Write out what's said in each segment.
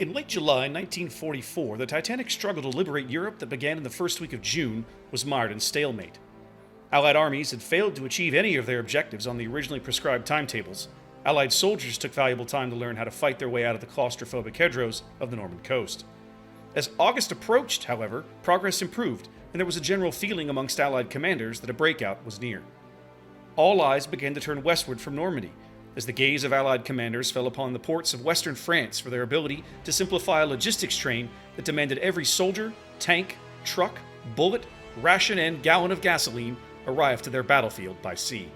In late July 1944, the Titanic struggle to liberate Europe that began in the first week of June was mired in stalemate. Allied armies had failed to achieve any of their objectives on the originally prescribed timetables. Allied soldiers took valuable time to learn how to fight their way out of the claustrophobic hedgerows of the Norman coast. As August approached, however, progress improved, and there was a general feeling amongst Allied commanders that a breakout was near. All eyes began to turn westward from Normandy, as the gaze of Allied commanders fell upon the ports of western France for their ability to simplify a logistics train that demanded every soldier, tank, truck, bullet, ration, and gallon of gasoline arrive to their battlefield by sea.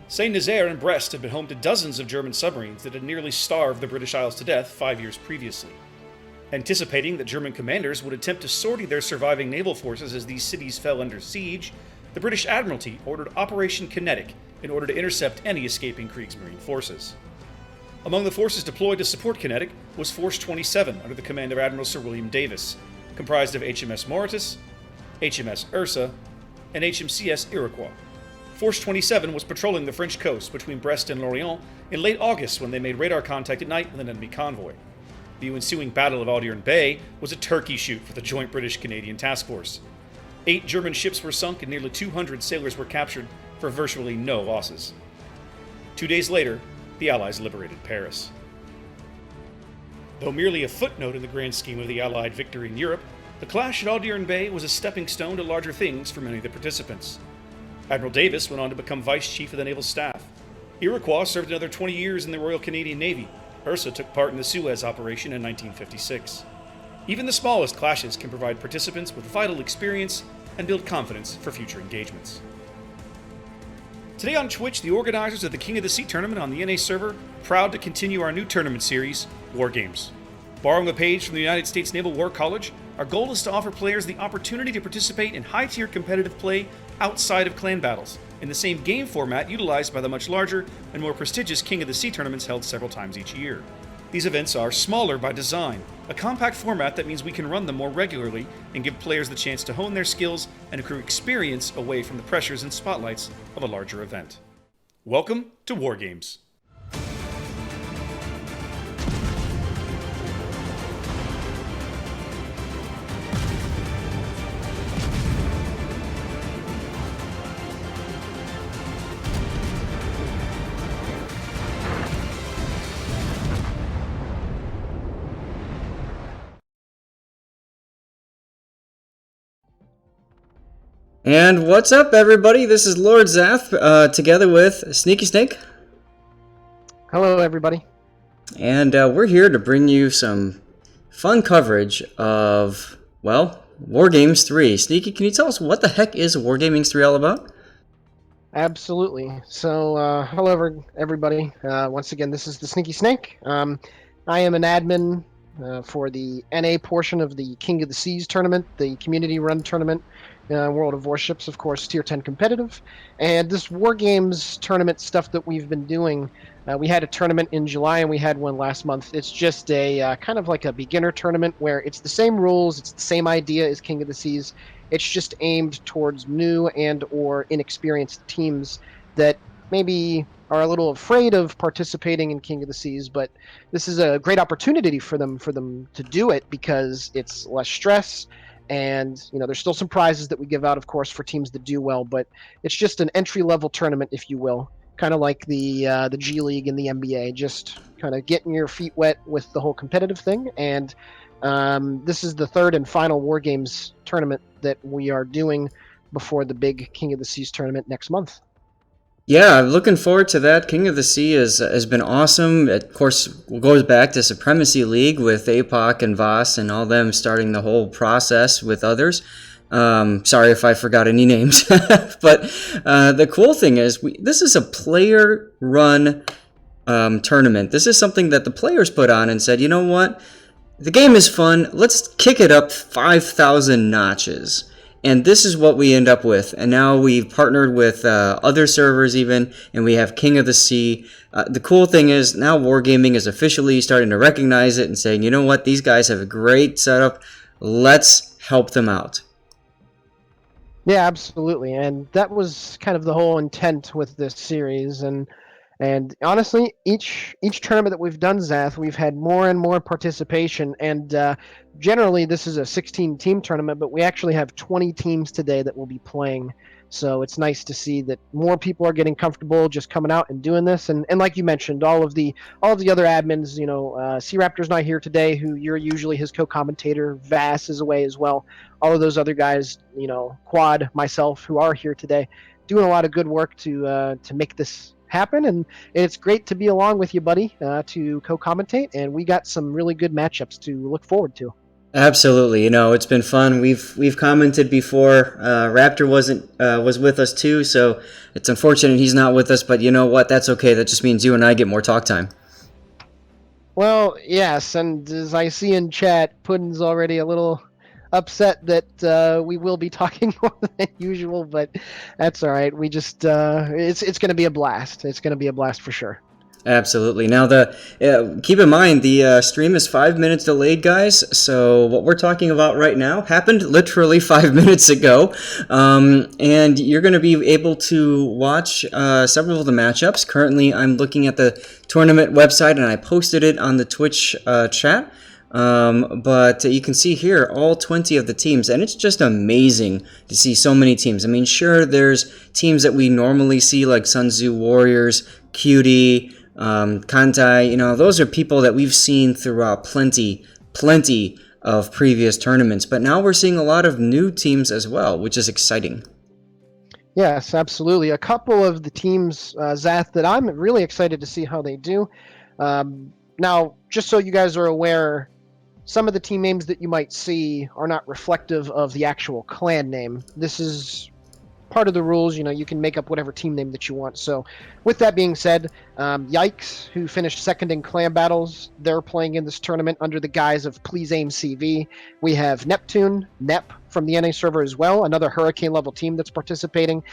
Saint-Nazaire and Brest had been home to dozens of German submarines that had nearly starved the British Isles to death 5 years previously. Anticipating that German commanders would attempt to sortie their surviving naval forces as these cities fell under siege, the British Admiralty ordered Operation Kinetic in order to intercept any escaping Kriegsmarine forces. Among the forces deployed to support Kinetic was Force 27 under the command of Admiral Sir William Davis, comprised of HMS Mauritius, HMS Ursa, and HMCS Iroquois. Force 27 was patrolling the French coast between Brest and Lorient in late August when they made radar contact at night with an enemy convoy. The ensuing Battle of Aldearne Bay was a turkey shoot for the joint British-Canadian task force. 8 German ships were sunk and nearly 200 sailors were captured for virtually no losses. 2 days later, the Allies liberated Paris. Though merely a footnote in the grand scheme of the Allied victory in Europe, the clash at Aldearne Bay was a stepping stone to larger things for many of the participants. Admiral Davis went on to become Vice Chief of the Naval Staff. Iroquois served another 20 years in the Royal Canadian Navy. Ursa took part in the Suez operation in 1956. Even the smallest clashes can provide participants with vital experience and build confidence for future engagements. Today on Twitch, the organizers of the King of the Sea tournament on the NA server are proud to continue our new tournament series, WarGames. Borrowing a page from the United States Naval War College, our goal is to offer players the opportunity to participate in high-tier competitive play outside of clan battles, in the same game format utilized by the much larger and more prestigious King of the Sea tournaments held several times each year. These events are smaller by design, a compact format that means we can run them more regularly and give players the chance to hone their skills and accrue experience away from the pressures and spotlights of a larger event. Welcome to WarGames. And what's up, everybody? This is Lord Zath, together with Sneaky Snake. Hello, everybody. And we're here to bring you some fun coverage of, well, WarGames 3. Sneaky, can you tell us what the heck is WarGames 3 all about? Absolutely. So, hello, everybody. Once again, this is the Sneaky Snake. I am an admin for the NA portion of the King of the Seas tournament, the community-run tournament. World of Warships, of course, Tier 10 competitive. And this WarGames tournament stuff that we've been doing, we had a tournament in July and we had one last month. It's just a kind of like a beginner tournament where it's the same rules, it's the same idea as King of the Seas. It's just aimed towards new and or inexperienced teams that maybe are a little afraid of participating in King of the Seas, but this is a great opportunity for them to do it because it's less stress. And there's still some prizes that we give out, of course, for teams that do well, but it's just an entry-level tournament, if you will, kind of like the G League and the NBA, just kind of getting your feet wet with the whole competitive thing. And this is the third and final WarGames tournament that we are doing before the big King of the Seas tournament next month. Yeah, I'm looking forward to that. King of the Sea has been awesome. It, of course, goes back to Supremacy League with APOC and Voss and all them starting the whole process with others. Sorry if I forgot any names. But the cool thing is, this is a player-run tournament. This is something that the players put on and said, you know what? The game is fun. Let's kick it up 5,000 notches. And this is what we end up with. And now we've partnered with other servers even, and we have King of the Sea. The cool thing is now Wargaming is officially starting to recognize it and saying, you know what, these guys have a great setup. Let's help them out. Yeah, absolutely. And that was kind of the whole intent with this series. And And honestly, each tournament that we've done, Zath, we've had more and more participation. And generally, this is a 16-team tournament, but we actually have 20 teams today that will be playing. So it's nice to see that more people are getting comfortable just coming out and doing this. And like you mentioned, all of the other admins, C Raptor's not here today, who you're usually his co-commentator. Vass is away as well. All of those other guys, Quad, myself, who are here today, doing a lot of good work to make this happen. And it's great to be along with you, buddy, to co-commentate. And we got some really good matchups to look forward to. Absolutely, it's been fun. We've commented before. Raptor was with us too, so it's unfortunate he's not with us. But you know what? That's okay. That just means you and I get more talk time. Well, yes, and as I see in chat, Puddin's already a little upset that we will be talking more than usual, but that's all right. We just it's going to be a blast. It's going to be a blast for sure. Absolutely. Now, keep in mind the stream is 5 minutes delayed, guys. So what we're talking about right now happened literally 5 minutes ago, and you're going to be able to watch several of the matchups. Currently, I'm looking at the tournament website, and I posted it on the Twitch chat. But you can see here all 20 of the teams, and it's just amazing to see so many teams. I mean, sure, there's teams that we normally see like Sun Tzu Warriors, Cutie, Kantai, those are people that we've seen throughout plenty of previous tournaments. But now we're seeing a lot of new teams as well, which is exciting. Yes, absolutely. A couple of the teams, Zath, that I'm really excited to see how they do. Now, just so you guys are aware, some of the team names that you might see are not reflective of the actual clan name. This is part of the rules. You can make up whatever team name that you want. So with that being said, Yikes, who finished second in clan battles, they're playing in this tournament under the guise of Please Aim CV. We have Neptune, Nep, from the NA server as well, another Hurricane level team that's participating.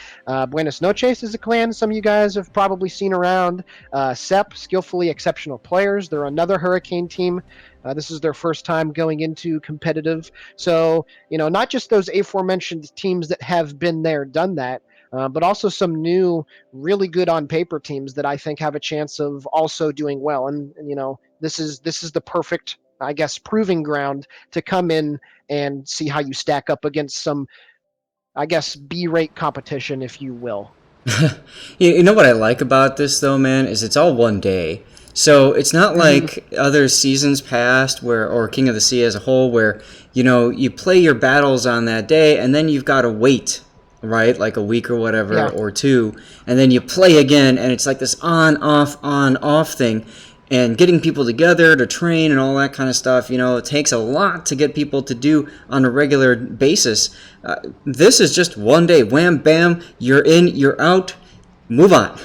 Buenos Noches is a clan some of you guys have probably seen around. Sep, Skillfully Exceptional Players, they're another Hurricane team. This is their first time going into competitive. So, not just those aforementioned teams that have been there, done that, but also some new, really good on paper teams that I think have a chance of also doing well. And this is the perfect, I guess, proving ground to come in and see how you stack up against some, I guess, B-rate competition, if you will. You know what I like about this, though, man, is it's all one day. So it's not like other seasons past or King of the Sea as a whole where, you play your battles on that day and then you've got to wait, right? Like a week or whatever, or two, and then you play again and it's like this on, off thing. And getting people together to train and all that kind of stuff, it takes a lot to get people to do on a regular basis. This is just one day. Wham, bam, you're in, you're out, move on.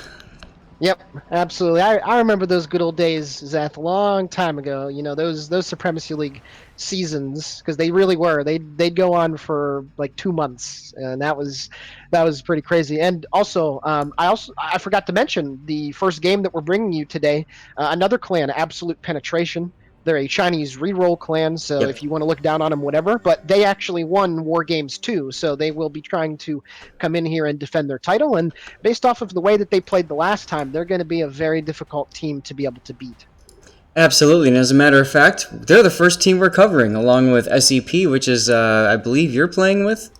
Yep, absolutely. I remember those good old days, Zath, a long time ago. Those Supremacy League seasons, because they really were. They'd go on for like 2 months, and that was pretty crazy. And also, I forgot to mention the first game that we're bringing you today. Another clan, Absolute Penetration. They're a Chinese reroll clan, so if you want to look down on them, whatever. But they actually won WarGames 2, so they will be trying to come in here and defend their title. And based off of the way that they played the last time, they're going to be a very difficult team to be able to beat. Absolutely, and as a matter of fact, they're the first team we're covering, along with SEP, which is, I believe, you're playing with?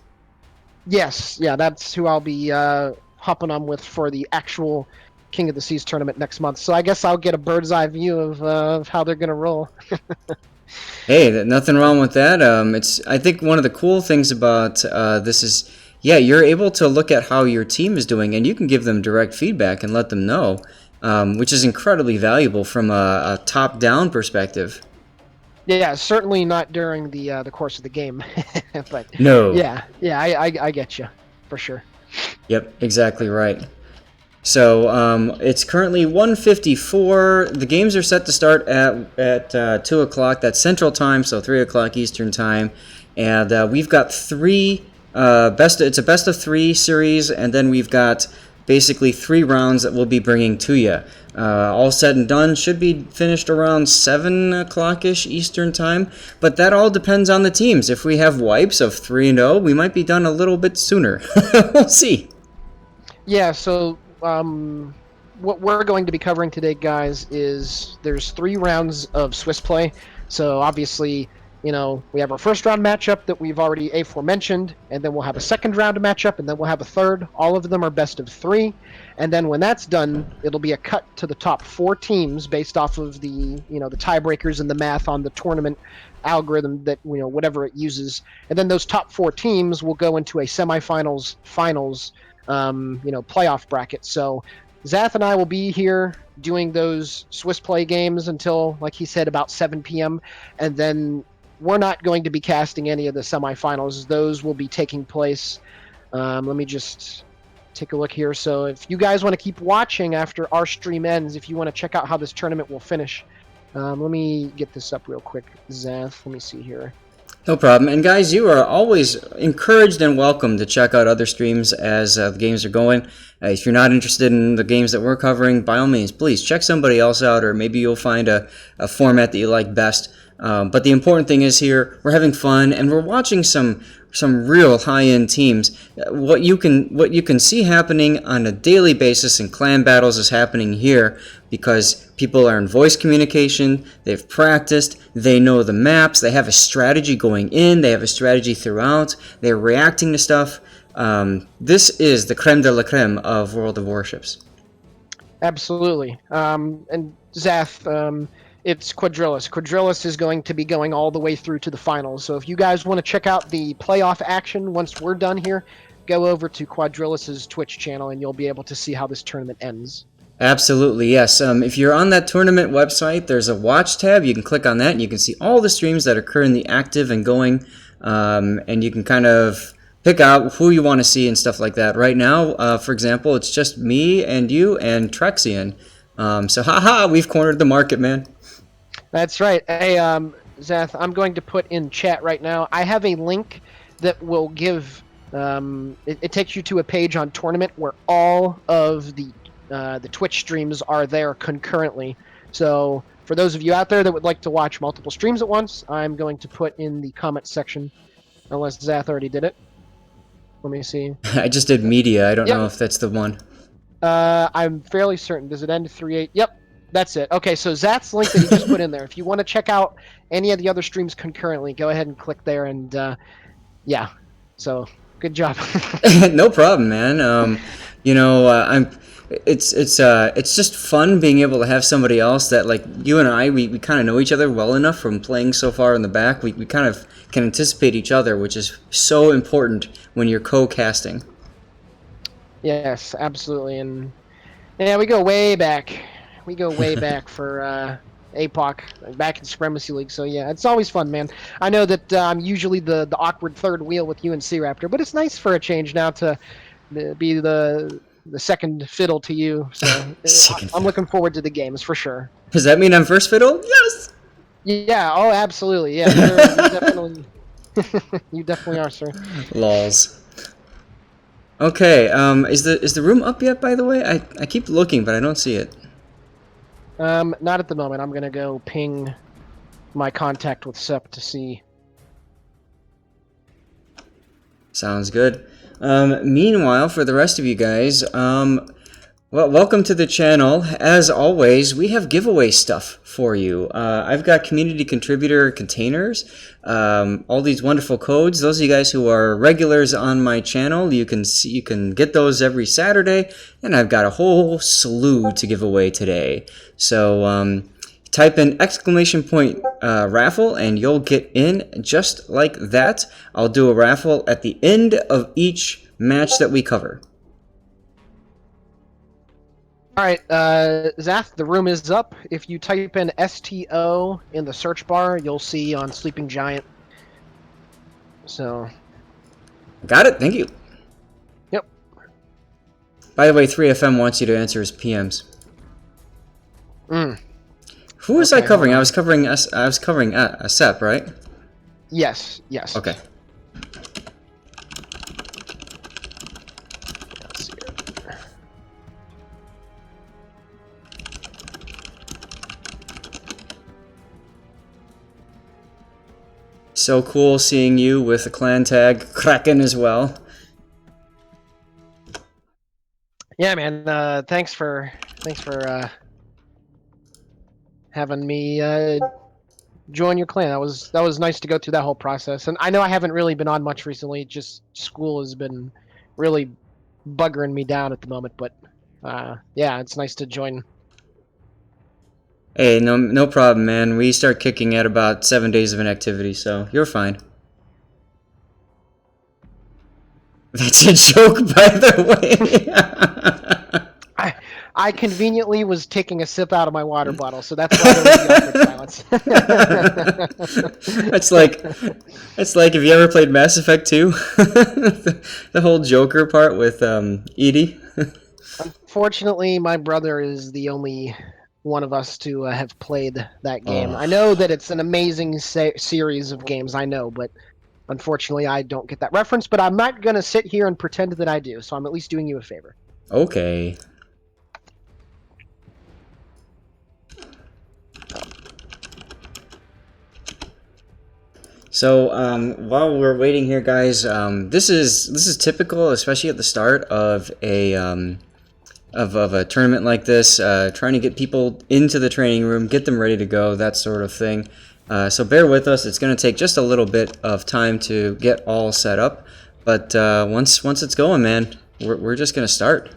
Yes, yeah, that's who I'll be hopping on with for the actual King of the Seas tournament next month. So I guess I'll get a bird's eye view of how they're going to roll. Hey, nothing wrong with that. I think one of the cool things about this is, you're able to look at how your team is doing, and you can give them direct feedback and let them know, which is incredibly valuable from a top-down perspective. Yeah, certainly not during the course of the game, but no. Yeah, I get you for sure. Yep, exactly right. So it's currently 1:54. The games are set to start at 2 o'clock. That's Central Time, so 3 o'clock Eastern Time. And we've got three it's a best of 3 series, and then we've got basically 3 rounds that we'll be bringing to you. All said and done, should be finished around 7 o'clock-ish Eastern Time. But that all depends on the teams. If we have wipes of 3-0, we might be done a little bit sooner. We'll see. Yeah, so what we're going to be covering today, guys, is there's 3 rounds of Swiss play. So obviously, we have our first round matchup that we've already aforementioned, and then we'll have a second round matchup, and then we'll have a third. All of them are best of 3, and then when that's done, it'll be a cut to the top 4 teams based off of the the tiebreakers and the math on the tournament algorithm that whatever it uses, and then those top 4 teams will go into a semifinals, finals, playoff bracket. So Zath and I will be here doing those Swiss play games until, like he said, about 7 p.m. And then we're not going to be casting any of the semifinals. Those will be taking place. Let me just take a look here. So if you guys want to keep watching after our stream ends, if you want to check out how this tournament will finish, let me get this up real quick, Zath. Let me see here. No problem. And guys, you are always encouraged and welcome to check out other streams as the games are going. If you're not interested in the games that we're covering, by all means, please check somebody else out, or maybe you'll find a format that you like best. But the important thing is here, we're having fun, and we're watching some real high-end teams. What you can see happening on a daily basis in clan battles is happening here because people are in voice communication, they've practiced, they know the maps, they have a strategy going in, they have a strategy throughout, they're reacting to stuff. This is the creme de la creme of World of Warships. Absolutely. And Zath, it's Quadrillis. Quadrillis is going to be going all the way through to the finals. So if you guys want to check out the playoff action once we're done here, go over to Quadrillis's Twitch channel and you'll be able to see how this tournament ends. Absolutely, yes. If you're on that tournament website, there's a watch tab. You can click on that and you can see all the streams that are currently active and going, and you can kind of pick out who you want to see and stuff like that. Right now, for example, it's just me and you and Trexian. So haha, we've cornered the market, man. That's right. Hey, Zath, I'm going to put in chat right now. I have a link that will give. It takes you to a page on tournament where all of the Twitch streams are there concurrently. So for those of you out there that would like to watch multiple streams at once, I'm going to put in the comment section. Unless Zath already did it. Let me see. I just did media. I don't know if that's the one. I'm fairly certain. Does it end 3-8? Yep. That's it. Okay, so Zath's link that he just put in there. If you want to check out any of the other streams concurrently, go ahead and click there. And yeah, so good job. No problem, man. It's just fun being able to have somebody else that, like you and I, we kind of know each other well enough from playing so far in the back. We kind of can anticipate each other, which is so important when you're co-casting. Yes, absolutely. And yeah, we go way back. We go way back for APOC, back in Supremacy League. So yeah, it's always fun, man. I know that I'm usually the awkward third wheel with you and C-Raptor, but it's nice for a change now to be the second fiddle to you. So I'm looking forward to the games for sure. Does that mean I'm first fiddle? Yes. Yeah. Oh, absolutely. Yeah. You definitely. You definitely are, sir. Lols. Okay. Is the room up yet? By the way, I keep looking, but I don't see it. Not at the moment. I'm gonna go ping my contact with SEP to see. Sounds good. Meanwhile, for the rest of you guys, well, welcome to the channel. As always, we have giveaway stuff for you. I've got community contributor containers, all these wonderful codes. Those of you guys who are regulars on my channel, you can get those every Saturday, and I've got a whole slew to give away today. So type in !raffle and you'll get in just like that. I'll do a raffle at the end of each match that we cover. All right, Zath, the room is up. If you type in STO in the search bar, you'll see on Sleeping Giant. So. Got it. Thank you. Yep. By the way, 3FM wants you to answer his PMs. Who was I covering? I was covering a SEP, right? Yes. Yes. Okay. So cool seeing you with the clan tag Kraken as well. Yeah, man. Thanks for Thanks for having me join your clan. That was nice to go through that whole process. And I know I haven't really been on much recently. Just school has been really buggering me down at the moment. But yeah, it's nice to join. Hey, no problem, man. We start kicking at about 7 days of inactivity, so you're fine. That's a joke, by the way. I conveniently was taking a sip out of my water bottle, so that's why there was the awkward silence. It's like if you ever played Mass Effect 2, the whole Joker part with Edie. Unfortunately, my brother is the only one of us to have played that game. Oh. I know that it's an amazing series of games, I know, but unfortunately I don't get that reference, but I'm not going to sit here and pretend that I do, so I'm at least doing you a favor. Okay. So while we're waiting here, guys, this is typical, especially at the start of a of a tournament like this, trying to get people into the training room, get them ready to go, that sort of thing. So bear with us. It's going to take just a little bit of time to get all set up, but once it's going, man, we're just going to start.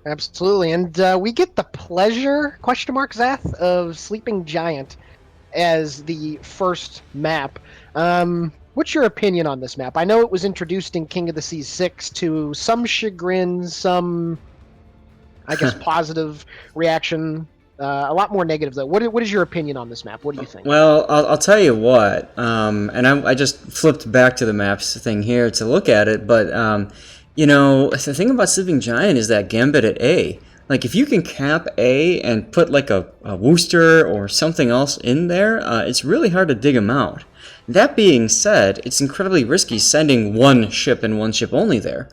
Absolutely, and we get the pleasure, Zath, of Sleeping Giant as the first map. What's your opinion on this map? I know it was introduced in King of the Seas 6 to some chagrin, some, I guess, positive reaction. A lot more negative, though. What is your opinion on this map? What do you think? Well, I'll tell you what, and I just flipped back to the maps thing here to look at it, but, you know, the thing about Sleeping Giant is that Gambit at A. Like, if you can cap A and put, like, a Wooster or something else in there, it's really hard to dig them out. That being said, it's incredibly risky sending one ship and one ship only there.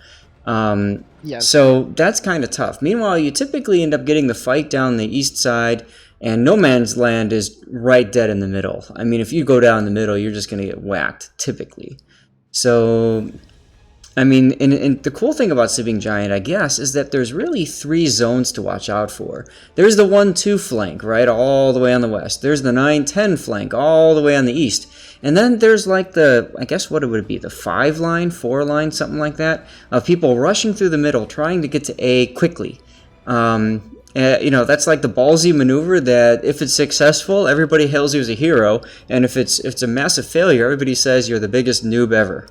Yes. So that's kind of tough. Meanwhile, you typically end up getting the fight down the east side, and no man's land is right dead in the middle. I mean, if you go down the middle, you're just going to get whacked, typically. So, I mean, and the cool thing about Sleeping Giant, I guess, is that there's really 3 zones to watch out for. There's the 1-2 flank, right, all the way on the west. There's the 9-10 flank, all the way on the east. And then there's like the, I guess what it would be, the 5 line, 4 line, something like that, of people rushing through the middle, trying to get to A quickly. You know, that's like the ballsy maneuver that if it's successful, everybody hails you as a hero, and if it's a massive failure, everybody says you're the biggest noob ever.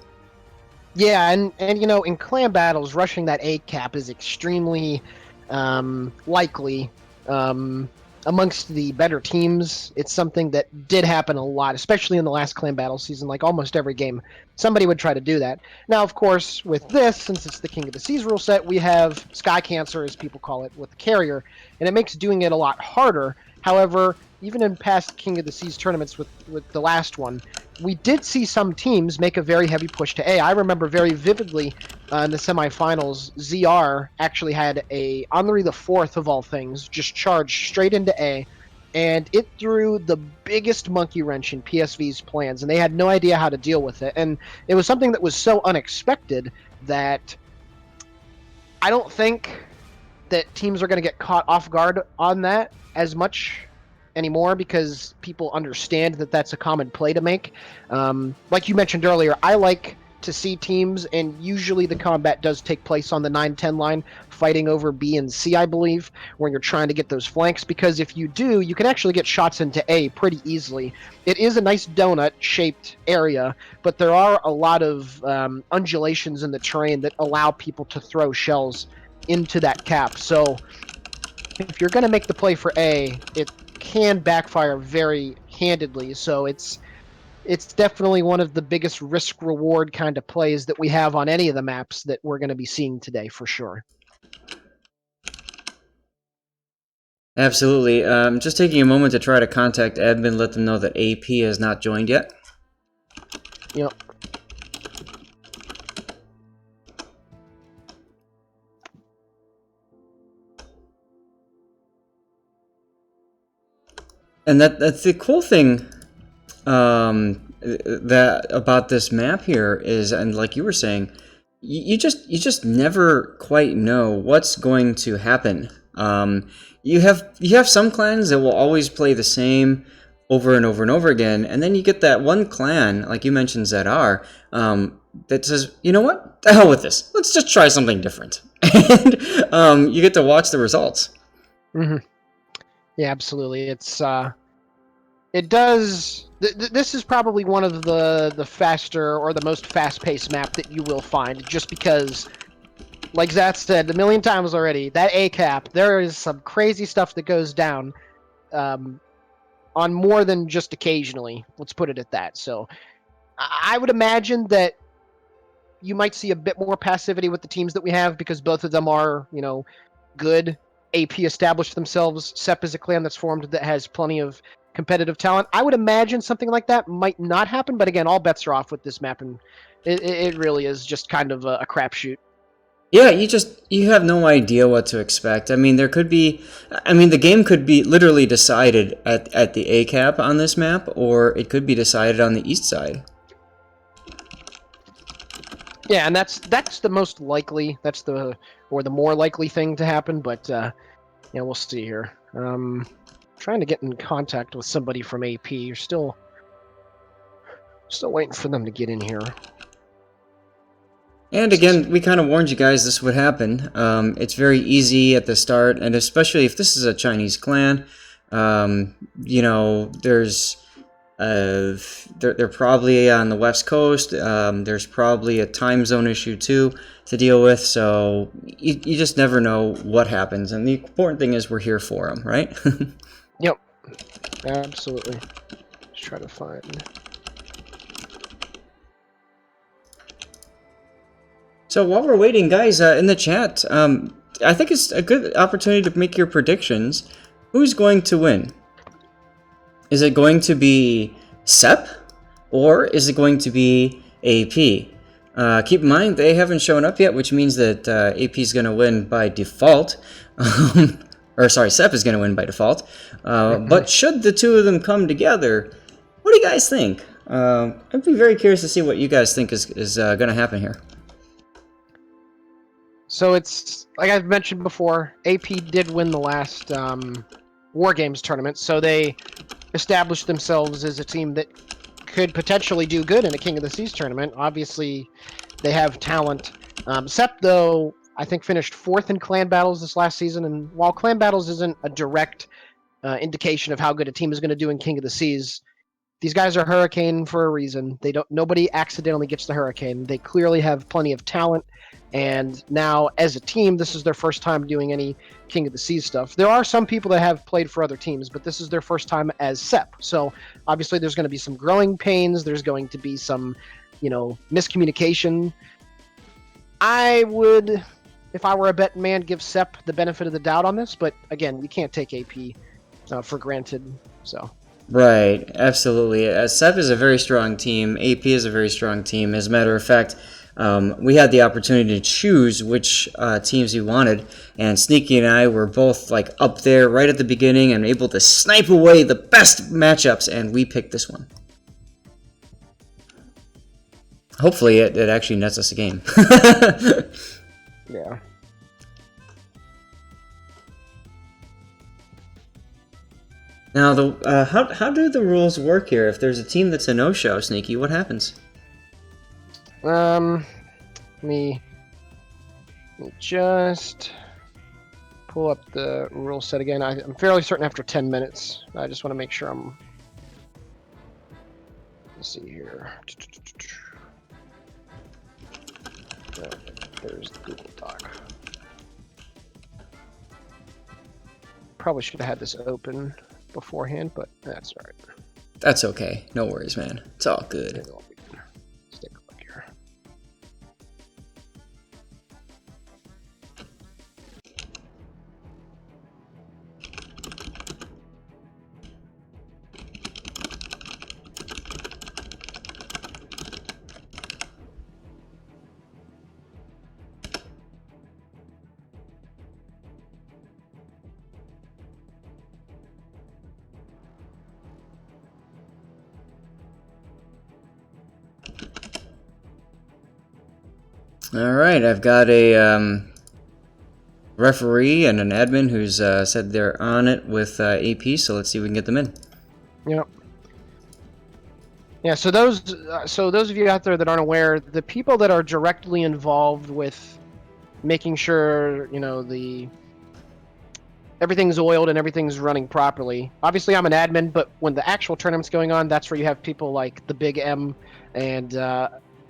Yeah, and you know, in clan battles, rushing that A cap is extremely likely. Amongst the better teams, it's something that did happen a lot, especially in the last clan battle season. Like almost every game, somebody would try to do that. Now, of course, with this, since it's the King of the Seas rule set, we have Sky Cancer, as people call it, with the carrier, and it makes doing it a lot harder. However, even in past King of the Seas tournaments with the last one, we did see some teams make a very heavy push to A. I remember very vividly in the semifinals, ZR actually had a Henri the Fourth of all things just charge straight into A, and it threw the biggest monkey wrench in PSV's plans, and they had no idea how to deal with it. And it was something that was so unexpected that I don't think that teams are going to get caught off guard on that as much anymore, because people understand that that's a common play to make. Like you mentioned earlier, I like to see teams, and usually the combat does take place on the 9-10 line, fighting over B and C, I believe, where you're trying to get those flanks, because if you do, you can actually get shots into A pretty easily. It is a nice donut-shaped area, but there are a lot of undulations in the terrain that allow people to throw shells into that cap. So if you're going to make the play for A, it can backfire very handedly. So it's definitely one of the biggest risk reward kind of plays that we have on any of the maps that we're going to be seeing today, for sure. Absolutely. Just taking a moment to try to contact admin, let them know that AP has not joined yet. Yep. And that's the cool thing that about this map here is, and like you were saying, you just never quite know what's going to happen. You have some clans that will always play the same over and over and over again, and then you get that one clan, like you mentioned, ZR, that says, you know what, the hell with this, let's just try something different, and you get to watch the results. Mm-hmm. Yeah, absolutely. It does. This is probably one of the faster or the most fast-paced map that you will find, just because, like Zath said a million times already, that A cap, there is some crazy stuff that goes down on more than just occasionally. Let's put it at that. So I would imagine that you might see a bit more passivity with the teams that we have, because both of them are, good. AP established themselves. SEP is a clan that's formed that has plenty of competitive talent. I would imagine something like that might not happen, but again, all bets are off with this map, and it really is just kind of a crapshoot. Yeah, you have no idea what to expect. I mean, the game could be literally decided at the A cap on this map, or it could be decided on the east side. Yeah, and that's the most likely. Or the more likely thing to happen. But yeah, we'll see here. Trying to get in contact with somebody from AP. You're still waiting for them to get in here. And again, we kind of warned you guys this would happen. It's very easy at the start, and especially if this is a Chinese clan, there's they're probably on the West Coast. There's probably a time zone issue too to deal with, so you just never know what happens. And the important thing is we're here for them, right? Yep, absolutely. Just try to find. So while we're waiting, guys, in the chat, I think it's a good opportunity to make your predictions. Who's going to win? Is it going to be SEP, or is it going to be AP? Keep in mind, they haven't shown up yet, which means that AP is going to win by default. Or sorry, SEP is going to win by default. But should the two of them come together, what do you guys think? I'd be very curious to see what you guys think is going to happen here. So it's like I've mentioned before, AP did win the last WarGames tournament, so they established themselves as a team that could potentially do good in a King of the Seas tournament. Obviously, they have talent. SEP, though, I think finished 4th in clan battles this last season, and while clan battles isn't a direct indication of how good a team is going to do in King of the Seas, these guys are Hurricane for a reason. Nobody accidentally gets the Hurricane. They clearly have plenty of talent, and now as a team, this is their first time doing any King of the Seas stuff. There are some people that have played for other teams, but this is their first time as SEP. So obviously, there's going to be some growing pains. There's going to be some, miscommunication. I would, if I were a betting man, give SEP the benefit of the doubt on this, but again, you can't take AP for granted. So. Right, absolutely. SEP is a very strong team. AP is a very strong team. As a matter of fact, we had the opportunity to choose which teams we wanted, and Sneaky and I were both up there right at the beginning and able to snipe away the best matchups, and we picked this one. Hopefully, it actually nets us a game. Yeah. Now, how do the rules work here? If there's a team that's a no-show, Sneaky, what happens? Let me just pull up the rule set again. I'm fairly certain after 10 minutes. I just want to make sure I'm. Let's see here. There's the Google Doc. Probably should have had this open beforehand, but that's all right. That's okay. No worries, man. It's all good. Let's take a look here. All right, I've got a referee and an admin who's said they're on it with AP, so let's see if we can get them in. Yep. Yeah, so those of you out there that aren't aware, the people that are directly involved with making sure, everything's oiled and everything's running properly. Obviously, I'm an admin, but when the actual tournament's going on, that's where you have people like the Big M and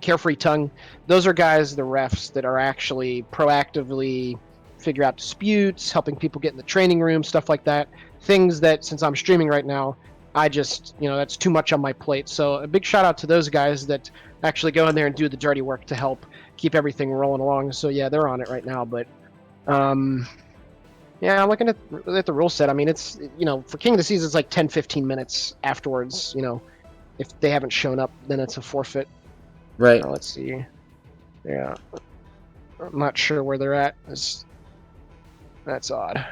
Carefree Tongue. Those are guys, the refs, that are actually proactively figure out disputes, helping people get in the training room, stuff like that. Things that, since I'm streaming right now, I just, that's too much on my plate. So a big shout out to those guys that actually go in there and do the dirty work to help keep everything rolling along. So yeah, they're on it right now. But yeah, I'm looking at the rule set. I mean, it's, for King of the Seas, it's like 10, 15 minutes afterwards. If they haven't shown up, then it's a forfeit. Right. Let's see. Yeah. I'm not sure where they're at. That's odd.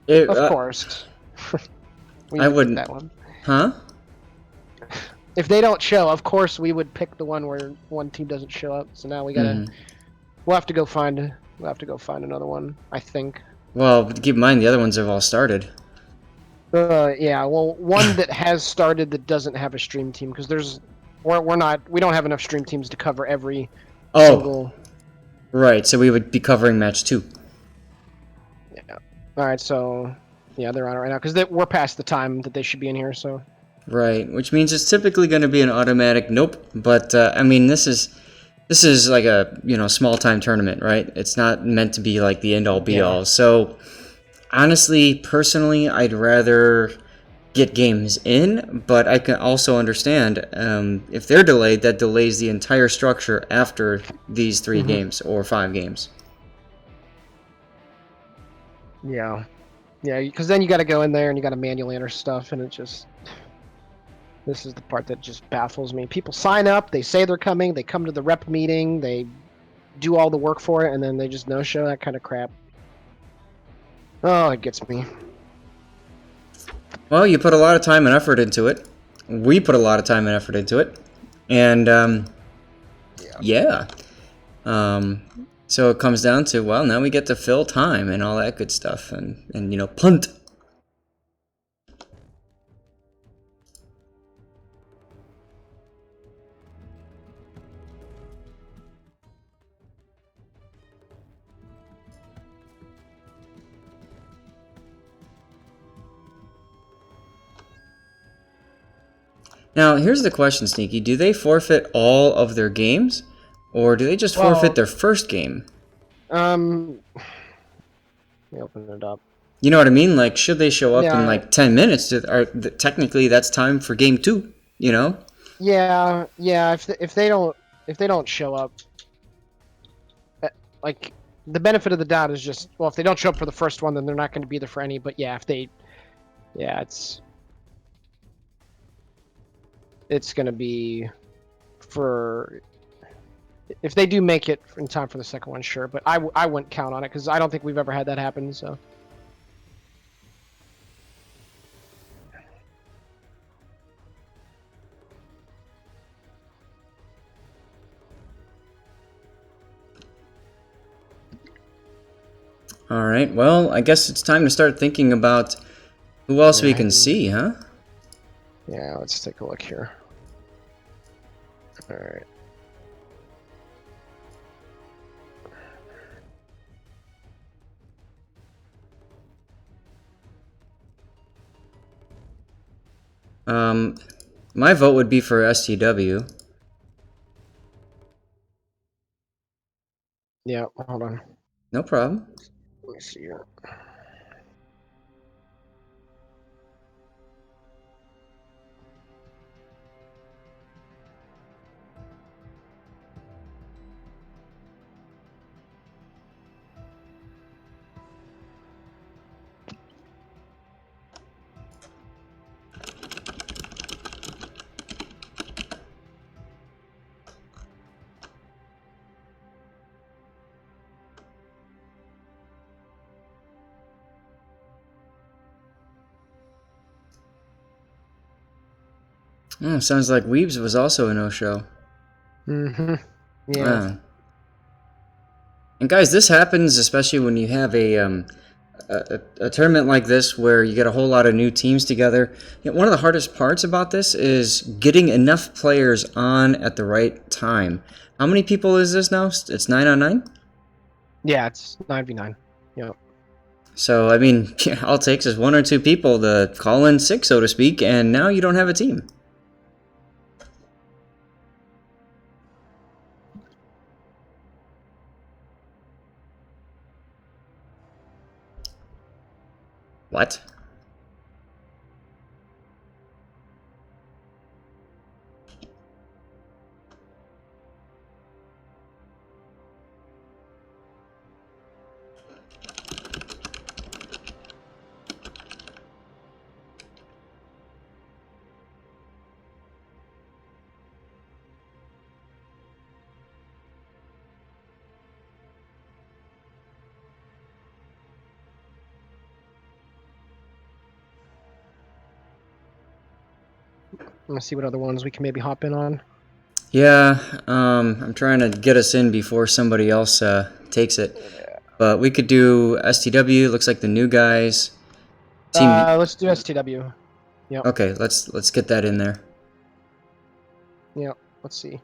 Of course. I wouldn't. That one. Huh? If they don't show, of course we would pick the one where one team doesn't show up. So now we gotta. We'll have to go find another one, I think. Well, keep in mind the other ones have all started. Yeah. Well, one that has started that doesn't have a stream team, because we don't have enough stream teams to cover every single. Right. So we would be covering match 2. Yeah. All right. So, yeah, they're on it right now because we're past the time that they should be in here. So. Right, which means it's typically going to be an automatic nope. But I mean, this is like a small time tournament, right? It's not meant to be like the end all be all. So honestly, personally, I'd rather get games in, but I can also understand if they're delayed, that delays the entire structure after these 3 games or 5 games. Yeah, because then you got to go in there and you got to manually enter stuff, and this is the part that just baffles me. People sign up, they say they're coming, they come to the rep meeting, they do all the work for it, and then they just no-show, that kind of crap. Oh, it gets me. Well, you put a lot of time and effort into it. We put a lot of time and effort into it. And, so it comes down to, well, now we get to fill time and all that good stuff. And punt. Now, here's the question, Sneaky. Do they forfeit all of their games? Or do they just forfeit their first game? Let me open it up. You know what I mean? Like, should they show up in like 10 minutes? Technically, that's time for game 2, Yeah. If they don't show up, like, the benefit of the doubt is just, well, if they don't show up for the first one, then they're not going to be there for any. But yeah, it's going to be for. If they do make it in time for the second one, sure. But I wouldn't count on it because I don't think we've ever had that happen. So. All right. Well, I guess it's time to start thinking about who else we can see, huh? Yeah, let's take a look here. All right. My vote would be for STW. Yeah, hold on. No problem. Let me see here. Oh, sounds like Weebs was also a no-show. Mm-hmm. Yeah. Wow. And guys, this happens especially when you have a tournament like this where you get a whole lot of new teams together. One of the hardest parts about this is getting enough players on at the right time. How many people is this now? It's 9 on 9? Yeah, it's 9v9. Yep. So, I mean, all it takes is 1 or 2 people to call in sick, so to speak, and now you don't have a team. What? Let's see what other ones we can maybe hop in on. Yeah, I'm trying to get us in before somebody else takes it. But we could do STW. Looks like the new guys. Team. Let's do STW. Yep. Okay, let's get that in there. Yep. Let's see.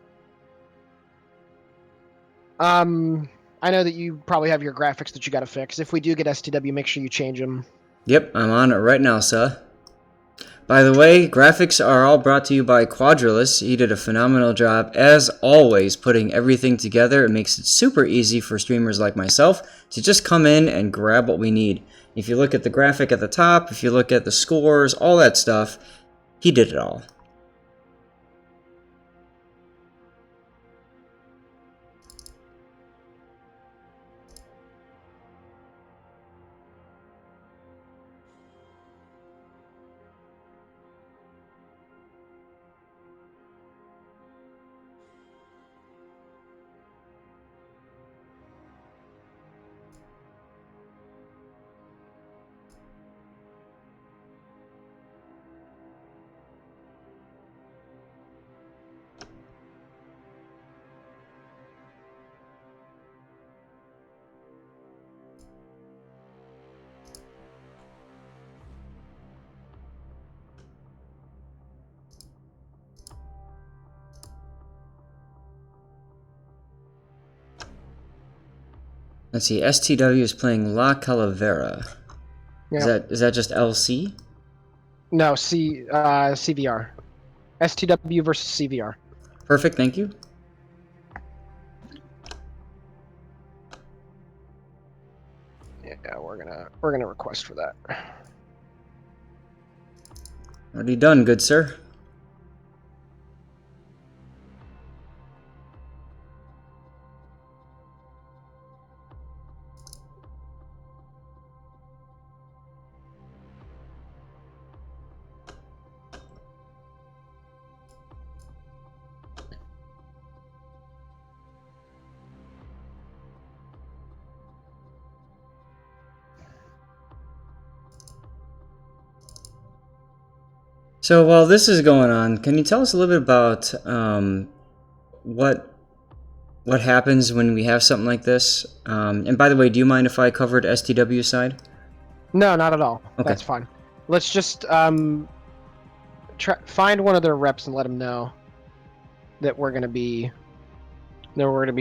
I know that you probably have your graphics that you got to fix. If we do get STW, make sure you change them. Yep, I'm on it right now, sir. By the way, graphics are all brought to you by Quadralus. He did a phenomenal job, as always, putting everything together. It makes it super easy for streamers like myself to just come in and grab what we need. If you look at the graphic at the top, if you look at the scores, all that stuff, he did it all. Let's see, STW is playing La Calavera. Yep. Is that just LC? No, CVR. STW versus CVR. Perfect, thank you. Yeah, we're gonna request for that. Already done, good sir. So while this is going on, can you tell us a little bit about what happens when we have something like this? And by the way, do you mind if I covered STW side? No, not at all. Okay. That's fine. Let's just find one of their reps and let them know that we're gonna be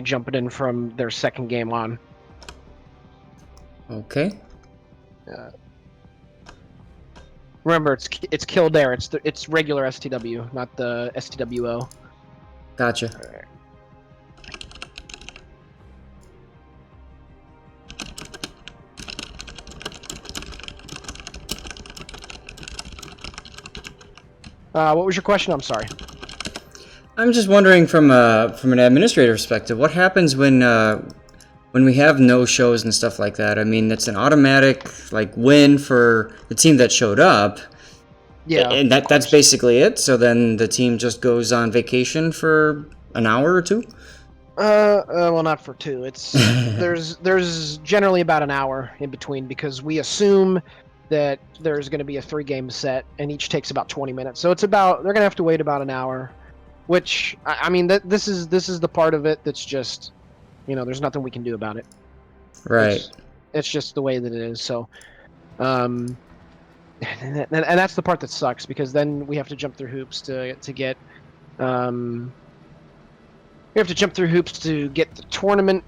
jumping in from their second game on. Okay. Remember, it's Kildare. It's regular STW, not the STWO. Gotcha. Alright. What was your question? I'm sorry. I'm just wondering from an administrator perspective, what happens when we have no shows and stuff like that? I mean, it's an automatic win for the team that showed up. Yeah. And that's basically it. So then the team just goes on vacation for an hour or two? Well, not for two. It's there's generally about an hour in between because we assume that there's going to be a 3-game set, and each takes about 20 minutes. So it's about they're going to have to wait about an hour, which I mean this is the part of it that's just, there's nothing we can do about it. Right. It's just the way that it is. So, and that's the part that sucks, because then we have to jump through hoops to get we have to jump through hoops to get the tournament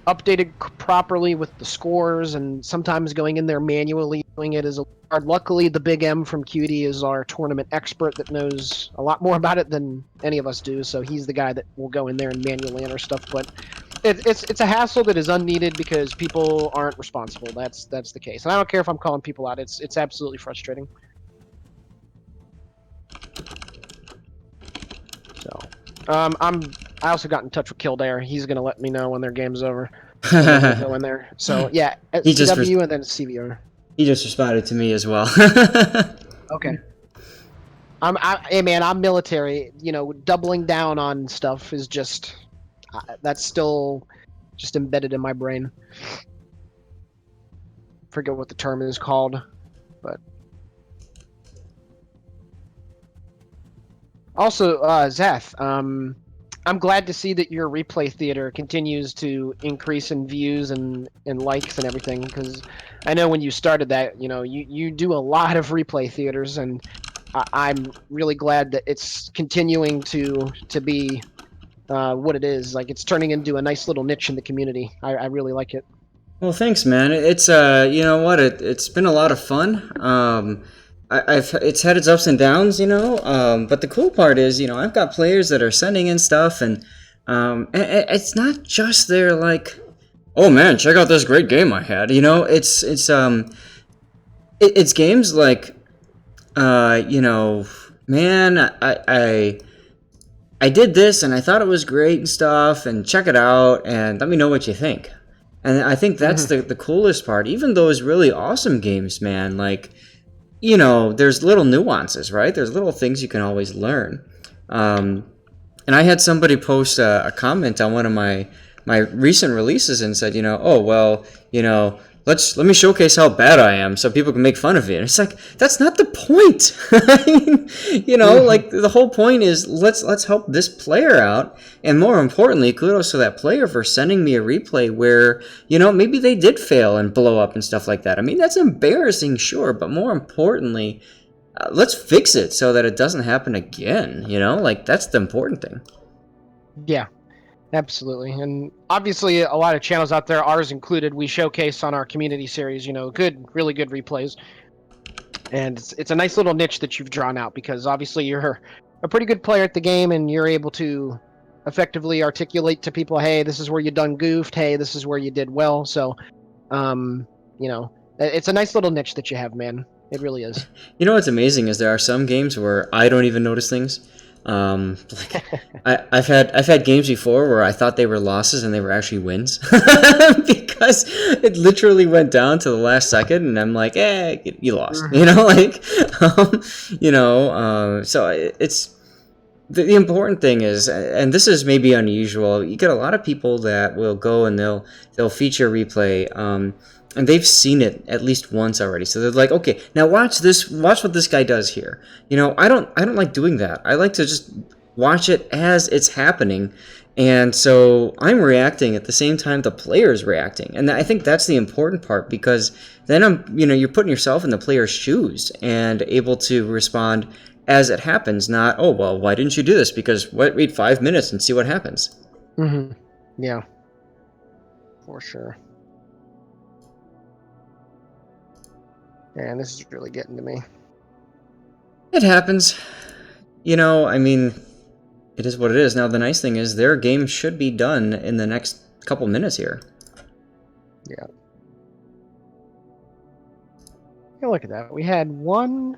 updated properly with the scores, and sometimes going in there manually doing it is a hard. Luckily, the Big M from QD is our tournament expert that knows a lot more about it than any of us do, so he's the guy that will go in there and manually enter stuff. But it's a hassle that is unneeded because people aren't responsible. That's the case, and I don't care if I'm calling people out. It's absolutely frustrating. So, I also got in touch with Kildare. He's gonna let me know when their game's over. Go in there. So yeah, at CW and then CVR. He just responded to me as well. Okay. Hey man, I'm military. Doubling down on stuff is just that's still just embedded in my brain. Forget what the term is called, but also Zath. I'm glad to see that your replay theater continues to increase in views and likes and everything, because I know when you started that, you do a lot of replay theaters, and I'm really glad that it's continuing to be what it is. Like, it's turning into a nice little niche in the community. I really like it. Well, thanks, man. It's you know what? It's been a lot of fun. It's had its ups and downs, but the cool part is, I've got players that are sending in stuff, and it's not just they're like, oh man, check out this great game I had. It's games like, man, I did this and I thought it was great and stuff, and check it out and let me know what you think. And I think that's the coolest part. Even those really awesome games, man, like, there's little nuances, right? There's little things you can always learn. And I had somebody post a comment on one of my recent releases and said, oh, well, let me showcase how bad I am so people can make fun of it. And it's like, that's not the point. I mean, like, the whole point is let's help this player out. And more importantly, kudos to that player for sending me a replay where, maybe they did fail and blow up and stuff like that. I mean, that's embarrassing, sure, but more importantly, let's fix it so that it doesn't happen again. Like, that's the important thing. Yeah. Absolutely. And obviously a lot of channels out there, ours included, we showcase on our community series, really good replays. And it's a nice little niche that you've drawn out, because obviously you're a pretty good player at the game, and you're able to effectively articulate to people, hey, this is where you done goofed, hey, this is where you did well. So, it's a nice little niche that you have, man. It really is. What's amazing is there are some games where I don't even notice things. Like, I've had games before where I thought they were losses and they were actually wins because it literally went down to the last second, and I'm like, you lost, so it's the important thing is, and this is maybe unusual, you get a lot of people that will go and they'll feature replay, and they've seen it at least once already. So they're like, okay, now watch what this guy does here. I don't like doing that. I like to just watch it as it's happening. And so I'm reacting at the same time the player's reacting. And I think that's the important part, because then you're putting yourself in the player's shoes and able to respond as it happens, not, oh, well, why didn't you do this? Because wait 5 minutes and see what happens. Mm-hmm. Yeah. For sure. Man, this is really getting to me. It happens. I mean, it is what it is. Now, the nice thing is their game should be done in the next couple minutes here. Yeah. Yeah, look at that. We had 1,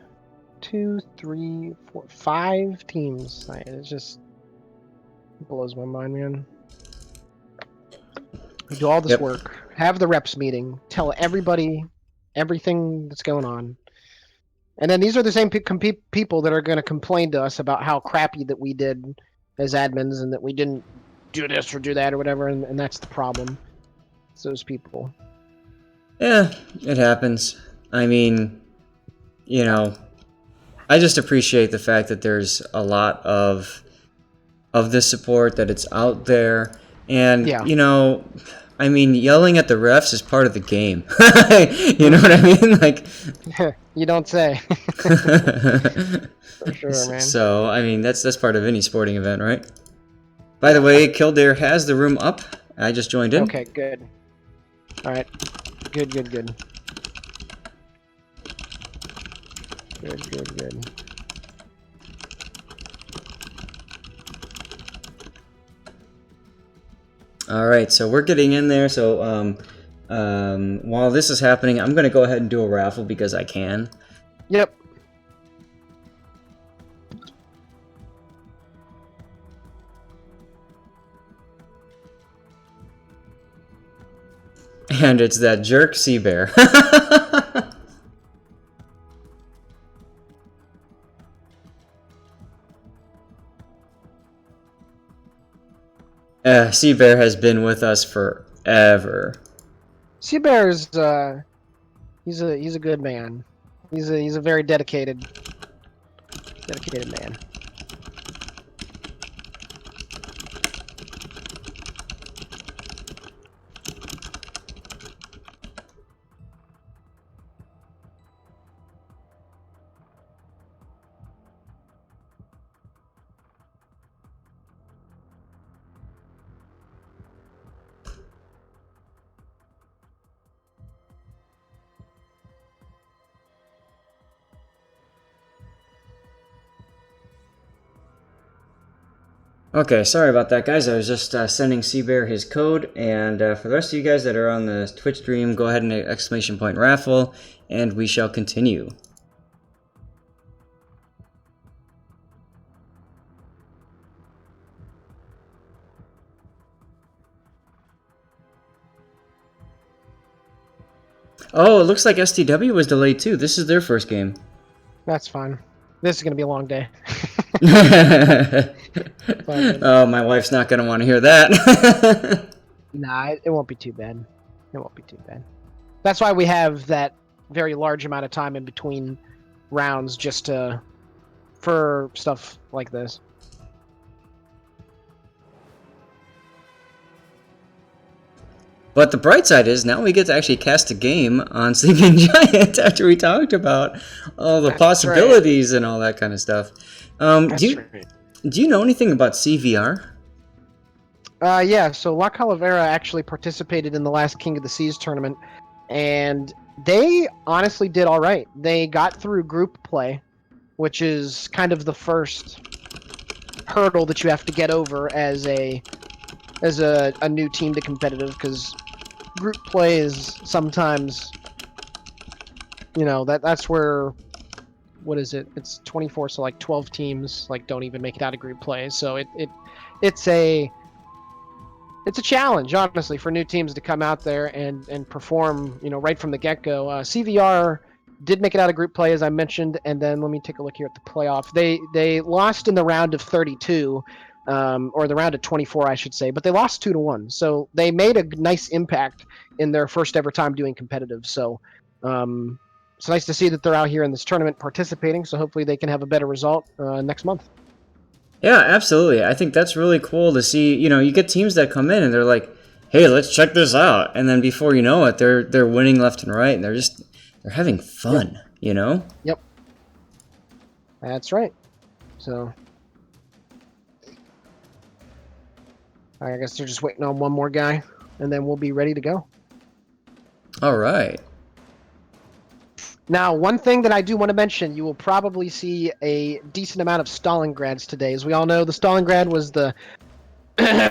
2, 3, 4, 5 teams. It just blows my mind, man. We do all this work, have the reps meeting, tell everybody everything that's going on, and then these are the same people that are going to complain to us about how crappy that we did as admins, and that we didn't do this or do that or whatever, and that's the problem. It's those people. Yeah, it happens. I mean, you know, I just appreciate the fact that there's a lot of this support, that it's out there, and Yeah. you know, I mean, yelling at the refs is part of the game. You know what I mean? Like, You don't say. For sure, man. so I mean, that's part of any sporting event, right? By the way, Kildare has the room up. I just joined in. Okay, good. All right. Good. Good. All right, so we're getting in there. So while this is happening, I'm going to go ahead and do a raffle because I can. Yep. And it's that jerk sea bear. Sea Bear has been with us forever. Sea Bear's he's a good man. He's a very dedicated man. Okay, sorry about that, guys. I was just sending Sea Bear his code, and for the rest of you guys that are on the Twitch stream, go ahead and exclamation point raffle, and we shall continue. Oh, it looks like STW was delayed too. This is their first game. That's fine. This is gonna be a long day. Oh, my wife's not gonna want to hear that. Nah, it won't be too bad. It won't be too bad. That's why we have that very large amount of time in between rounds, just for stuff like this. But the bright side is now we get to actually cast a game on Sleeping Giant after we talked about all the possibilities and all that kind of stuff. Do you know anything about CVR? Yeah, so La Calavera actually participated in the last King of the Seas tournament, and they honestly did all right. They got through group play, which is kind of the first hurdle that you have to get over as a new team to competitive, because group play is sometimes, you know, that's where, what is it? It's 24, so like 12 teams like don't even make it out of group play. So it's a challenge, honestly, for new teams to come out there and perform, you know, right from the get-go. CVR did make it out of group play, as I mentioned, and then let me take a look here at the playoff. They lost in the round of 32, or the round of 24, I should say, but they lost 2-1. So they made a nice impact in their first ever time doing competitive. So it's nice to see that they're out here in this tournament participating. So hopefully they can have a better result next month. Yeah, absolutely. I think that's really cool to see. You know, you get teams that come in and they're like, "Hey, let's check this out," and then before you know it, they're winning left and right, and they're having fun. Yep. You know. Yep. That's right. So I guess they're just waiting on one more guy, and then we'll be ready to go. All right. Now, one thing that I do want to mention, you will probably see a decent amount of Stalingrads today. As we all know, the Stalingrad was the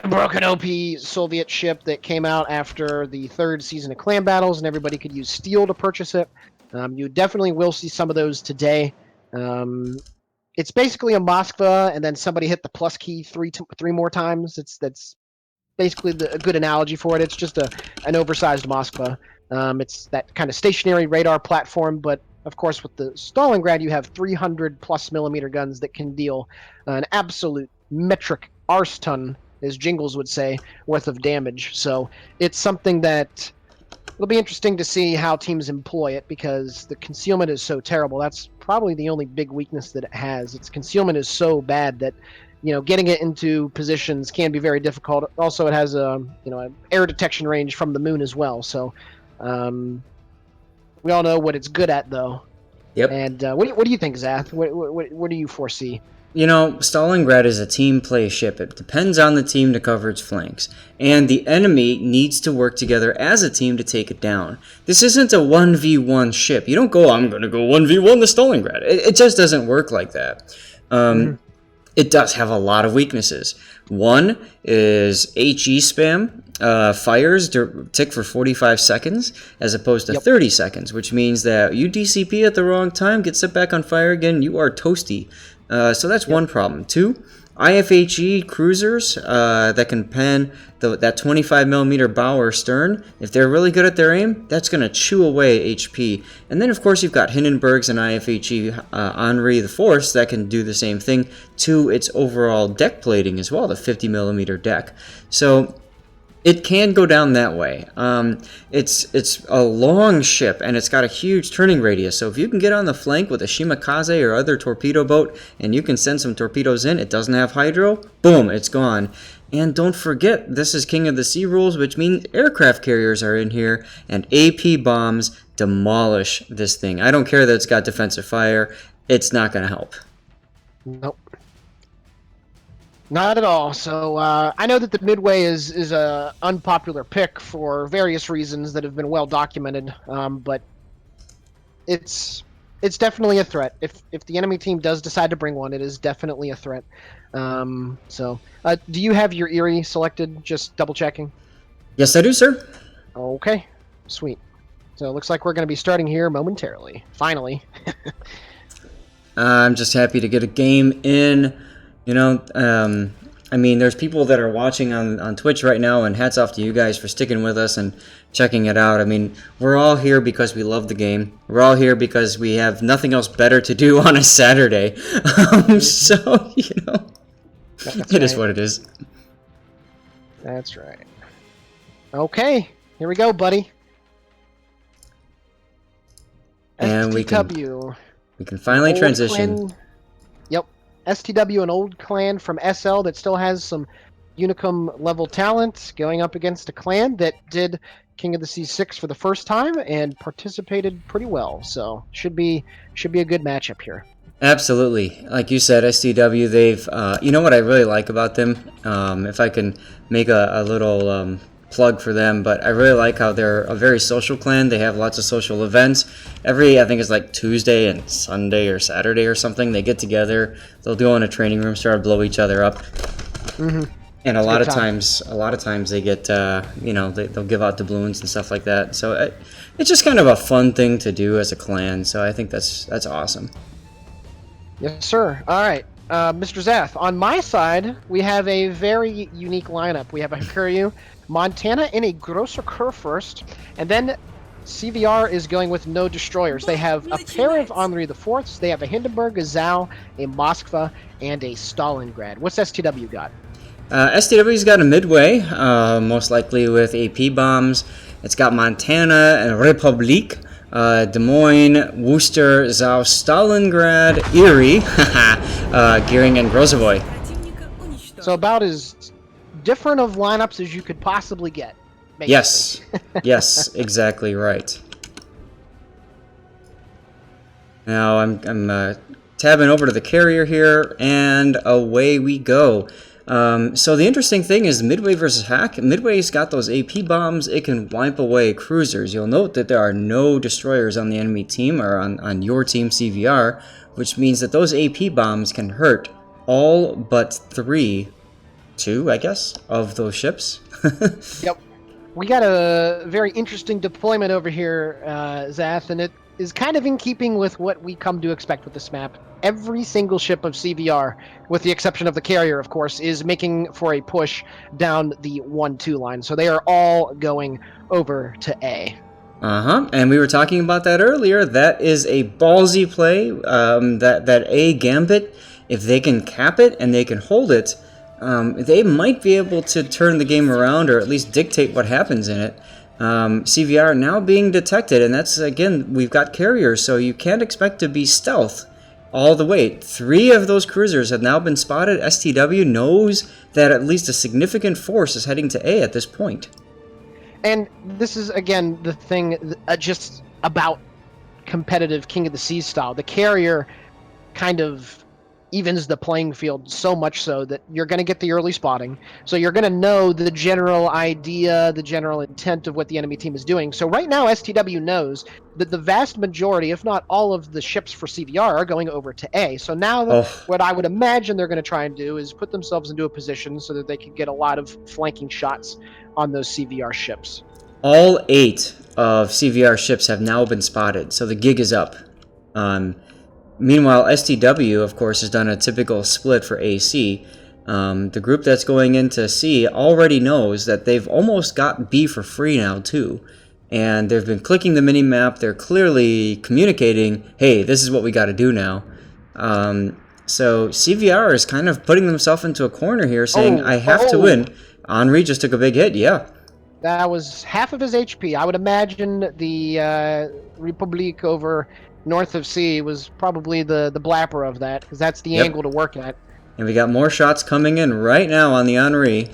broken OP Soviet ship that came out after the third season of Clan Battles, and everybody could use steel to purchase it. You definitely will see some of those today. It's basically a Moskva, and then somebody hit the plus key three more times. That's basically a good analogy for it. It's just an oversized Moskva. It's that kind of stationary radar platform, but of course with the Stalingrad you have 300 plus millimeter guns that can deal an absolute metric arse ton, as Jingles would say, worth of damage. So it's something that it'll be interesting to see how teams employ it because the concealment is so terrible. That's probably the only big weakness that it has. Its concealment is so bad that getting it into positions can be very difficult. Also, it has an air detection range from the moon as well. So we all know what it's good at, though. Yep. And what do you think, Zath? What do you foresee? Stalingrad is a team play ship. It depends on the team to cover its flanks. And the enemy needs to work together as a team to take it down. This isn't a 1v1 ship. You don't go, I'm going to go 1v1 the Stalingrad. It just doesn't work like that. It does have a lot of weaknesses. One is HE spam. Fires tick for 45 seconds as opposed to 30 seconds, which means that you DCP at the wrong time, get set back on fire again, you are toasty. So that's one problem. Two, IFHE cruisers that can pen that 25mm bow or stern. If they're really good at their aim, that's going to chew away HP. And then, of course, you've got Hindenburgs and IFHE Henri the Force that can do the same thing to its overall deck plating as well, the 50mm deck. So it can go down that way. It's a long ship, and it's got a huge turning radius. So if you can get on the flank with a Shimakaze or other torpedo boat, and you can send some torpedoes in, it doesn't have hydro, boom, it's gone. And don't forget, this is King of the Sea rules, which means aircraft carriers are in here, and AP bombs demolish this thing. I don't care that it's got defensive fire. It's not going to help. Nope. Not at all. So I know that the Midway is a unpopular pick for various reasons that have been well documented, but it's definitely a threat. If the enemy team does decide to bring one, it is definitely a threat. Do you have your Erie selected? Just double checking. Yes, I do, sir. Okay, sweet. So it looks like we're going to be starting here momentarily. Finally. I'm just happy to get a game in. There's people that are watching on Twitch right now, and hats off to you guys for sticking with us and checking it out. We're all here because we love the game. We're all here because we have nothing else better to do on a Saturday. It is what it is. That's right. Okay, here we go, buddy. And we can finally transition. Yep. STW, an old clan from SL that still has some Unicum level talent, going up against a clan that did King of the Sea 6 for the first time and participated pretty well. So should be a good matchup here. Absolutely. Like you said, STW, they've, what I really like about them, if I can make a little plug for them, but I really like how they're a very social clan. They have lots of social events. I think it's like Tuesday and Sunday or Saturday or something. They get together, they'll go in a training room, start to blow each other up. Mm-hmm. And a lot of times they get, they'll give out doubloons and stuff like that. So it's just kind of a fun thing to do as a clan. So I think that's awesome. Yes, sir. All right. Mr. Zath, on my side, we have a very unique lineup. We have a Hakuryu, Montana in a Grosser Kerr first, and then CVR is going with no destroyers. They have a pair of Henri the Fourths. They have a Hindenburg, a Zau, a Moskva, and a Stalingrad. What's STW got? STW's got a Midway, most likely with AP bombs. It's got Montana and Republique. Des Moines, Worcester, Zau, Stalingrad, Erie, Gearing, and Grozovoy. So about as different of lineups as you could possibly get. Basically. Yes, yes, exactly right. Now I'm tabbing over to the carrier here, and away we go. So the interesting thing is Midway versus Hack. Midway's got those AP bombs. It can wipe away cruisers. You'll note that there are no destroyers on the enemy team or on your team CVR, which means that those AP bombs can hurt all but two, I guess, of those ships. Yep. We got a very interesting deployment over here, Zath, and it is kind of in keeping with what we come to expect with this map. Every single ship of CVR, with the exception of the carrier, of course, is making for a push down the 1-2 line. So they are all going over to A. And we were talking about that earlier. That is a ballsy play. That A gambit, if they can cap it and they can hold it, they might be able to turn the game around or at least dictate what happens in it. CVR now being detected, and that's, again, we've got carriers, so you can't expect to be stealth all the way. 3 of those cruisers have now been spotted. STW knows that at least a significant force is heading to A at this point. And this is, again, the thing just about competitive King of the Seas style. The carrier kind of evens the playing field so much so that you're going to get the early spotting. So you're going to know the general idea, the general intent of what the enemy team is doing. So right now, STW knows that the vast majority, if not all of the ships for CVR are going over to A. So now what I would imagine they're going to try and do is put themselves into a position so that they can get a lot of flanking shots on those CVR ships. All 8 of CVR ships have now been spotted, so the gig is up. Meanwhile, STW, of course, has done a typical split for AC. The group that's going into C already knows that they've almost got B for free now, too. And they've been clicking the mini-map. They're clearly communicating, hey, this is what we got to do now. So CVR is kind of putting themselves into a corner here, saying, I have to win. Henri just took a big hit, yeah. That was half of his HP. I would imagine the Republique over north of C was probably the blapper of that, because that's the angle to work at. And we got more shots coming in right now on the Henri.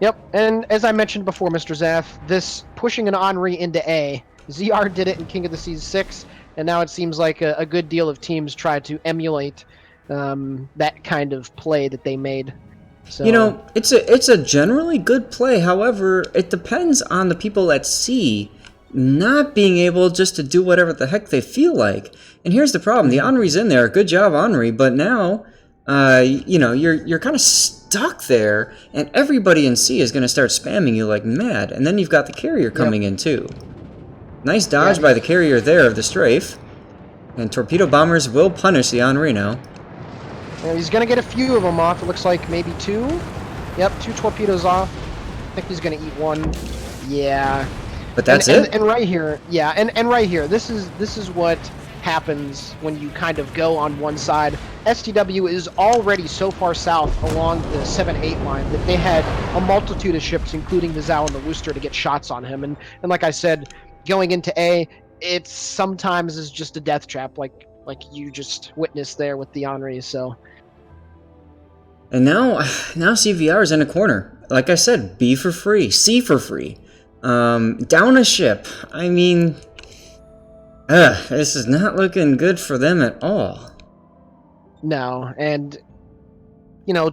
Yep, and as I mentioned before, Mr. Zath, this pushing an Henri into A, ZR did it in King of the Seas 6, and now it seems like a good deal of teams try to emulate that kind of play that they made. So, you know, it's a generally good play. However, it depends on the people at C not being able just to do whatever the heck they feel like. And here's the problem. The Henri's in there. Good job, Henri. But now, you know, you're kind of stuck there, and everybody in C is going to start spamming you like mad. And then you've got the carrier coming in, too. Nice dodge by the carrier there of the strafe. And torpedo bombers will punish the Henri now. Yeah, he's going to get a few of them off. It looks like maybe 2. Yep, 2 torpedoes off. I think he's going to eat 1. Yeah. But that's it. And right here, yeah, and right here, this is what happens when you kind of go on one side. STW is already so far south along the 7-8 line that they had a multitude of ships, including the Zhao and the Wooster, to get shots on him. And like I said, going into A, it sometimes is just a death trap, like you just witnessed there with the Henri. So. And now CVR is in a corner. Like I said, B for free, C for free. Down a ship. I mean, this is not looking good for them at all. No, and you know,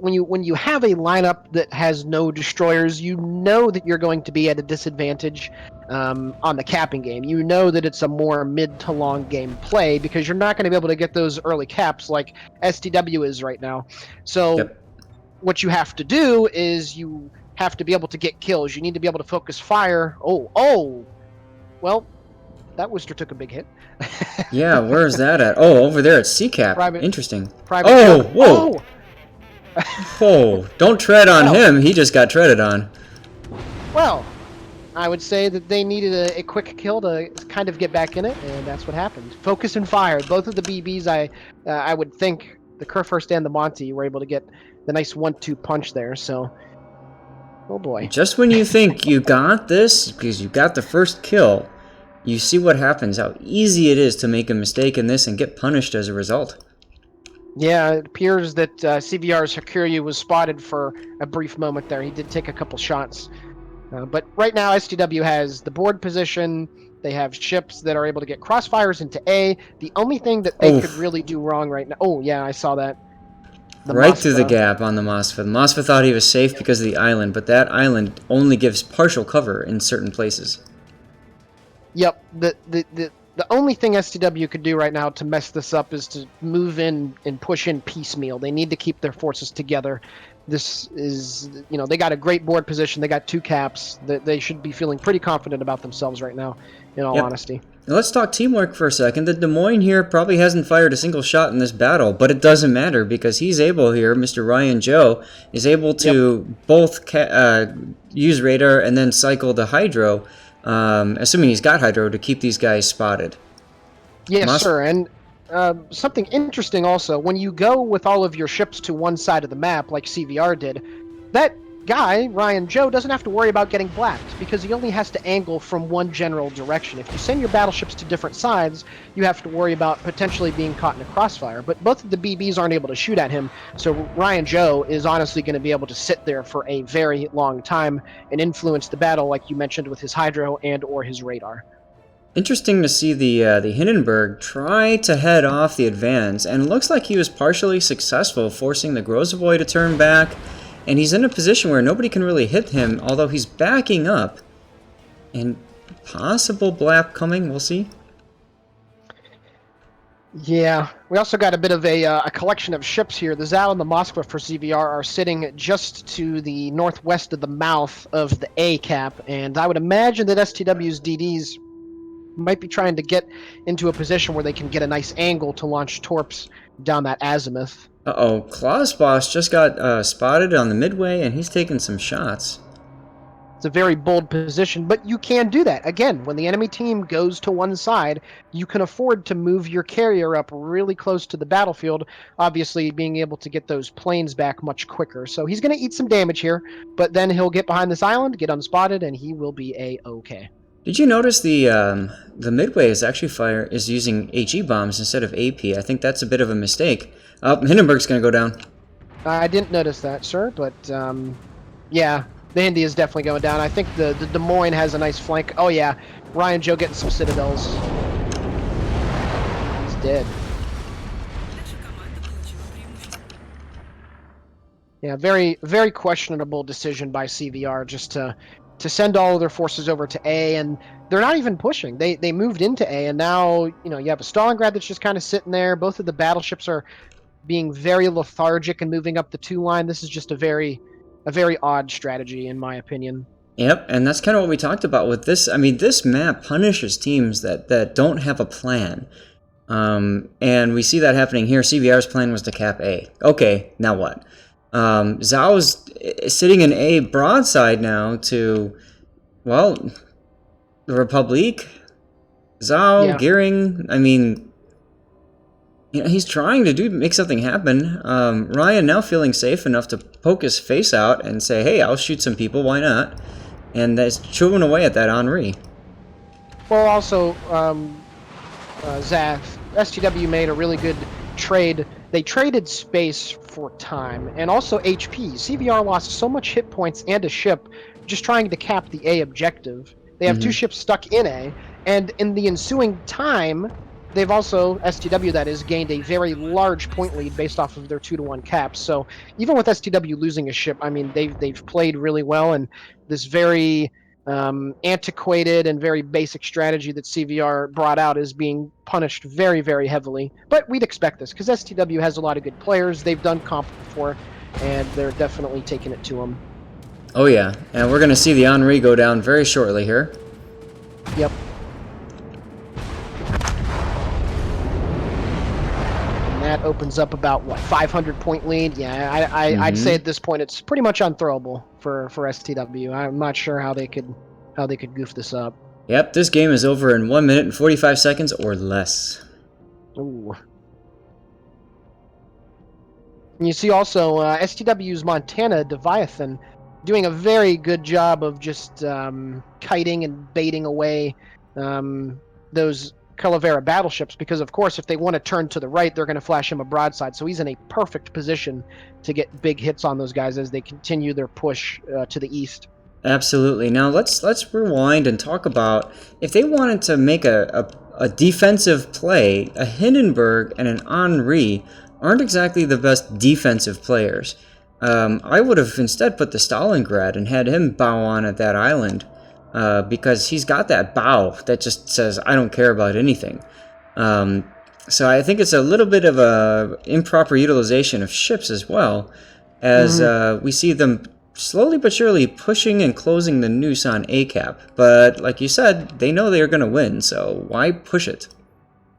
when you have a lineup that has no destroyers, you know that you're going to be at a disadvantage on the capping game. You know that it's a more mid to long game play because you're not going to be able to get those early caps like STW is right now. So what you have to do is you have to be able to get kills. You need to be able to focus fire. Oh, well, that Worcester took a big hit. Yeah, where is that at? Oh, over there at CCAP. Interesting. Whoa! Oh! Oh, don't tread on him. He just got treaded on. Well, I would say that they needed a quick kill to kind of get back in it, and that's what happened. Focus and fire. Both of the BBs, I would think, the Kurfürst and the Monty were able to get the nice 1-2 punch there, so. Oh boy. Just when you think you got this, because you got the first kill, you see what happens, how easy it is to make a mistake in this and get punished as a result. Yeah, it appears that CVR's Hakuryu was spotted for a brief moment there. He did take a couple shots. But right now, STW has the board position. They have ships that are able to get crossfires into A. The only thing that they could really do wrong right now... Oh, yeah, I saw that. Right through the gap on the Moskva. The Moskva thought he was safe because of the island, but that island only gives partial cover in certain places. Yep. The only thing STW could do right now to mess this up is to move in and push in piecemeal. They need to keep their forces together. This is, you know, they got a great board position. They got 2 caps. They should be feeling pretty confident about themselves right now, in all honesty. Now let's talk teamwork for a second. The Des Moines here probably hasn't fired a single shot in this battle, but it doesn't matter because he's able here, Mr. Ryan Joe, is able to both use radar and then cycle the hydro, assuming he's got hydro, to keep these guys spotted. Yes, sir. And something interesting also, when you go with all of your ships to one side of the map, like CVR did, that guy, Ryan Joe, doesn't have to worry about getting blacked because he only has to angle from one general direction. If you send your battleships to different sides, you have to worry about potentially being caught in a crossfire. But both of the BBs aren't able to shoot at him, so Ryan Joe is honestly going to be able to sit there for a very long time and influence the battle, like you mentioned, with his hydro and or his radar. Interesting to see the Hindenburg try to head off the advance, and it looks like he was partially successful, forcing the Grozavoy to turn back, and he's in a position where nobody can really hit him, although he's backing up. And possible blap coming, we'll see. Yeah, we also got a bit of a collection of ships here. The Zath and the Moskva for CVR are sitting just to the northwest of the mouth of the A cap, and I would imagine that STW's DDs might be trying to get into a position where they can get a nice angle to launch torps down that azimuth. Uh-oh, Claw's boss just got spotted on the midway, and he's taking some shots. It's a very bold position, but you can do that. Again, when the enemy team goes to one side, you can afford to move your carrier up really close to the battlefield, obviously being able to get those planes back much quicker. So he's going to eat some damage here, but then he'll get behind this island, get unspotted, and he will be A-okay. Did you notice the midway is using HE bombs instead of AP? I think that's a bit of a mistake. Hindenburg's going to go down. I didn't notice that, sir, but yeah, the Hindi is definitely going down. I think the Des Moines has a nice flank. Oh yeah, Ryan Joe getting some citadels. He's dead. Yeah, very, very questionable decision by CVR just to send all of their forces over to A, and they're not even pushing. They moved into A, and now you have a Stalingrad that's just kind of sitting there. Both of the battleships are being very lethargic and moving up the 2 line. This is just a very odd strategy, in my opinion. Yep, and that's kind of what we talked about with this. I mean, this map punishes teams that don't have a plan. And we see that happening here. CVR's plan was to cap A. Okay, now what? Zhao's sitting in A broadside now to, well, the Republic. Zhao, Yeah. Gearing, I mean, he's trying to make something happen. Ryan now feeling safe enough to poke his face out and say, hey, I'll shoot some people, why not? And that's chewing away at that Henri. Well, also, Zath, STW made a really good trade. They traded space for time and also HP. CVR lost so much hit points and a ship just trying to cap the A objective. They have 2 ships stuck in A, and in the ensuing time, they've also, STW that is, gained a very large point lead based off of their 2-to-1 caps. So even with STW losing a ship, I mean, they've played really well, and this very antiquated and very basic strategy that CVR brought out is being punished very, very heavily. But we'd expect this, because STW has a lot of good players. They've done comp before, and they're definitely taking it to them. Oh yeah, and we're going to see the Henri go down very shortly here. Yep. That opens up about, what, 500 point lead? Yeah, I'd say at this point it's pretty much unthrowable for STW. I'm not sure how they could goof this up. Yep, this game is over in 1 minute and 45 seconds or less. Ooh. And you see also STW's Montana Deviathan doing a very good job of just kiting and baiting away those Calavera battleships, because of course if they want to turn to the right, they're going to flash him a broadside, so he's in a perfect position to get big hits on those guys as they continue their push to the east. Absolutely. Now let's rewind and talk about if they wanted to make a defensive play. A Hindenburg and an Henri aren't exactly the best defensive players. I would have instead put the Stalingrad and had him bow on at that island. Because he's got that bow that just says, I don't care about anything. So I think it's a little bit of a improper utilization of ships as well, as we see them slowly but surely pushing and closing the noose on ACAP. But like you said, they know they're going to win, so why push it?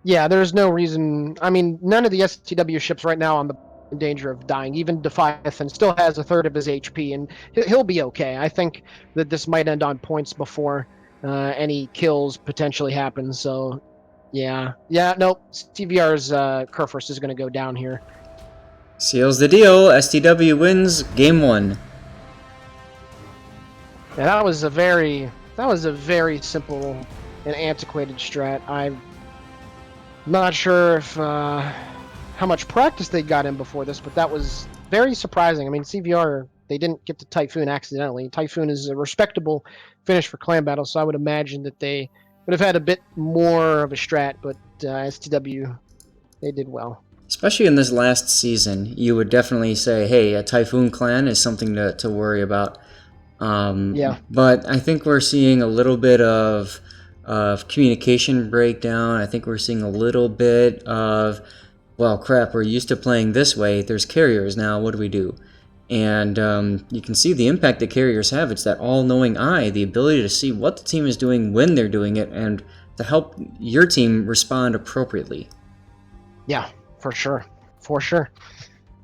Yeah, there's no reason. I mean, none of the STW ships right now on the in danger of dying. Even Defiathan still has a third of his HP, and he'll be okay. I think that this might end on points before any kills potentially happen. So, yeah, nope. CVR's Kerfurst is going to go down here. Seals the deal. STW wins game 1. Yeah, that was a very simple and antiquated strat. I'm not sure if how much practice they got in before this, but that was very surprising. I mean, CVR, they didn't get to Typhoon accidentally. Typhoon is a respectable finish for clan battle, so I would imagine that they would have had a bit more of a strat, but STW, they did well. Especially in this last season, you would definitely say, hey, a Typhoon clan is something to worry about. Yeah. But I think we're seeing a little bit of communication breakdown. I think we're seeing a little bit of, well, crap, we're used to playing this way. There's carriers now. What do we do? And you can see the impact that carriers have. It's that all-knowing eye, the ability to see what the team is doing when they're doing it, and to help your team respond appropriately. Yeah, for sure. For sure.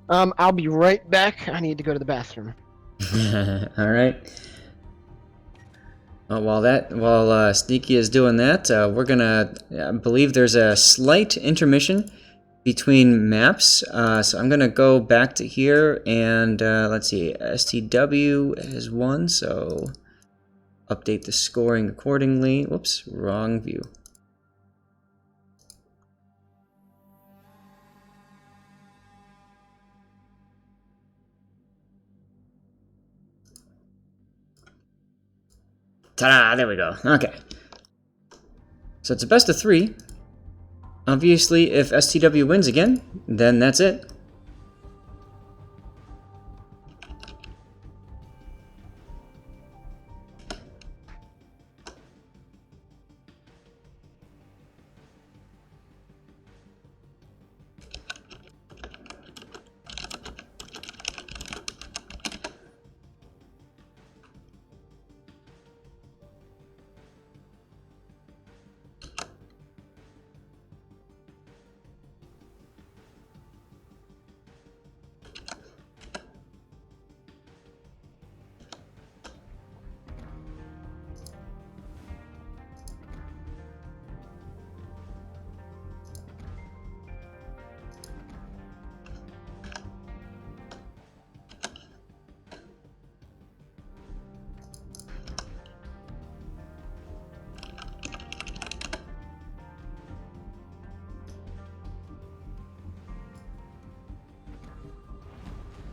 I'll be right back. I need to go to the bathroom. All right. While Sneaky is doing that, we're gonna. I believe there's a slight intermission between maps, so I'm gonna go back to here and let's see. STW has won, so update the scoring accordingly. Whoops, wrong view. Ta-da! There we go. Okay. So it's a best of 3. Obviously, if STW wins again, then that's it.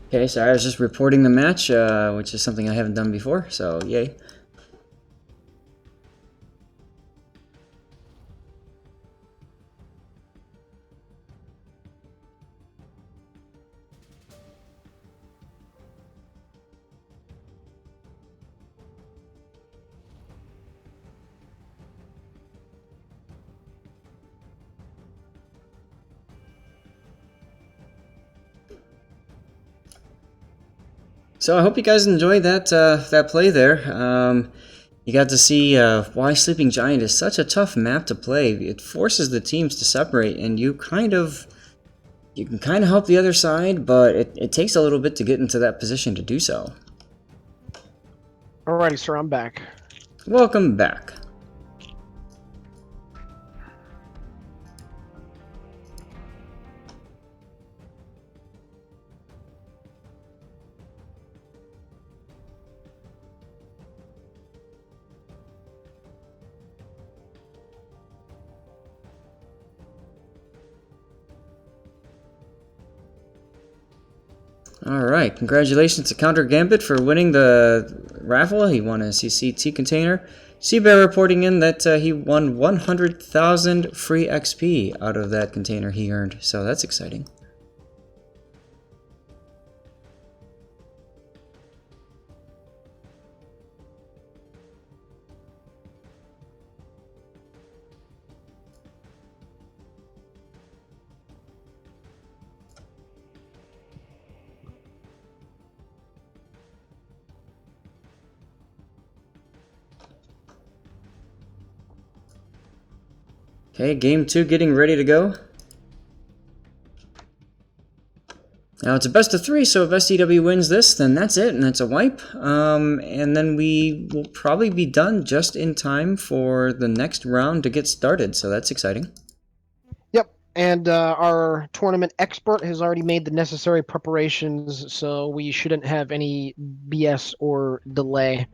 Okay, sorry, I was just reporting the match, which is something I haven't done before, so yay. So I hope you guys enjoyed that play there. You got to see why Sleeping Giant is such a tough map to play. It forces the teams to separate, and you can kind of help the other side, but it takes a little bit to get into that position to do so. Alrighty, sir, I'm back. Welcome back. Alright, congratulations to Counter Gambit for winning the raffle. He won a CCT container. Seabear reporting in that he won 100,000 free XP out of that container he earned, so that's exciting. Okay, game 2 getting ready to go. Now it's a best of 3, so if STW wins this, then that's it, and that's a wipe. And then we will probably be done just in time for the next round to get started, so that's exciting. Yep, and our tournament expert has already made the necessary preparations, so we shouldn't have any BS or delay.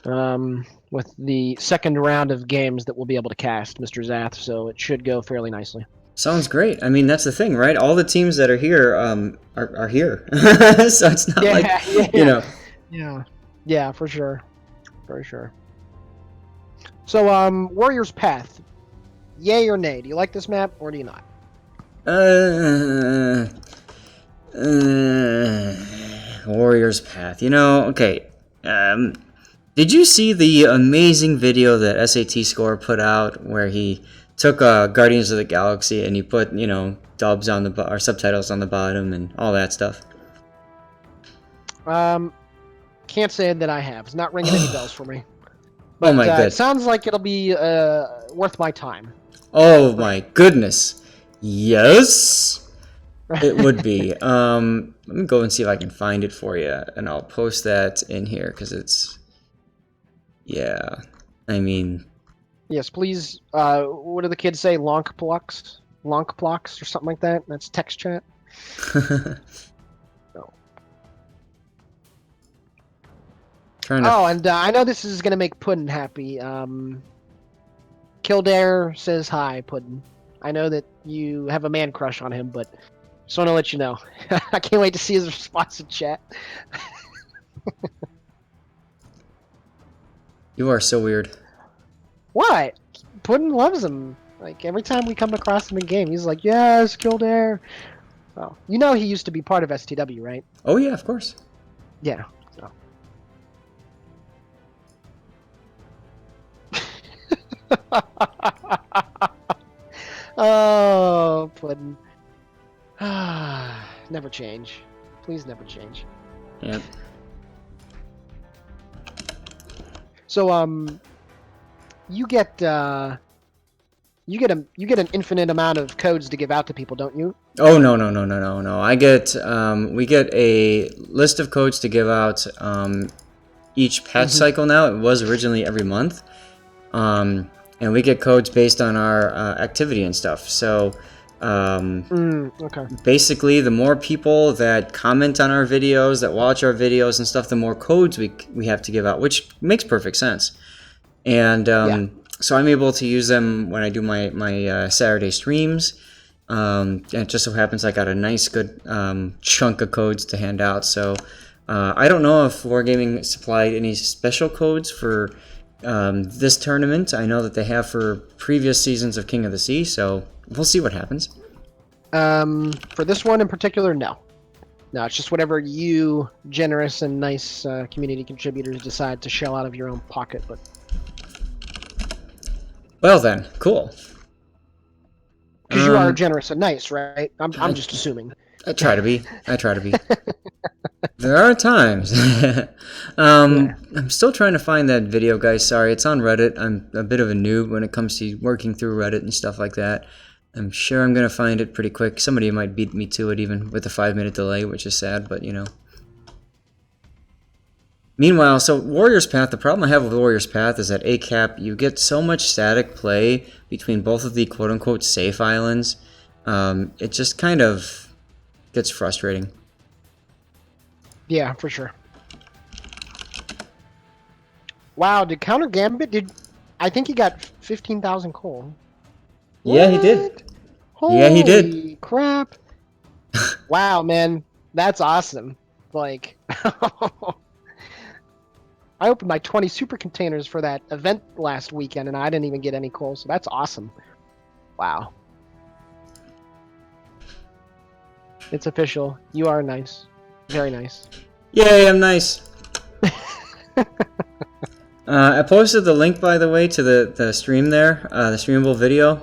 with the second round of games that we'll be able to cast, Mr. Zath. So it should go fairly nicely. Sounds great. I mean, that's the thing, right? All the teams that are here are here, so it's not like Yeah, for sure, for sure. So, Warrior's Path, yay or nay? Do you like this map or do you not? Warrior's Path. Okay. Did you see the amazing video that SAT Score put out where he took Guardians of the Galaxy and he put dubs on the or subtitles on the bottom and all that stuff? Can't say that I have. It's not ringing any bells for me. But, oh my It sounds like it'll be worth my time. Oh my goodness. Yes, it would be. Let me go and see if I can find it for you, and I'll post that in here because it's. Yeah, I mean. Yes, please. What do the kids say? Lonkplox or something like that. That's text chat. No. And I know this is gonna make Puddin happy. Kildare says hi, Puddin. I know that you have a man crush on him, but just want to let you know. I can't wait to see his response in chat. You are so weird. What? Puddin loves him. Like, every time we come across him in game, he's like, yes, Kildare. Oh, you know he used to be part of STW, right? Oh, yeah, of course. Yeah. So. Oh, Puddin. Never change. Please never change. Yep. So, you get an infinite amount of codes to give out to people, don't you? Oh no. I get we get a list of codes to give out each patch cycle now. It was originally every month. And we get codes based on our activity and stuff. So okay. Basically, the more people that comment on our videos, that watch our videos and stuff, the more codes we have to give out, which makes perfect sense. And so I'm able to use them when I do my Saturday streams. And it just so happens I got a nice good chunk of codes to hand out. So I don't know if Wargaming supplied any special codes for this tournament. I know that they have for previous seasons of King of the Sea, so we'll see what happens. For this one in particular, no. No, it's just whatever you generous and nice community contributors decide to shell out of your own pocket. But well then, cool. Because you are generous and nice, right? I'm just assuming. I try to be. There are times. I'm still trying to find that video, guys. Sorry, it's on Reddit. I'm a bit of a noob when it comes to working through Reddit and stuff like that. I'm sure I'm going to find it pretty quick. Somebody might beat me to it even with a 5-minute delay, which is sad, but Meanwhile, so Warrior's Path, the problem I have with Warrior's Path is that ACAP, you get so much static play between both of the quote-unquote safe islands. It just kind of gets frustrating. Yeah, for sure. Wow, did Counter Gambit, I think he got 15,000 coal. Yeah, he did. Holy yeah, he did. Crap. Wow, man. That's awesome. Like, I opened my 20 super containers for that event last weekend, and I didn't even get any coal, so that's awesome. Wow. It's official. You are nice. Very nice. Yay, I'm nice. I posted the link, by the way, to the stream there, the streamable video.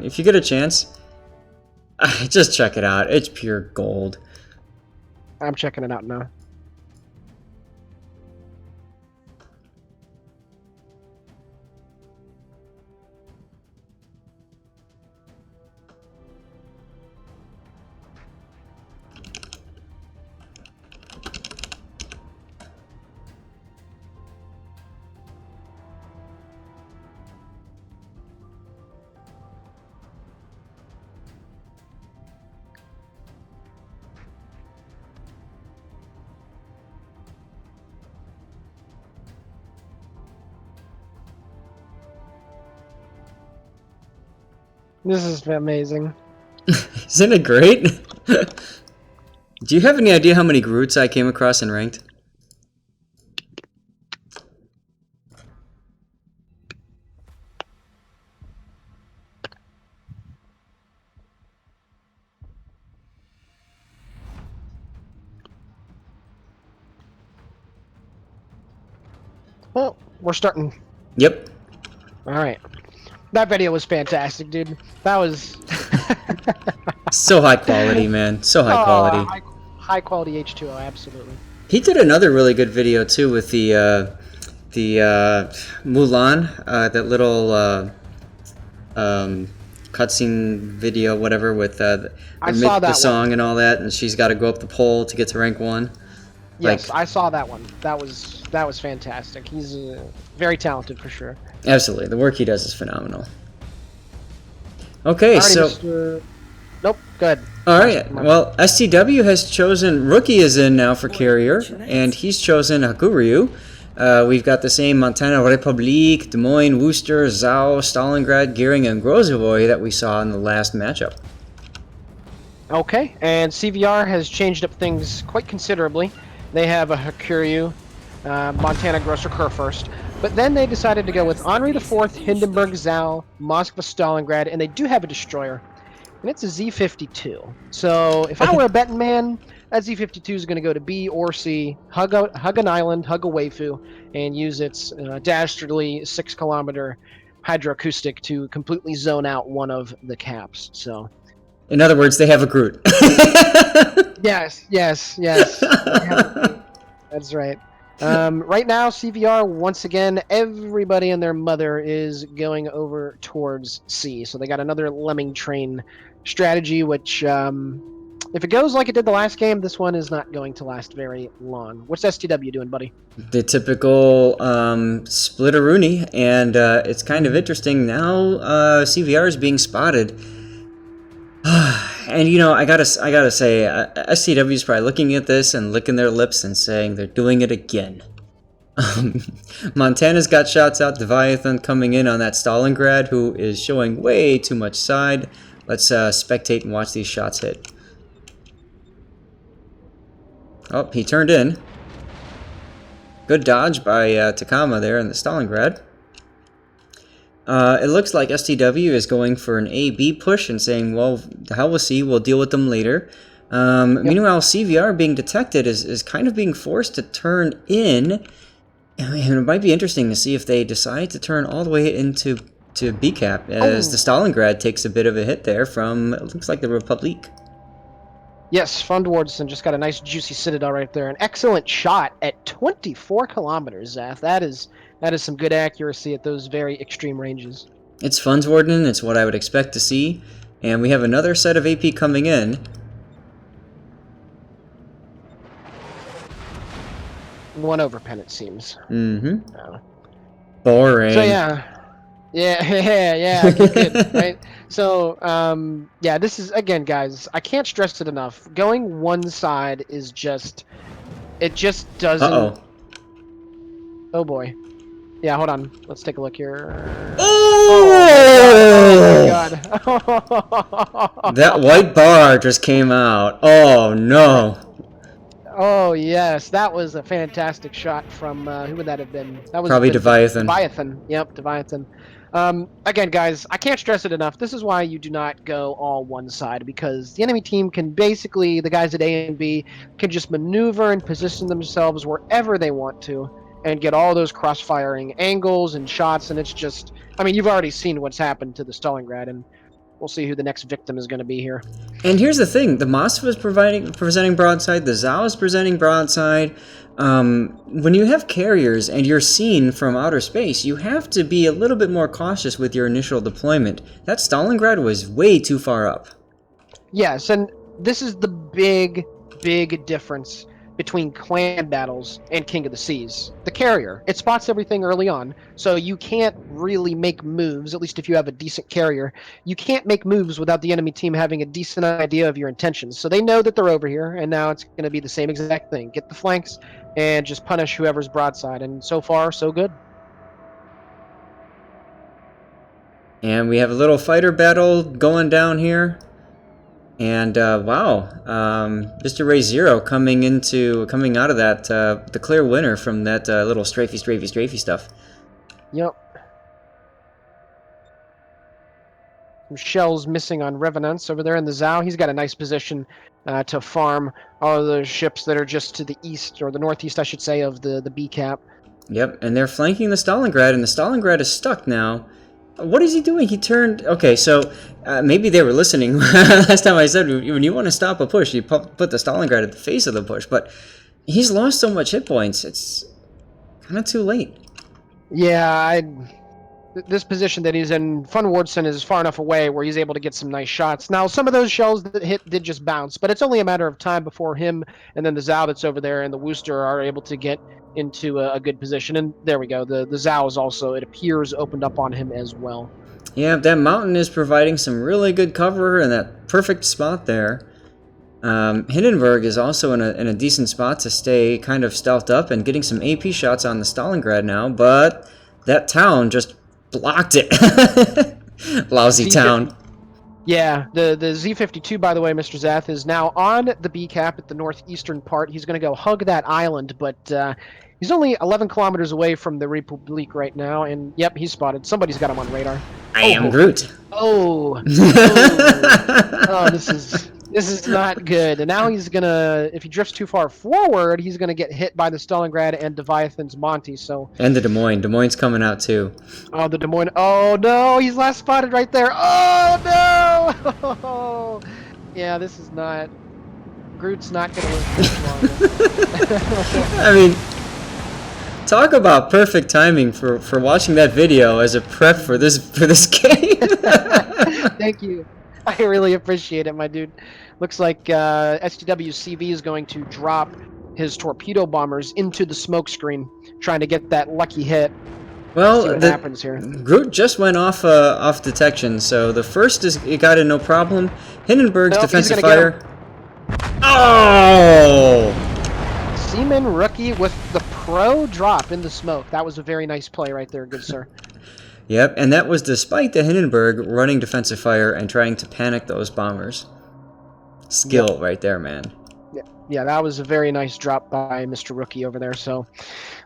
If you get a chance, just check it out. It's pure gold. I'm checking it out now. This is amazing. Isn't it great? Do you have any idea how many Groots I came across in ranked? Well, we're starting. Yep. All right. That video was fantastic, dude. That was So high quality, man. So high quality. high quality H2O, absolutely. He did another really good video too with the Mulan, that little cutscene video, whatever, with I saw that song one. and all that, and she's got to go up the pole to get to rank 1. Yes, Like, I saw that one. That was fantastic. He's very talented for sure. absolutely, the work he does is phenomenal. Okay, Alrighty, so Mr. Nope, good. all right. Well, STW has chosen Rookie is in now for carrier, and he's chosen Hakuryu. We've got the same Montana Republique, Des Moines, Worcester, Zhao, Stalingrad, Gearing, and Grozovoy that we saw in the last matchup. Okay, and CVR has changed up things quite considerably. They have a Hakuryu, Montana Grosser Kurfürst, but then they decided to go with Henri IV, Hindenburg, Zhao, Moskva, Stalingrad, and they do have a destroyer, and it's a Z-52. So if I were a betting man, that Z-52 is going to go to B or C, hug an island, hug a waifu, and use its dastardly 6-kilometer hydroacoustic to completely zone out one of the caps. So. In other words, they have a Groot. Yes. That's right. Right now, CVR, once again, everybody and their mother is going over towards C. So they got another lemming train strategy, which, if it goes like it did the last game, this one is not going to last very long. What's STW doing, buddy? The typical splitteroonie, and it's kind of interesting now. CVR is being spotted. And you know, I gotta say, SCW is probably looking at this and licking their lips and saying they're doing it again. Montana's got shots out. Deviathan coming in on that Stalingrad, who is showing way too much side. Let's spectate and watch these shots hit. Oh, he turned in. Good dodge by Takama there in the Stalingrad. It looks like STW is going for an A-B push and saying, well, the hell with C, we'll deal with them later. Meanwhile, CVR being detected is kind of being forced to turn in. And it might be interesting to see if they decide to turn all the way into B cap, as the Stalingrad takes a bit of a hit there from, it looks like, the Republique. Yes, Fundwardson just got a nice juicy citadel right there. An excellent shot at 24 kilometers, Zath. That is some good accuracy at those very extreme ranges. It's Fundswarden, it's what I would expect to see. And we have another set of AP coming in. One overpen, it seems. Mm-hmm. Boring. So yeah, good, right? So, yeah, this is, again, guys, I can't stress it enough. Going one side is just, it just doesn't... Uh-oh. Oh, boy. Yeah, hold on. Let's take a look here. Oh! Oh, my God. That white bar just came out. Oh, no. Oh, yes. That was a fantastic shot from, who would that have been? That was Probably Deviathan. Deviathan. Yep, Deviathan. Again, guys, I can't stress it enough. This is why you do not go all one side, because the enemy team can basically, the guys at A and B, can just maneuver and position themselves wherever they want to and get all those cross-firing angles and shots, and it's just, I mean, you've already seen what's happened to the Stalingrad, and we'll see who the next victim is going to be here. And here's the thing, the Moskva is presenting broadside, the Zhao is presenting broadside. When you have carriers and you're seen from outer space, you have to be a little bit more cautious with your initial deployment. That Stalingrad was way too far up. Yes, and this is the big difference between clan battles and King of the Seas. The carrier, it spots everything early on, so you can't really make moves, at least if you have a decent carrier. You can't make moves without the enemy team having a decent idea of your intentions. So they know that they're over here, and now it's going to be the same exact thing. Get the flanks and just punish whoever's broadside, and so far, so good. And we have a little fighter battle going down here. And wow, Mr. Ray Zero coming out of that the clear winner from that little strafey stuff. Yep. Some shells missing on Revenants over there in the Zhao. He's got a nice position to farm all of those ships that are just to the east, or the northeast, I should say, of the B cap. Yep, and they're flanking the Stalingrad, and the Stalingrad is stuck now. What is he doing? He turned... Okay, so maybe they were listening last time I said, when you want to stop a push, you put the Stalingrad at the face of the push, but he's lost so much hit points, it's kind of too late. Yeah, this position that he's in, Fun Wardson is far enough away where he's able to get some nice shots. Now, some of those shells that hit did just bounce, but it's only a matter of time before him and then the Zhao that's over there and the Worcester are able to get into a good position. And there we go. The Zhao is also, it appears, opened up on him as well. Yeah, that mountain is providing some really good cover in that perfect spot there. Hindenburg is also in a decent spot to stay kind of stealthed up and getting some AP shots on the Stalingrad now, but that town just blocked it. Lousy town. Yeah, the Z-52, by the way, Mr. Zath, is now on the B cap at the northeastern part. He's going to go hug that island, but he's only 11 kilometers away from the Republique right now, and yep, he's spotted. Somebody's got him on radar. I am Groot. Oh, this is not good. And now he's gonna, if he drifts too far forward, he's gonna get hit by the Stalingrad and Leviathan's Monty. So. And the Des Moines. Des Moines coming out too. Oh, the Des Moines. Oh no, he's last spotted right there. Oh no! Yeah, this is not. Groot's not gonna live much longer. I mean, talk about perfect timing for watching that video as a prep for this game. Thank you. I really appreciate it, my dude. Looks like STW's CV is going to drop his torpedo bombers into the smoke screen, trying to get that lucky hit. Well, see what happens here. Groot just went off detection, so the first it got in no problem. Hindenburg's defensive fire. Oh! Seaman rookie with the pro drop in the smoke. That was a very nice play right there, good sir. Yep, and that was despite the Hindenburg running defensive fire and trying to panic those bombers. Skill right there, man. Yeah, that was a very nice drop by Mr. Rookie over there. So,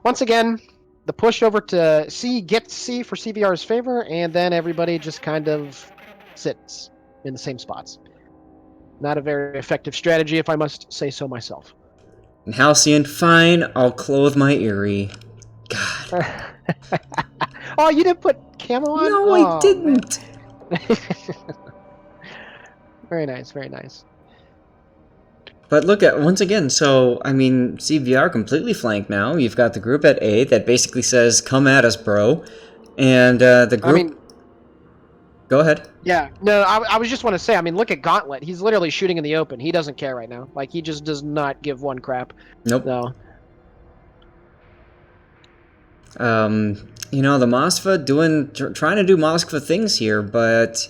once again, the push over to C gets C for CVR's favor, and then everybody just kind of sits in the same spots. Not a very effective strategy, if I must say so myself. And Halcyon, fine, I'll clothe my Eerie. God. Oh, you didn't put camo on? No, I didn't. Very nice, very nice. But look at, once again, so, I mean, CVR completely flanked now. You've got the group at A that basically says, come at us, bro. And the group... I mean, go ahead. Yeah, no, I was just want to say, I mean, look at Gauntlet. He's literally shooting in the open. He doesn't care right now. Like, he just does not give one crap. Nope. No. You know, the Moskva trying to do Moskva things here, but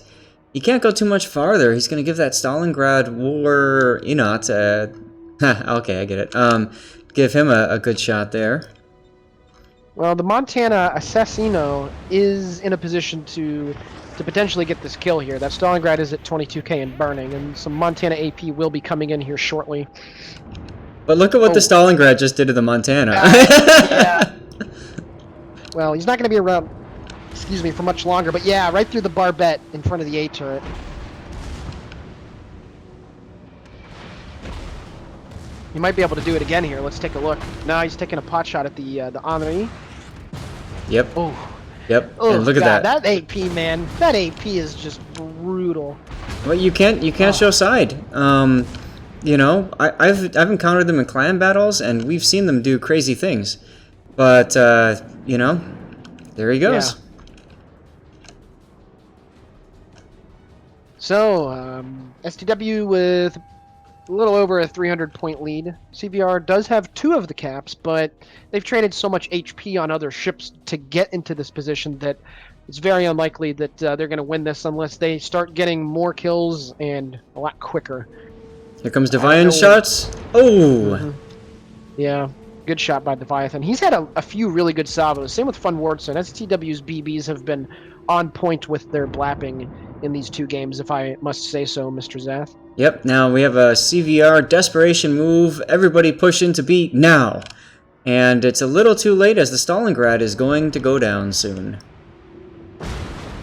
he can't go too much farther. He's going to give that Stalingrad war, you know, okay, I get it. Give him a good shot there. Well, the Montana Assassino is in a position to potentially get this kill here. That Stalingrad is at 22k and burning, and some Montana AP will be coming in here shortly. But look at what the Stalingrad just did to the Montana. Yeah. Well, he's not going to be around, excuse me, for much longer. But yeah, right through the barbette in front of the A turret. He might be able to do it again here. Let's take a look. Now he's taking a pot shot at the Henri. Yep. Oh. Yep. Oh, and look at that. That AP, man. That AP is just brutal. Well, you can't show side. You know, I've encountered them in clan battles, and we've seen them do crazy things. But you know, there he goes. Yeah. So, STW with a little over a 300-point lead. CVR does have 2 of the caps, but they've traded so much HP on other ships to get into this position that it's very unlikely that they're going to win this unless they start getting more kills and a lot quicker. Here comes Deviant shots. Oh! Mm-hmm. Yeah, good shot by Leviathan. He's had a few really good salvos. Same with Fun Wardson. STW's BBs have been on point with their blapping in these two games, if I must say so, Mr. Zath. Yep, now we have a CVR desperation move. Everybody push into B now. And it's a little too late as the Stalingrad is going to go down soon.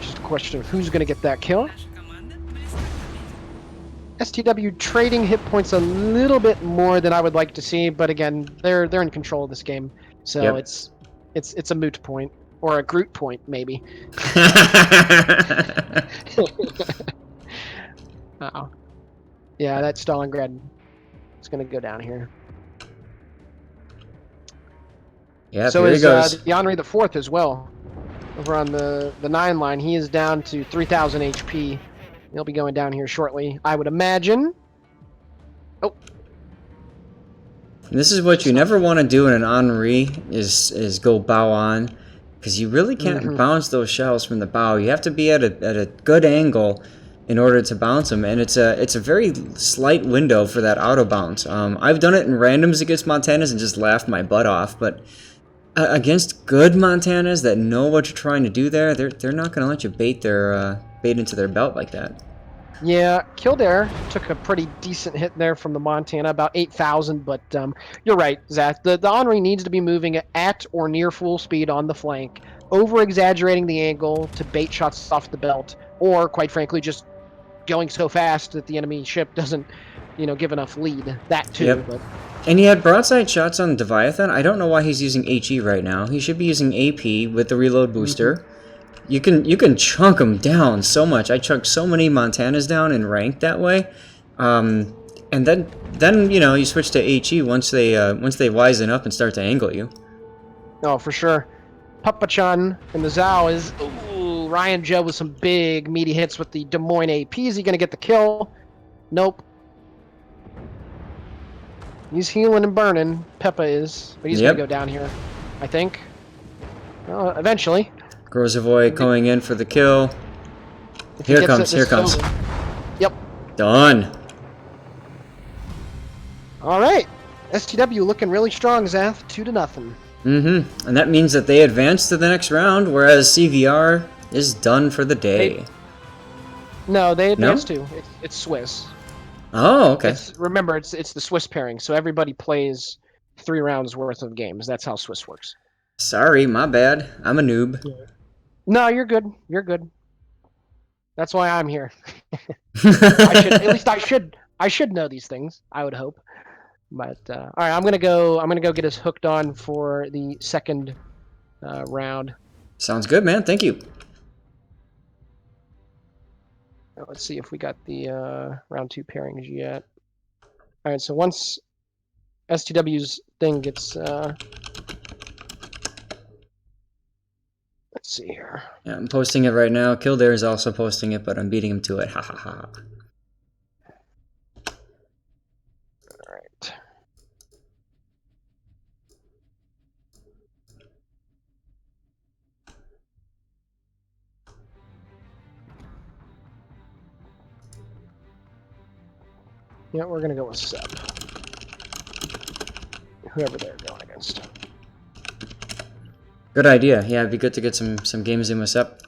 Just a question of who's going to get that kill. STW trading hit points a little bit more than I would like to see, but again, they're in control of this game, so Yep. it's a moot point or a Groot point maybe. Uh-oh. Yeah, that Stalingrad is going to go down here. Yeah, So here he is goes. the Henri the Fourth as well. Over on the 9 line, he is down to 3,000 HP. He'll be going down here shortly, I would imagine. Oh. This is what you never want to do in an Henri is go bow on, because you really can't bounce those shells from the bow. You have to be at a good angle in order to bounce them, and it's a very slight window for that auto bounce. I've done it in randoms against Montanas and just laughed my butt off, but against good Montanas that know what you're trying to do there, they're not going to let you bait into their belt like that. Yeah, Kildare took a pretty decent hit there from the Montana, about 8,000, but you're right, Zath. The Henri needs to be moving at or near full speed on the flank, over-exaggerating the angle to bait shots off the belt, or, quite frankly, just going so fast that the enemy ship doesn't, give enough lead. That too, Yep. but... And he had broadside shots on Deviathan. I don't know why he's using HE right now. He should be using AP with the reload booster. You can chunk them down so much. I chunked so many Montanas down in rank that way. And then you switch to HE once they wisen up and start to angle you. No, for sure. Papachan and the Zhao is... Ooh, Ryan Joe with some big, meaty hits with the Des Moines AP. Is he going to get the kill? Nope. He's healing and burning. Peppa is. But he's going to go down here, I think. Well, eventually. Grozavoy going in for the kill. Here comes. Yep. Done. All right. STW looking really strong, Zath. 2-0. And that means that they advance to the next round, whereas CVR is done for the day. No, they advance too. It's Swiss. Oh, okay. Remember, it's the Swiss pairing, so everybody plays 3 rounds worth of games. That's how Swiss works. Sorry, my bad. I'm a noob. No, you're good. You're good. That's why I'm here. At least I should know these things. I would hope. But all right, I'm gonna go get us hooked on for the second round. Sounds good, man. Thank you. Let's see if we got the round 2 pairings yet. All right, so once STW's thing gets, let's see here. Yeah, I'm posting it right now. Kildare is also posting it, but I'm beating him to it. Ha ha ha. All right. Yeah, we're gonna go with Seb. Whoever they're going against. Good idea. Yeah, it'd be good to get some games in with Sep.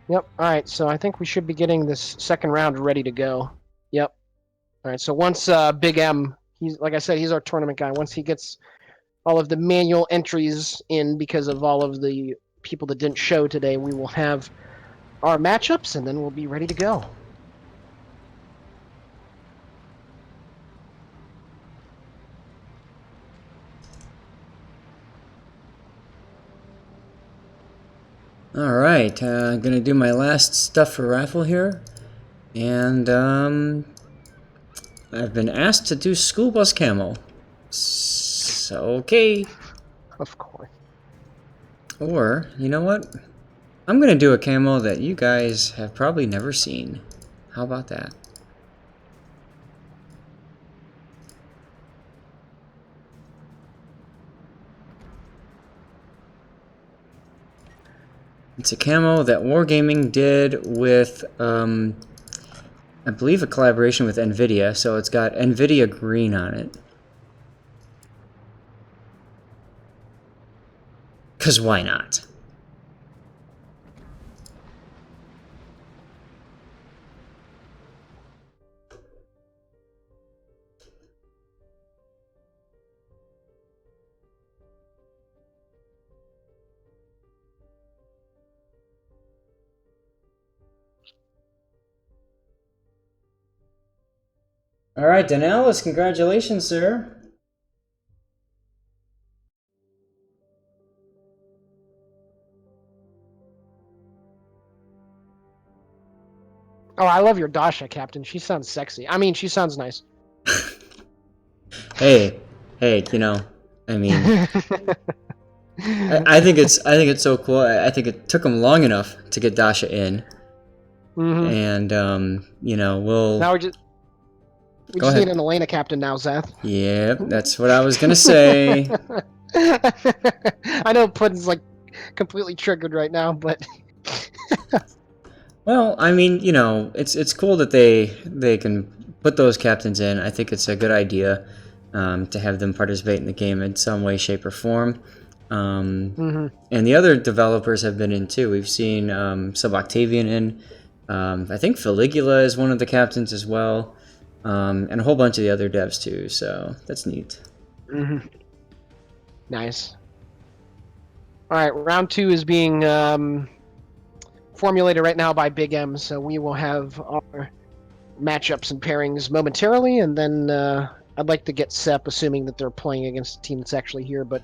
Yep. All right. So I think we should be getting this second round ready to go. Yep. All right. So once Big M, he's like I said, he's our tournament guy. Once he gets all of the manual entries in because of all of the people that didn't show today, we will have our matchups, and then we'll be ready to go. Alright, I'm gonna do my last stuff for raffle here. And, I've been asked to do school bus camo. So, okay. Of course. Or, you know what? I'm gonna do a camo that you guys have probably never seen. How about that? It's a camo that WarGaming did with, I believe a collaboration with NVIDIA, so it's got NVIDIA green on it. 'Cause why not? All right, Danelis, congratulations, sir. Oh, I love your Dasha, Captain. She sounds sexy. I mean, she sounds nice. Hey, hey, I mean, I think it's so cool. I think it took them long enough to get Dasha in, hmm and we'll Now we go just need ahead. an Elena captain now, Zath. Yep, that's what I was gonna say. I know Puddin's like completely triggered right now, but Well, I mean, it's cool that they can put those captains in. I think it's a good idea to have them participate in the game in some way, shape, or form. hmm And the other developers have been in too. We've seen Sub Octavian in. I think Feligula is one of the captains as well, and a whole bunch of the other devs too. So that's neat. hmm nice. All right, round 2 is being formulated right now by Big M, so we will have our matchups and pairings momentarily, and then I'd like to get Sep, assuming that they're playing against a team that's actually here, but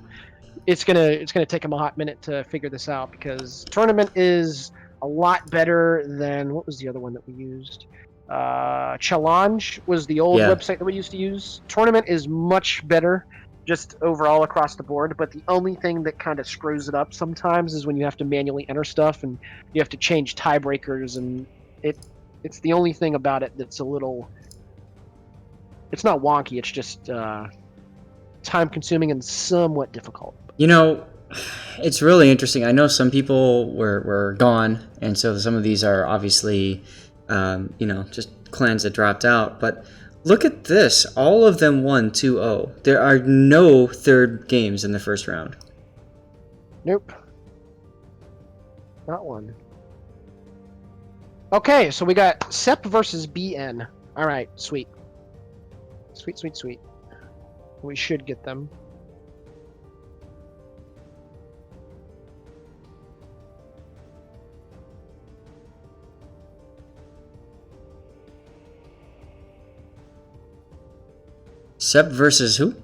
it's gonna take them a hot minute to figure this out because tournament is a lot better than what was the other one that we used. Challenge was the old Yeah. website that we used to use. Tournament is much better, just overall across the board. But the only thing that kind of screws it up sometimes is when you have to manually enter stuff and you have to change tiebreakers, and it's the only thing about it that's a little. It's not wonky. It's just time consuming and somewhat difficult. You know, it's really interesting. I know some people were gone, and so some of these are obviously, just clans that dropped out. But look at this. All of them won 2-0. There are no third games in the first round. Nope. Not one. Okay, so we got Sep versus BN. All right, sweet. Sweet, sweet, sweet. We should get them. Sep versus who?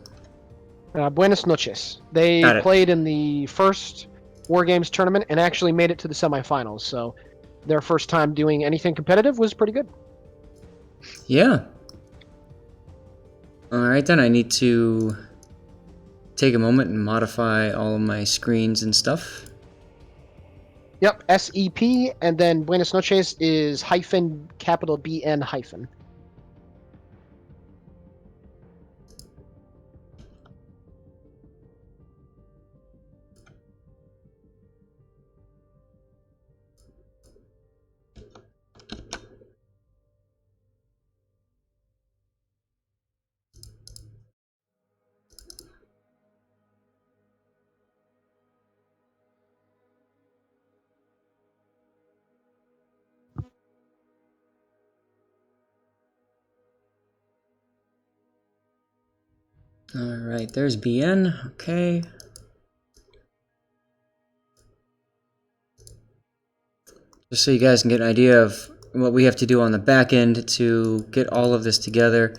Buenas noches. They Got it. played in the first WarGames tournament and actually made it to the semifinals, so their first time doing anything competitive was pretty good. Yeah. All right, then I need to take a moment and modify all of my screens and stuff. Yep, SEP, and then Buenas noches is hyphen capital BN hyphen. All right, there's BN. Okay. Just so you guys can get an idea of what we have to do on the back end to get all of this together.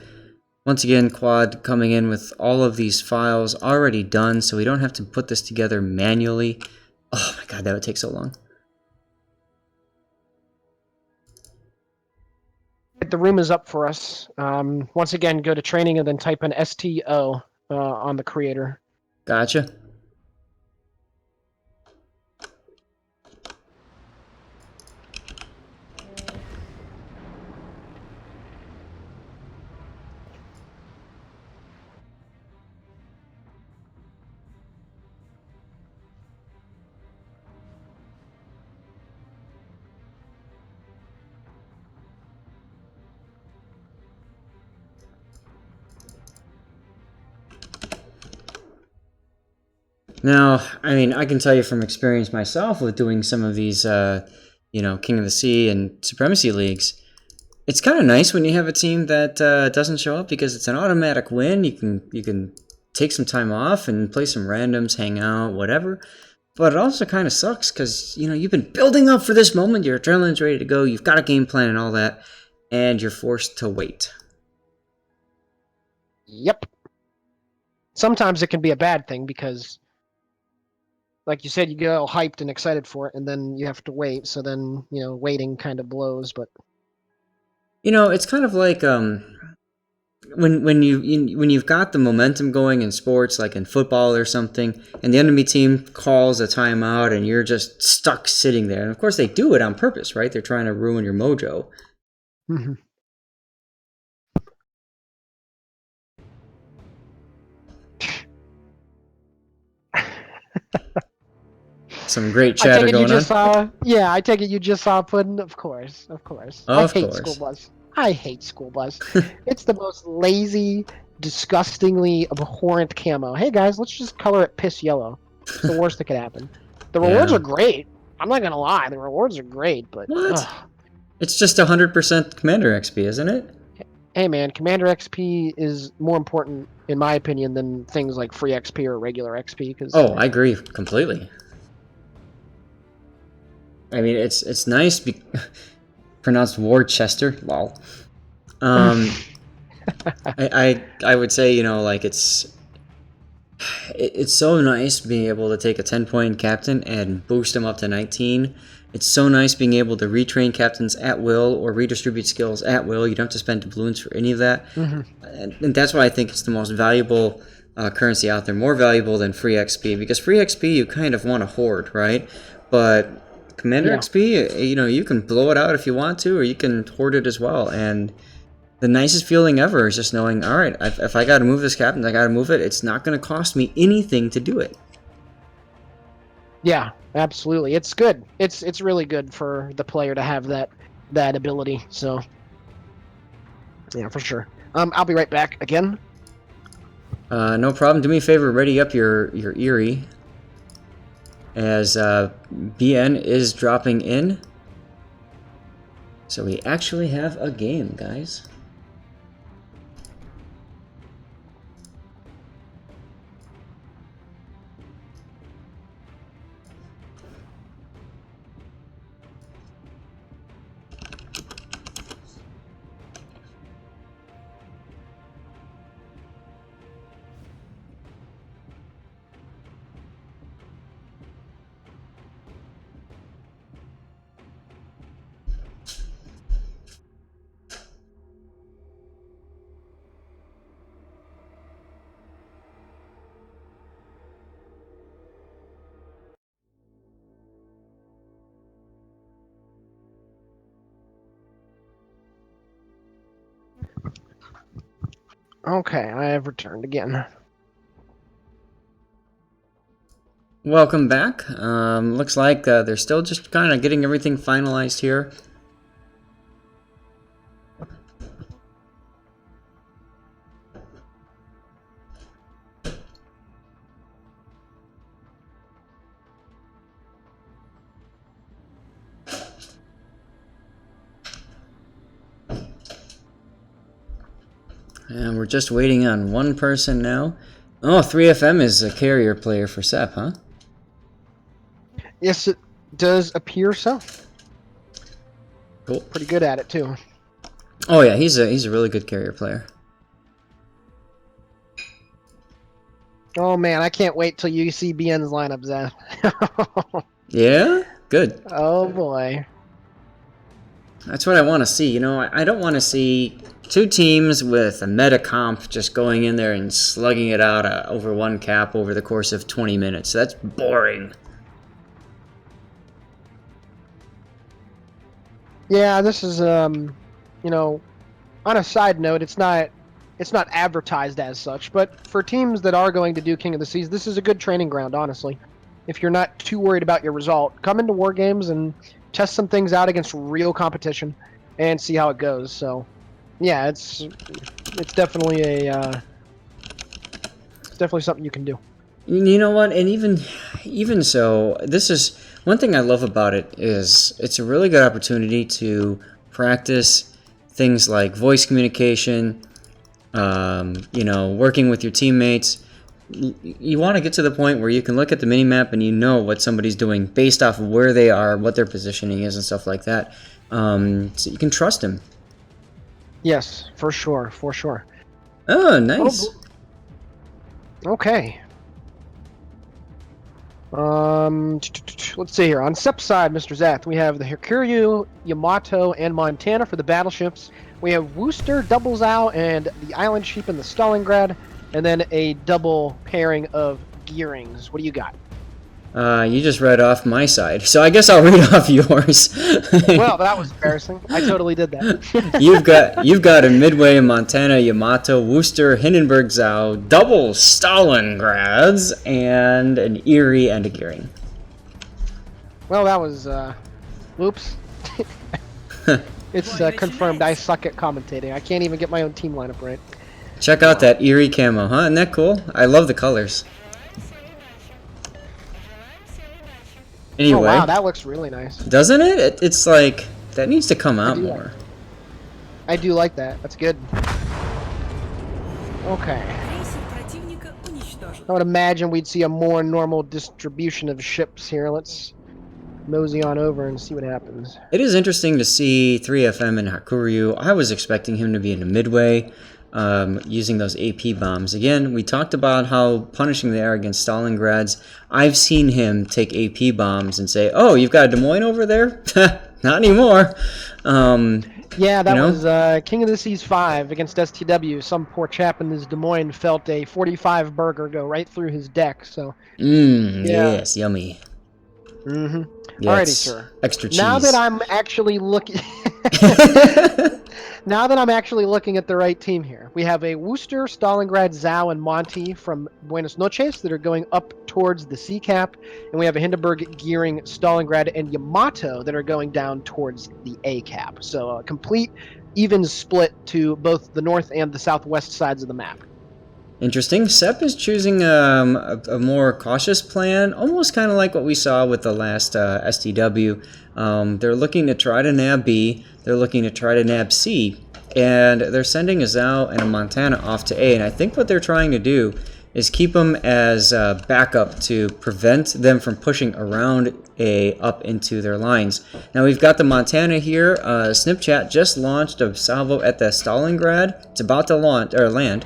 Once again, Quad coming in with all of these files already done, so we don't have to put this together manually. Oh my god, that would take so long. The room is up for us. Once again, go to training and then type in STO on the creator. Gotcha. Now, I mean, I can tell you from experience myself with doing some of these, King of the Sea and Supremacy Leagues. It's kind of nice when you have a team that doesn't show up because it's an automatic win. You can take some time off and play some randoms, hang out, whatever. But it also kind of sucks because you've been building up for this moment. Your adrenaline's ready to go. You've got a game plan and all that, and you're forced to wait. Yep. Sometimes it can be a bad thing because, like you said, you get all hyped and excited for it, and then you have to wait. So then, waiting kind of blows. But It's kind of like when you've got the momentum going in sports, like in football or something, and the enemy team calls a timeout, and you're just stuck sitting there. And of course, they do it on purpose, right? They're trying to ruin your mojo. mm-hmm. Some great chatter going on. I take it you just saw Puddin'. Of course. Of I hate course. school bus. I hate school bus. It's the most lazy, disgustingly abhorrent camo. Hey guys, let's just color it piss yellow. It's the worst that could happen. The rewards Yeah. are great. I'm not gonna lie, the rewards are great, but What? It's just 100% Commander XP, isn't it? Hey man, Commander XP is more important, in my opinion, than things like free XP or regular XP. Oh, I agree completely. I mean, it's nice. Pronounced Worcester. Lol. I would say like it's so nice being able to take a 10-point captain and boost him up to 19. It's so nice being able to retrain captains at will or redistribute skills at will. You don't have to spend doubloons for any of that. Mm-hmm. And that's why I think it's the most valuable currency out there, more valuable than free XP, because free XP you kind of want to hoard, right? But Commander XP, you can blow it out if you want to, or you can hoard it as well. And the nicest feeling ever is just knowing, all right, if I got to move this captain, I got to move it. It's not going to cost me anything to do it. Yeah, absolutely. It's good. It's really good for the player to have that ability. So, yeah, for sure. I'll be right back again. No problem. Do me a favor, ready up your Eerie, as BN is dropping in. So we actually have a game, guys. Okay, I have returned again. Welcome back. Looks like they're still just kind of getting everything finalized here. And we're just waiting on one person now. Oh, 3FM is a carrier player for Sep, huh? Yes, it does appear so. Cool. Pretty good at it too. Oh yeah, he's a really good carrier player. Oh man, I can't wait till you see BN's lineup, Zath. Yeah? Good. Oh boy. That's what I want to see. I don't want to see two teams with a meta comp just going in there and slugging it out over one cap over the course of 20 minutes. That's boring. Yeah, this is on a side note, it's not advertised as such, but for teams that are going to do King of the Seas, this is a good training ground, honestly. If you're not too worried about your result, come into WarGames and test some things out against real competition and see how it goes. So, yeah, it's definitely it's definitely something you can do. You know what? And even so, this is one thing I love about it is it's a really good opportunity to practice things like voice communication, working with your teammates. You want to get to the point where you can look at the minimap and you know what somebody's doing based off of where they are, what their positioning is, and stuff like that. So you can trust them. Yes, for sure, for sure. Oh, nice. Okay. Let's see here. On SEP side, Mr. Zath, we have the Hiryu, Yamato, and Montana for the battleships. We have Worcester, Double Zao, and the Island Sheep and the Stalingrad, and then a double pairing of Gearings. What do you got? You just read off my side, so I guess I'll read off yours. Well, that was embarrassing. I totally did that. You've got a Midway, Montana, Yamato, Worcester, Hindenburg, Zao, double Stalingrads, and an Erie and a Gearing. Well, that was, oops. It's confirmed I suck at commentating. I can't even get my own team lineup right. Check out that Erie camo, huh? Isn't that cool? I love the colors. Anyway. Oh, wow, that looks really nice. Doesn't it? It's like, that needs to come out more. I do like that. That's good. Okay. I would imagine we'd see a more normal distribution of ships here. Let's mosey on over and see what happens. It is interesting to see 3FM and Hakuryu. I was expecting him to be in the Midway, using those AP bombs. Again, we talked about how punishing they are against Stalingrads. I've seen him take AP bombs and say, "Oh, you've got a Des Moines over there?" Not anymore. Yeah, that was King of the Seas 5 against STW. Some poor chap in this Des Moines felt a 45 burger go right through his deck. So. Yeah. Yes, yummy. Mm-hmm. Yes, Alrighty, sir. Extra cheese. Now that I'm actually looking, at the right team here, we have a Worcester, Stalingrad, Zao, and Monty from Buenos Noches that are going up towards the C cap, and we have a Hindenburg, Gearing, Stalingrad, and Yamato that are going down towards the A cap. So a complete even split to both the north and the southwest sides of the map. Interesting. Sepp is choosing a more cautious plan, almost kind of like what we saw with the last STW. They're looking to try to nab B, they're looking to try to nab C, and they're sending a Zao and a Montana off to A, and I think what they're trying to do is keep them as backup to prevent them from pushing around A up into their lines. Now we've got the Montana here. Snipchat just launched a salvo at the Stalingrad. It's about to land.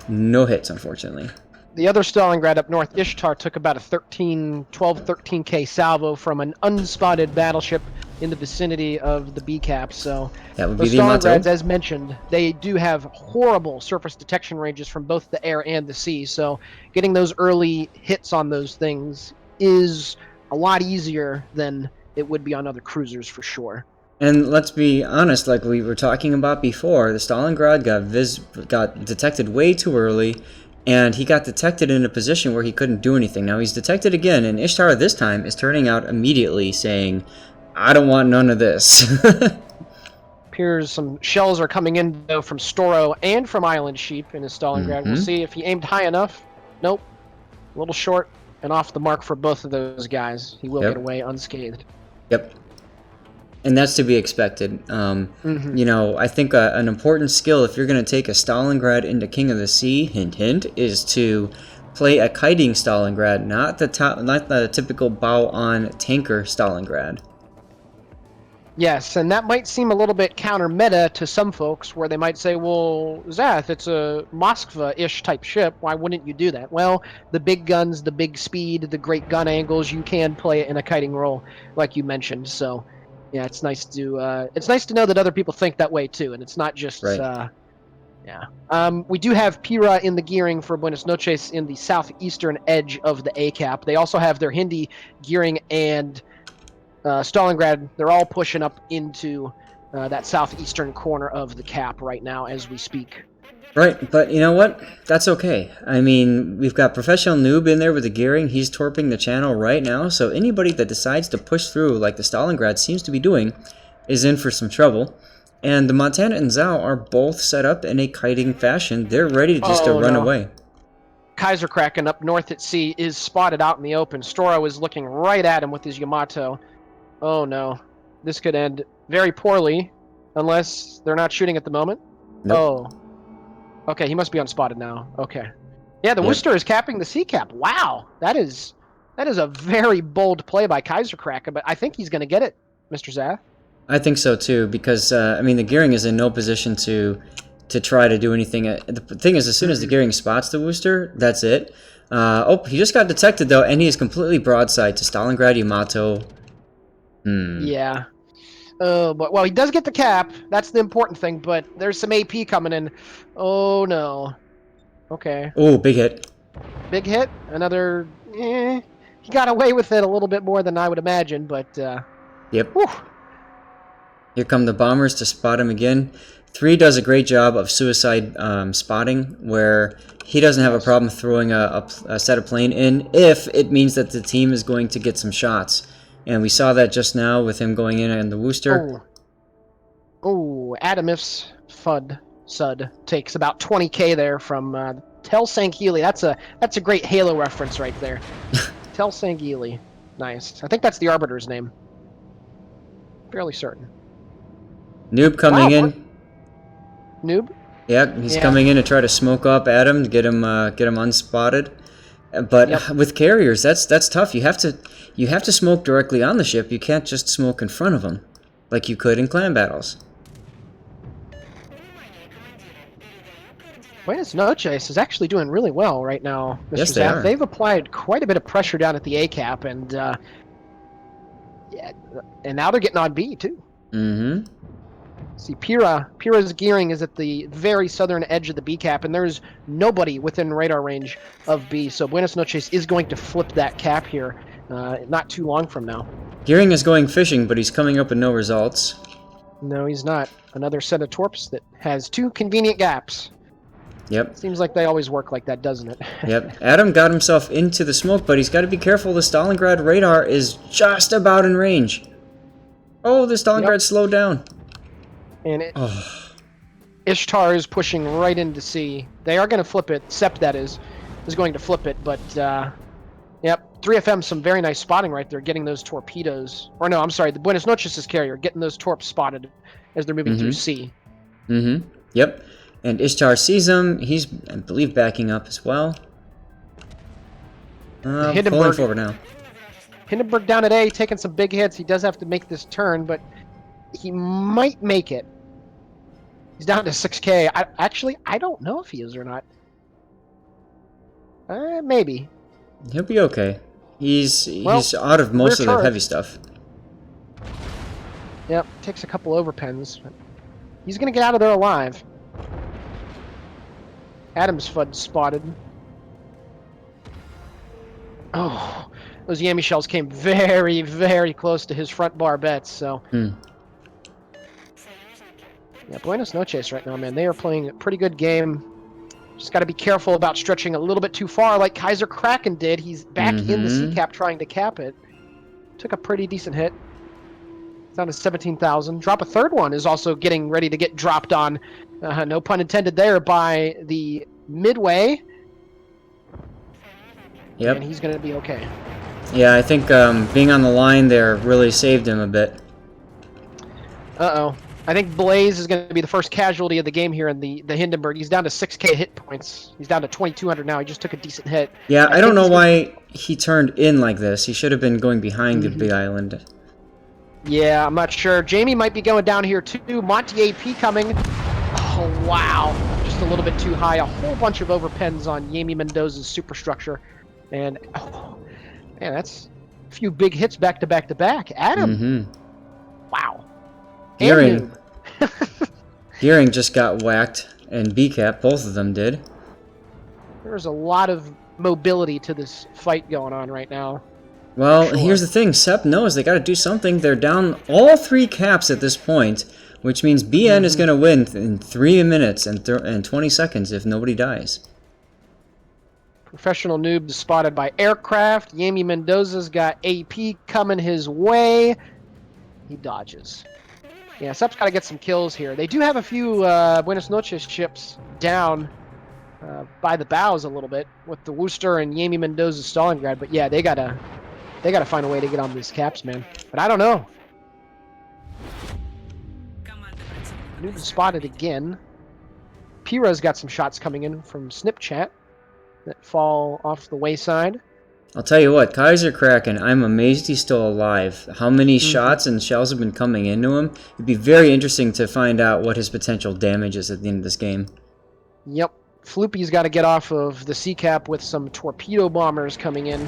No hits, unfortunately. The other Stalingrad up north, Ishtar, took about a 13K salvo from an unspotted battleship in the vicinity of the B cap. So that would be those the Yamato. Stalingrads, as mentioned, they do have horrible surface detection ranges from both the air and the sea. So getting those early hits on those things is a lot easier than it would be on other cruisers for sure. And let's be honest, like we were talking about before, the Stalingrad got detected way too early, and he got detected in a position where he couldn't do anything. Now he's detected again, and Ishtar this time is turning out immediately saying, "I don't want none of this." Appears some shells are coming in though from Storo and from Island Sheep in his Stalingrad. We'll see if he aimed high enough. Nope. A little short and off the mark for both of those guys. He will get away unscathed. Yep. And that's to be expected. You know, I think an important skill if you're going to take a Stalingrad into King of the Sea, hint hint, is to play a kiting Stalingrad, not the typical bow-on tanker Stalingrad. Yes, and that might seem a little bit counter-meta to some folks, where they might say, well, Zath, it's a Moskva-ish type ship. Why wouldn't you do that? Well, the big guns, the big speed, the great gun angles, you can play it in a kiting role, like you mentioned. So, yeah, it's nice to know that other people think that way too, and it's not just right. We do have Pira in the gearing for Buenos Noches in the southeastern edge of the A cap. They also have their Hindi gearing and Stalingrad. They're all pushing up into that southeastern corner of the cap right now as we speak. Right, but you know what? That's okay. I mean, we've got Professional Noob in there with the gearing. He's torping the channel right now, so anybody that decides to push through, like the Stalingrad seems to be doing, is in for some trouble. And the Montana and Zao are both set up in a kiting fashion. They're ready to run away. Kaiser Kraken up north at sea is spotted out in the open. Storo is looking right at him with his Yamato. Oh no. This could end very poorly, unless they're not shooting at the moment. Nope. Oh. Okay, he must be unspotted now. Okay. Yeah, the Worcester is capping the C cap. Wow. That is a very bold play by Kaiser Kraken, but I think he's going to get it, Mr. Zath. I think so too, because I mean the gearing is in no position to to try to do anything. The thing is, as soon as the Gearing spots the Worcester, that's it. Oh, he just got detected, though, and he is completely broadside to Stalingrad Yamato. Yeah. But well, he does get the cap. That's the important thing. But there's some AP coming in. Oh no. Okay. Oh, big hit. Big hit. Another. He got away with it a little bit more than I would imagine. But. Yep. Whew. Here come the bombers to spot him again. 3 does a great job of suicide spotting, where he doesn't have a problem throwing a set of plane in if it means that the team is going to get some shots. And we saw that just now with him going in on the Worcester. Oh, Adamif's Sud takes about 20k there from Tel Sangheili. That's a great Halo reference right there. Tel Sangheili. Nice. I think that's the Arbiter's name. Fairly certain. Noob coming in. Noob? Yeah, he's coming in to try to smoke up Adam to get him unspotted. But with carriers, that's tough. You have to smoke directly on the ship. You can't just smoke in front of them, like you could in clan battles. Buenos Noches is actually doing really well right now, Mr. Yes, they Zath. are. They've applied quite a bit of pressure down at the A cap, and and now they're getting on B too. Mm-hmm. See, Pira's gearing is at the very southern edge of the B cap, and there's nobody within radar range of B. So Buenos Noches is going to flip that cap here, not too long from now. Gearing is going fishing, but he's coming up with no results. No, he's not. Another set of torps that has 2 convenient gaps. Yep. Seems like they always work like that, doesn't it? Yep. Adam got himself into the smoke, but he's got to be careful. The Stalingrad radar is just about in range. Oh, the Stalingrad slowed down. And Ishtar is pushing right into C. They are going to flip it. Sept, that is going to flip it. But, yep, 3FM, some very nice spotting right there, getting those torpedoes. Or no, I'm sorry, the Buenos Noches' carrier, getting those torps spotted as they're moving through C. Mm-hmm. Yep. And Ishtar sees him. He's, I believe, backing up as well. Pulling forward now. Hindenburg down at A, taking some big hits. He does have to make this turn, but he might make it. He's down to 6k. I don't know if he is or not. Maybe. He'll be okay. He's out of most of the heavy stuff. Yep, takes a couple overpens. But he's going to get out of there alive. Adam's FUD spotted. Oh, those Yami shells came very, very close to his front bar bets, so... Yeah, Buenos Noches right now, man. They are playing a pretty good game. Just got to be careful about stretching a little bit too far like Kaiser Kraken did. He's back in the C-cap trying to cap it. Took a pretty decent hit. It's down to 17,000. Drop a third one is also getting ready to get dropped on, no pun intended there, by the Midway. Yep. And he's going to be okay. Yeah, I think being on the line there really saved him a bit. Uh-oh. I think Blaze is going to be the first casualty of the game here in the Hindenburg. He's down to 6k hit points. He's down to 2,200 now. He just took a decent hit. Yeah, I don't know why he turned in like this. He should have been going behind the big island. Yeah, I'm not sure. Jamie might be going down here too. Monty AP coming. Oh, wow. Just a little bit too high. A whole bunch of overpens on Yami Mendoza's superstructure. And, oh, man, that's a few big hits back to back to back. Adam. Wow. Gearing. Gearing just got whacked, and B-Cap, both of them did. There's a lot of mobility to this fight going on right now. Well, here's the thing. Sepp knows they got to do something. They're down all 3 caps at this point, which means BN is going to win in 3 minutes and 20 seconds if nobody dies. Professional Noob is spotted by aircraft. Yami Mendoza's got AP coming his way. He dodges. Yeah, Sepp's got to get some kills here. They do have a few Buenos Noches ships down by the bows a little bit with the Worcester and Yami Mendoza's Stalingrad, but yeah, they gotta find a way to get on these caps, man. But I don't know. Noob is spotted again. Pira's got some shots coming in from Snipchat that fall off the wayside. I'll tell you what, Kaiser Kraken, I'm amazed he's still alive. How many shots and shells have been coming into him? It'd be very interesting to find out what his potential damage is at the end of this game. Yep. Floopy's got to get off of the sea cap with some torpedo bombers coming in.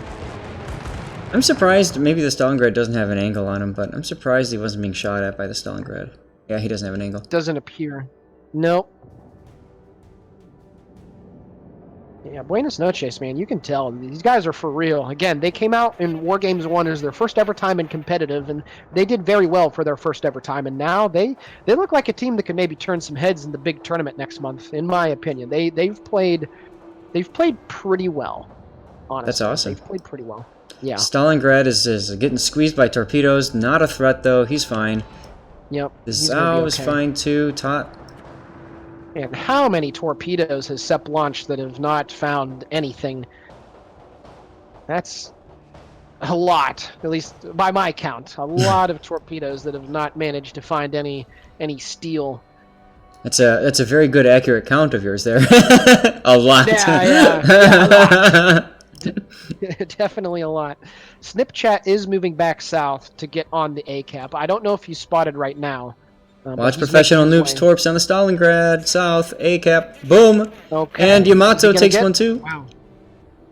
I'm surprised, maybe the Stalingrad doesn't have an angle on him, but I'm surprised he wasn't being shot at by the Stalingrad. Yeah, he doesn't have an angle. Doesn't appear. Nope. Yeah, Buenos noches, man. You can tell. These guys are for real. Again, they came out in WarGames 1 as their first ever time in competitive, and they did very well for their first ever time. And now they look like a team that could maybe turn some heads in the big tournament next month, in my opinion. They've played pretty well, honestly. That's awesome. They've played pretty well. Yeah. Stalingrad is getting squeezed by torpedoes. Not a threat, though. He's fine. Yep. The Zao is fine, too. And how many torpedoes has Sepp launched that have not found anything? That's a lot, at least by my count. A lot of torpedoes that have not managed to find any steel. That's a very good, accurate count of yours there. A lot. Yeah, a lot. Definitely a lot. Snipchat is moving back south to get on the A cap. I don't know if he's spotted right now. Watch Professional Noobs torps on the Stalingrad, south, A cap, boom! Okay. And Yamato takes one too. Wow.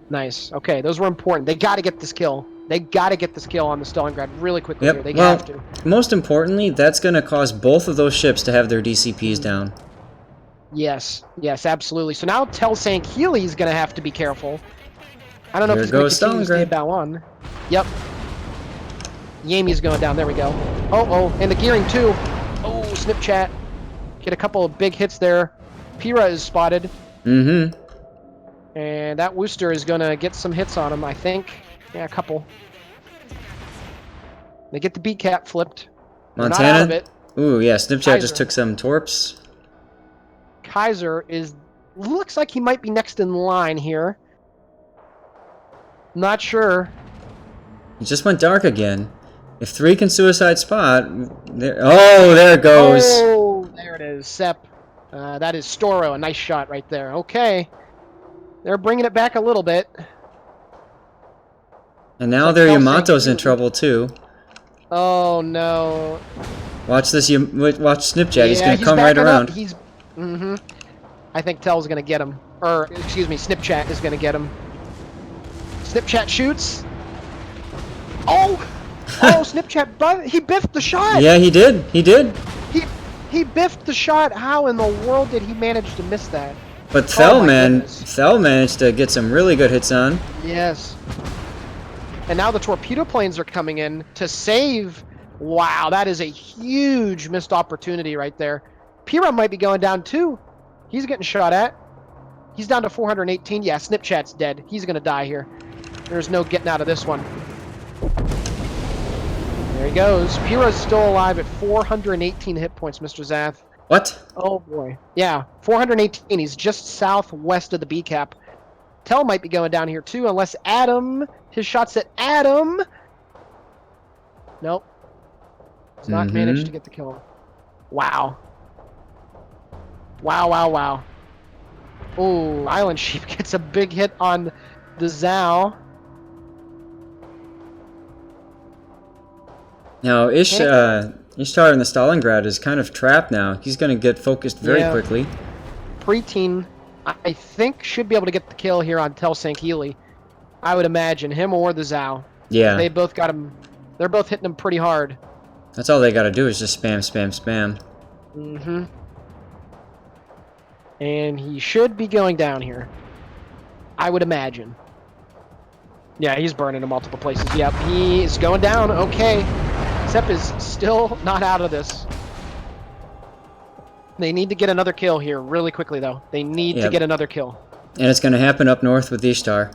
Nice. Okay, those were important. They got to get this kill. They got to get this kill on the Stalingrad really quickly. Yep. Here. They have to. Most importantly, that's going to cause both of those ships to have their DCPs down. Yes, absolutely. So now Telsank Healy is going to have to be careful. I don't know There if he's going goes to continue to stay Stalingrad. bow on. Yep. Yami's going down. There we go. Oh, and the gearing too. Oh, Snipchat. Get a couple of big hits there. Pira is spotted. Mm-hmm. And that Worcester is going to get some hits on him, I think. Yeah, a couple. They get the B cap flipped. They're not out of Montana. it. Ooh, yeah, Snipchat Kaiser. just took some torps. Kaiser looks like he might be next in line here. Not sure. It just went dark again. If 3 can suicide spot, there it goes. Oh, there it is. Sepp. That is Storo. A nice shot right there. Okay. They're bringing it back a little bit. And now their Yamato's in trouble too. Oh, no. Watch this. Watch Snipchat. He's Yeah, going to come right backing around. up. I think Tell's going to get him. Or, excuse me, Snipchat is going to get him. Snipchat shoots. Oh! Snipchat, but he biffed the shot! Yeah, he did. He biffed the shot. How in the world did he manage to miss that? But Oh my goodness. Thel managed to get some really good hits on. Yes. And now the torpedo planes are coming in to save. Wow, that is a huge missed opportunity right there. Pira might be going down too. He's getting shot at. He's down to 418. Yeah, Snipchat's dead. He's going to die here. There's no getting out of this one. There he goes. Pira's still alive at 418 hit points, Mr. Zath. What? Oh boy. Yeah, 418. He's just southwest of the B cap. Tell might be going down here too, unless Adam. His shots at Adam. Nope. He's not managed to get the kill. Wow. Wow. Oh, Island Sheep gets a big hit on the Zao. Now, Ishtar in the Stalingrad is kind of trapped now. He's going to get focused very quickly. Preteen, I think, should be able to get the kill here on Telsank Healy. I would imagine. Him or the Zao. Yeah. They both got him. They're both hitting him pretty hard. That's all they got to do is just spam. And he should be going down here. I would imagine. Yeah, he's burning in multiple places. Yep, he is going down. Okay. Sepp is still not out of this. They need to get another kill here really quickly, though. They need to get another kill. And it's going to happen up north with Ishtar.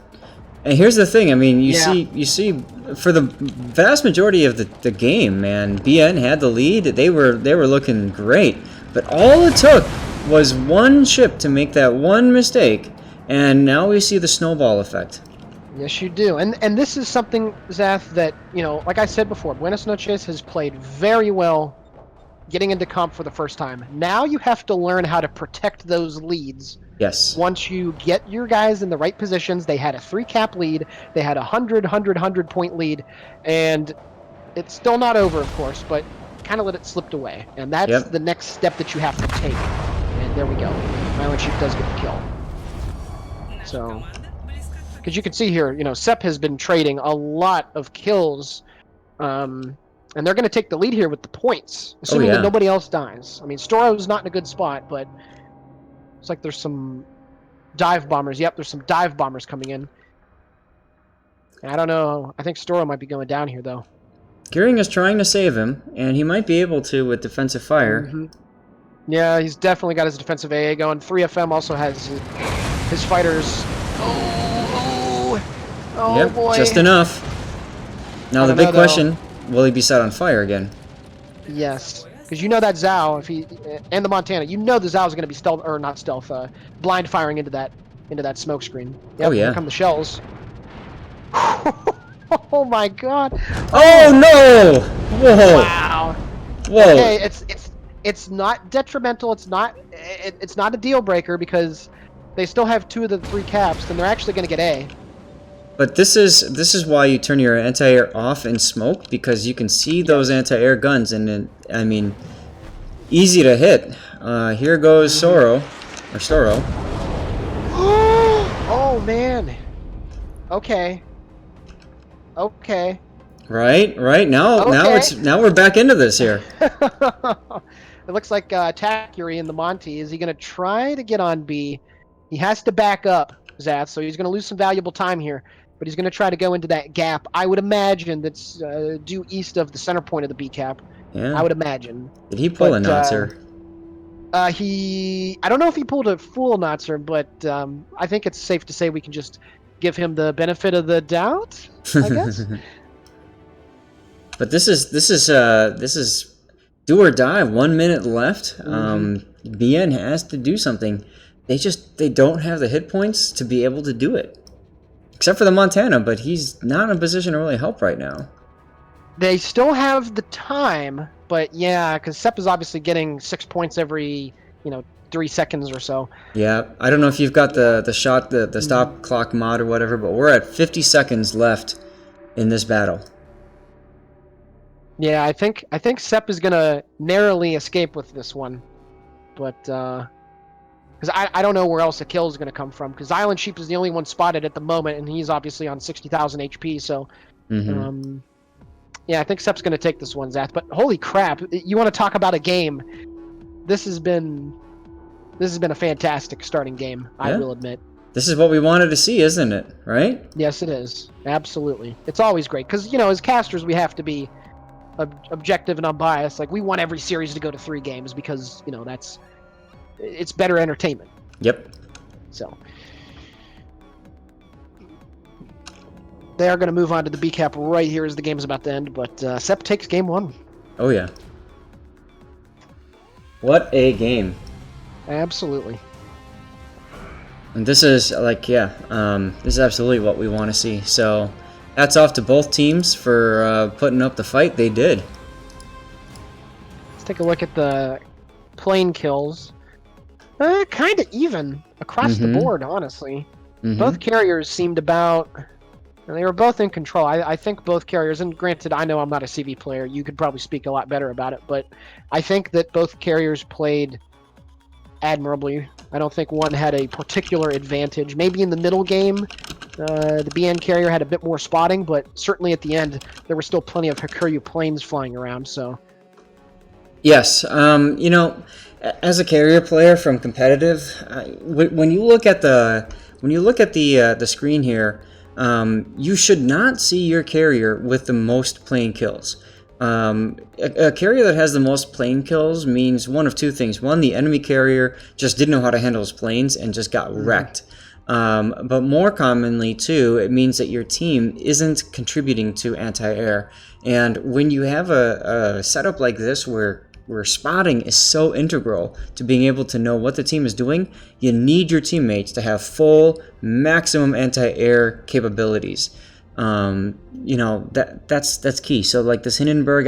And here's the thing. I mean, you see, for the vast majority of the game, man, BN had the lead. They were looking great. But all it took was one ship to make that one mistake, and now we see the snowball effect. Yes, you do. And this is something, Zath, that, like I said before, Buenos Noches has played very well getting into comp for the first time. Now you have to learn how to protect those leads. Yes. Once you get your guys in the right positions, they had a 3-cap lead, they had a 100 point lead, and it's still not over, of course, but kind of let it slip away. And that's Yep. the next step that you have to take. And there we go. Island Chief does get the kill. So, because you can see here, you know, Sepp has been trading a lot of kills, and they're going to take the lead here with the points, assuming that nobody else dies. I mean, Storo's not in a good spot, but it's like there's some dive bombers. Yep, there's some dive bombers coming in. And I don't know. I think Storo might be going down here, though. Gearing is trying to save him, and he might be able to with defensive fire. Yeah, he's definitely got his defensive AA going. 3FM also has his fighters. Oh Yep, boy. just enough. Now the big question, will he be set on fire again? Yes, because you know that Zhao, if he and the Montana, you know the Zhao is going to be stealth or not stealth, blind firing into that smoke screen. Yep, Oh yeah. Here come the shells. Oh my god. Oh no! Whoa! Wow. Whoa! Okay, it's not detrimental. It's not a deal breaker because they still have 2 of the 3 caps, and they're actually going to get A. But this is why you turn your anti-air off in smoke, because you can see those anti-air guns, and I mean, easy to hit. Here goes Storo. Oh man. Okay. Right. Now we're back into this here. It looks like Takuri in the Monty. Is he going to try to get on B? He has to back up, Zath, so he's going to lose some valuable time here. But he's going to try to go into that gap. I would imagine that's due east of the center point of the B cap. Yeah. I would imagine. Did he pull a Notzer? I don't know if he pulled a full Notzer, but I think it's safe to say we can just give him the benefit of the doubt, I guess. But this is do or die. 1 minute left. BN has to do something. They don't have the hit points to be able to do it. Except for the Montana, but he's not in a position to really help right now. They still have the time, but yeah, because Sepp is obviously getting 6 points every, 3 seconds or so. Yeah, I don't know if you've got the shot, the stop clock mod or whatever, but we're at 50 seconds left in this battle. Yeah, I think Sepp is gonna narrowly escape with this one, but because I don't know where else the kill is gonna come from. Because Island Sheep is the only one spotted at the moment, and he's obviously on 60,000 HP. So, yeah, I think Sepp's gonna take this one, Zath. But holy crap, you want to talk about a game? This has been a fantastic starting game. Yeah. I will admit. This is what we wanted to see, isn't it? Right? Yes, it is. Absolutely. It's always great because as casters we have to be objective and unbiased. Like we want every series to go to 3 games because it's better entertainment. Yep. So they are going to move on to the B cap right here as the game's about to end. But Sepp takes game 1. Oh yeah. What a game. Absolutely. And this is this is absolutely what we want to see. So hats off to both teams for putting up the fight they did. Let's take a look at the plane kills. Kind of even across the board, honestly. Both carriers seemed about... They were both in control. I think both carriers, and granted, I know I'm not a CV player. You could probably speak a lot better about it, but I think that both carriers played admirably. I don't think one had a particular advantage. Maybe in the middle game, the BN carrier had a bit more spotting, but certainly at the end, there were still plenty of Hakuryu planes flying around. So, yes, as a carrier player from competitive, when you look at the screen here, you should not see your carrier with the most plane kills. A carrier that has the most plane kills means one of two things. One, the enemy carrier just didn't know how to handle his planes and just got wrecked. But more commonly, too, it means that your team isn't contributing to anti-air. And when you have a setup like this where spotting is so integral to being able to know what the team is doing, you need your teammates to have full maximum anti-air capabilities. That's key. So like this Hindenburg,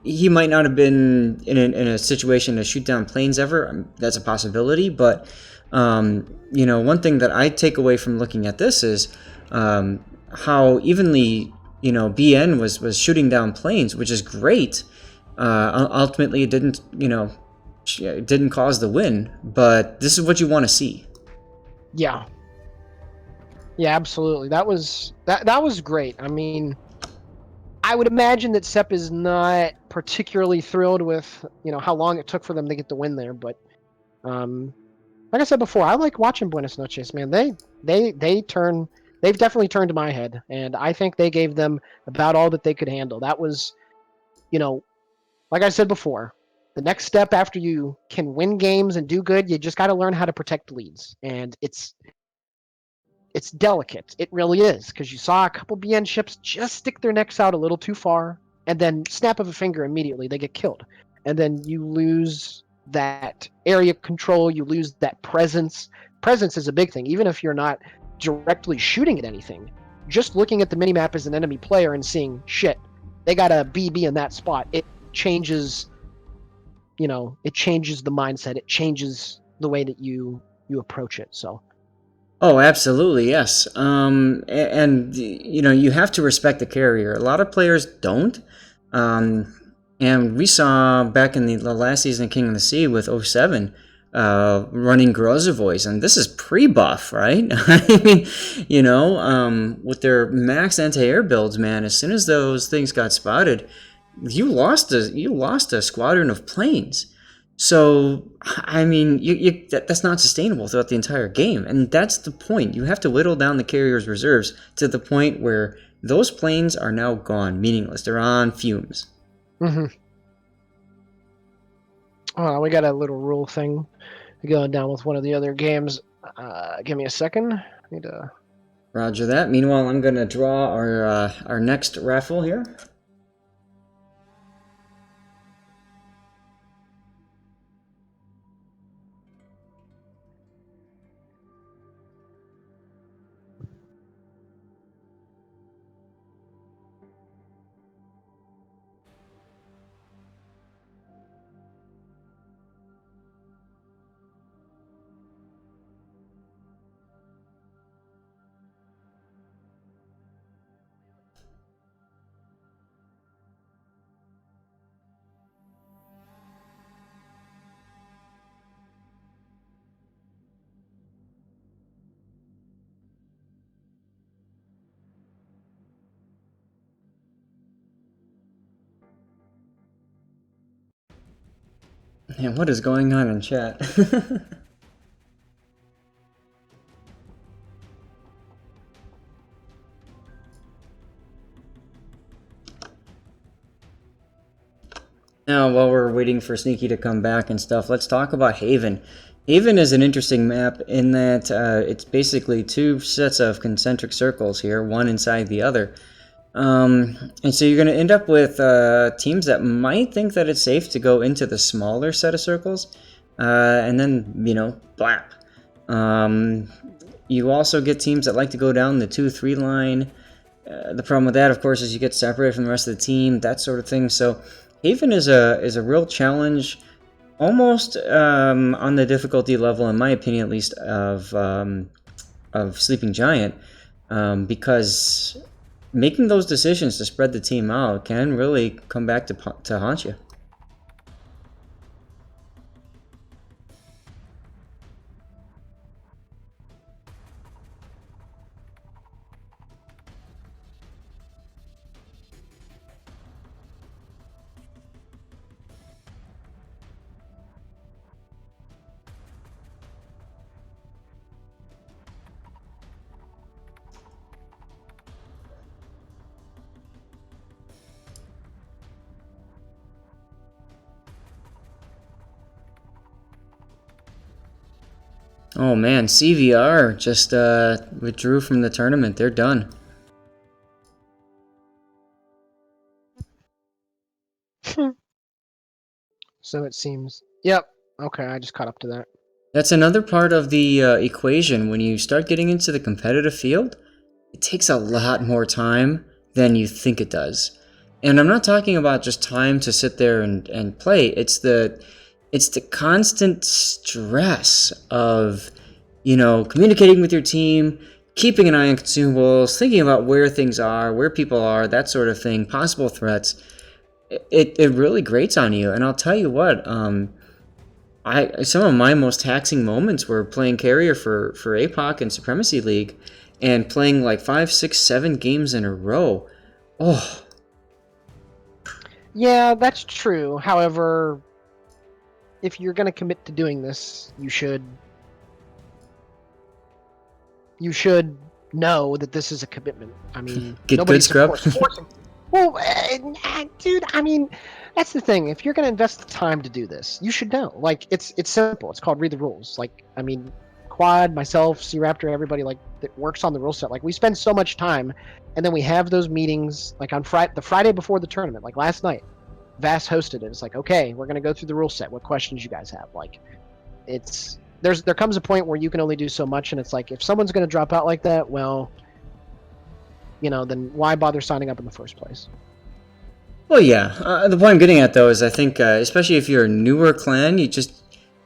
he might not have been in a situation to shoot down planes ever. That's a possibility, but one thing that I take away from looking at this is how evenly BN was shooting down planes, which is great. Ultimately, it didn't cause the win, but this is what you want to see. Yeah, absolutely. That was great. I mean, I would imagine that Sepp is not particularly thrilled with how long it took for them to get the win there, but like I said before, I like watching Buenos Noches, man. They've definitely turned my head, and I think they gave them about all that they could handle. That was, like I said before, the next step after you can win games and do good, you just got to learn how to protect leads, and it's delicate. It really is, because you saw a couple BN ships just stick their necks out a little too far, and then snap of a finger immediately they get killed, and then you lose that area control. You lose that presence. Presence is a big thing, even if you're not directly shooting at anything. Just looking at the minimap as an enemy player and seeing shit, they got a BB in that spot. It changes. It changes the mindset. It changes the way that you approach it. So. Oh, absolutely, yes. And you have to respect the carrier. A lot of players don't. And we saw back in the last season of King of the Sea with 07 running Grozovoys, and this is pre-buff, right? I mean, with their max anti-air builds, man, as soon as those things got spotted, you lost a squadron of planes. So, I mean, that's not sustainable throughout the entire game, and that's the point. You have to whittle down the carrier's reserves to the point where those planes are now gone, meaningless. They're on fumes. Mm-hmm. Oh, we got a little rule thing going down with one of the other games. Give me a second. I need to... Roger that. Meanwhile, I'm going to draw our next raffle here. Man, what is going on in chat? Now, while we're waiting for Sneaky to come back and stuff, let's talk about Haven. Haven is an interesting map in that it's basically two sets of concentric circles here, one inside the other. And so you're going to end up with teams that might think that it's safe to go into the smaller set of circles, and then, blap. You also get teams that like to go down the 2-3 line. The problem with that, of course, is you get separated from the rest of the team, that sort of thing. So Haven is a real challenge, almost on the difficulty level, in my opinion at least, of Sleeping Giant, because making those decisions to spread the team out can really come back to haunt you. Oh man, CVR just withdrew from the tournament. They're done. So it seems. Yep. Okay, I just caught up to that. That's another part of the equation. When you start getting into the competitive field, it takes a lot more time than you think it does. And I'm not talking about just time to sit there and play. It's the constant stress of, communicating with your team, keeping an eye on consumables, thinking about where things are, where people are, that sort of thing, possible threats. It really grates on you. And I'll tell you what, some of my most taxing moments were playing carrier for APOC and Supremacy League, and playing like 5, 6, 7 games in a row. Oh, Yeah, that's true. However, if you're going to commit to doing this, you should know that this is a commitment. I mean, get good, nobody's of scrub. course forcing. Well, dude, I mean, that's the thing. If you're going to invest the time to do this, you should know. Like, it's simple. It's called read the rules. Like, I mean, Quad, myself, C Raptor, everybody like that works on the rule set. Like, we spend so much time, and then we have those meetings like on the Friday before the tournament. Like last night, Vass hosted it. It's like, okay, we're going to go through the rule set. What questions you guys have? Like, there comes a point where you can only do so much, and it's like, if someone's going to drop out like that, well, then why bother signing up in the first place? Well, yeah. The point I'm getting at, though, is I think, especially if you're a newer clan,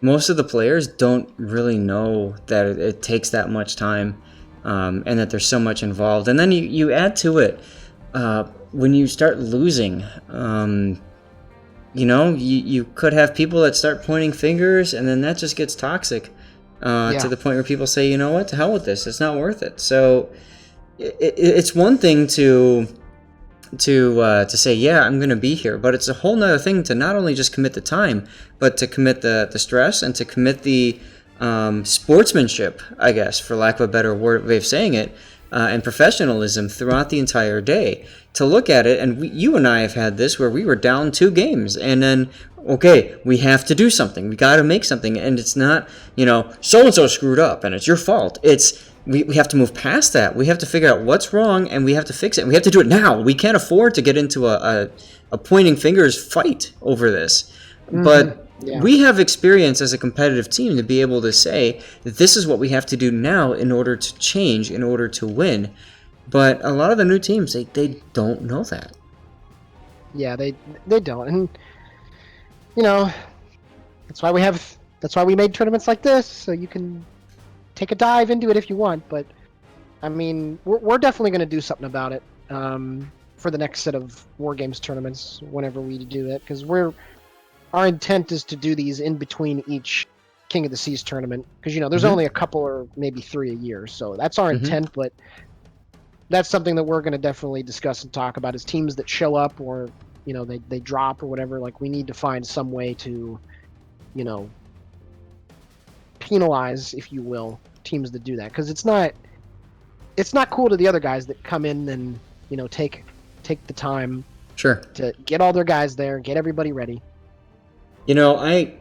most of the players don't really know that it takes that much time, and that there's so much involved. And then you add to it, when you start losing, you could have people that start pointing fingers, and then that just gets toxic, to the point where people say, you know what, to hell with this, it's not worth it. So it's one thing to say, yeah, I'm going to be here, but it's a whole nother thing to not only just commit the time, but to commit the stress, and to commit the sportsmanship, I guess, for lack of a better way of saying it, and professionalism throughout the entire day. To look at it, and you and I have had this where we were down 2 games, and then, okay, we have to do something. We got to make something, and it's not, so-and-so screwed up, and it's your fault. It's we have to move past that. We have to figure out what's wrong, and we have to fix it. And we have to do it now. We can't afford to get into a pointing fingers fight over this. Mm-hmm. But we have experience as a competitive team to be able to say that this is what we have to do now in order to change, in order to win. But a lot of the new teams, they don't know that. Yeah, they don't. And, that's why we made tournaments like this, so you can take a dive into it if you want. But, I mean, we're definitely going to do something about it for the next set of WarGames tournaments whenever we do it, because our intent is to do these in between each King of the Seas tournament, because there's only a couple or maybe 3 a year, so that's our intent. But that's something that we're going to definitely discuss and talk about, is teams that show up, or they drop or whatever. Like, we need to find some way to penalize, if you will, teams that do that, because it's not cool to the other guys that come in and take the time to get all their guys there, get everybody ready. I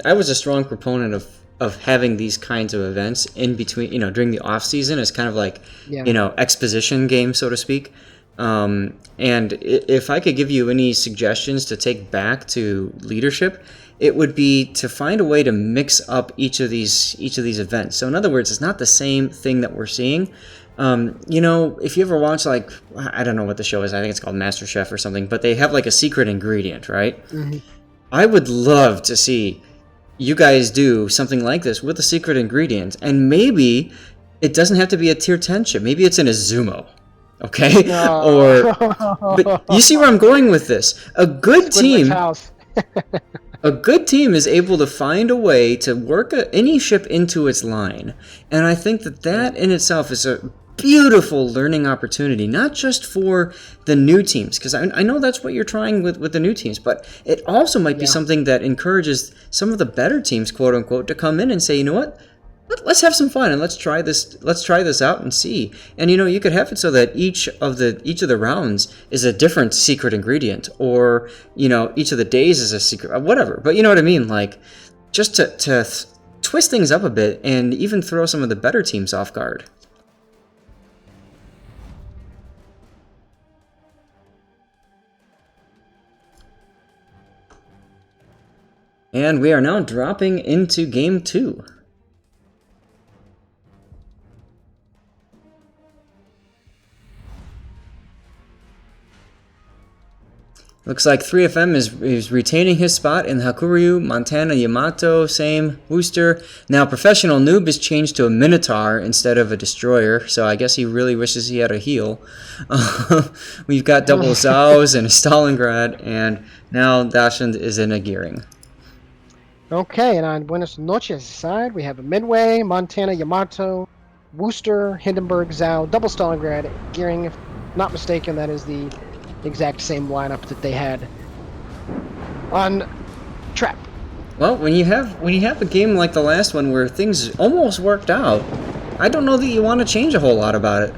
was a strong proponent of having these kinds of events in between, during the off season, as kind of like, exposition game, so to speak. And if I could give you any suggestions to take back to leadership, it would be to find a way to mix up each of these events. So in other words, it's not the same thing that we're seeing. If you ever watch, like, I don't know what the show is, I think it's called MasterChef or something, but they have like a secret ingredient, right? Mm-hmm. I would love to see you guys do something like this with a secret ingredient, and maybe it doesn't have to be a tier 10 ship. Maybe it's in a Zumo, okay? No. But you see where I'm going with this. A good team is able to find a way to work any ship into its line, and I think that in itself is a beautiful learning opportunity, not just for the new teams, because I know that's what you're trying with the new teams, but it also might be something that encourages some of the better teams, quote unquote, to come in and say, you know what, let's have some fun and let's try this out and see. And you could have it so that each of the rounds is a different secret ingredient, or each of the days is a secret, whatever. But you know what I mean, like, just to twist things up a bit and even throw some of the better teams off guard. And we are now dropping into Game 2. Looks like 3FM is retaining his spot in Hakuryu, Montana Yamato, same, Wooster. Now Professional Noob is changed to a Minotaur instead of a Destroyer, so I guess he really wishes he had a heal. We've got double Zaos and a Stalingrad, and now Dachshund is in a Gearing. Okay, and on Buenos Noches' side, we have a Midway, Montana Yamato, Wooster, Hindenburg, Zhao, double Stalingrad, Gearing. If not mistaken, that is the exact same lineup that they had on Trap. Well, when you have a game like the last one where things almost worked out, I don't know that you want to change a whole lot about it.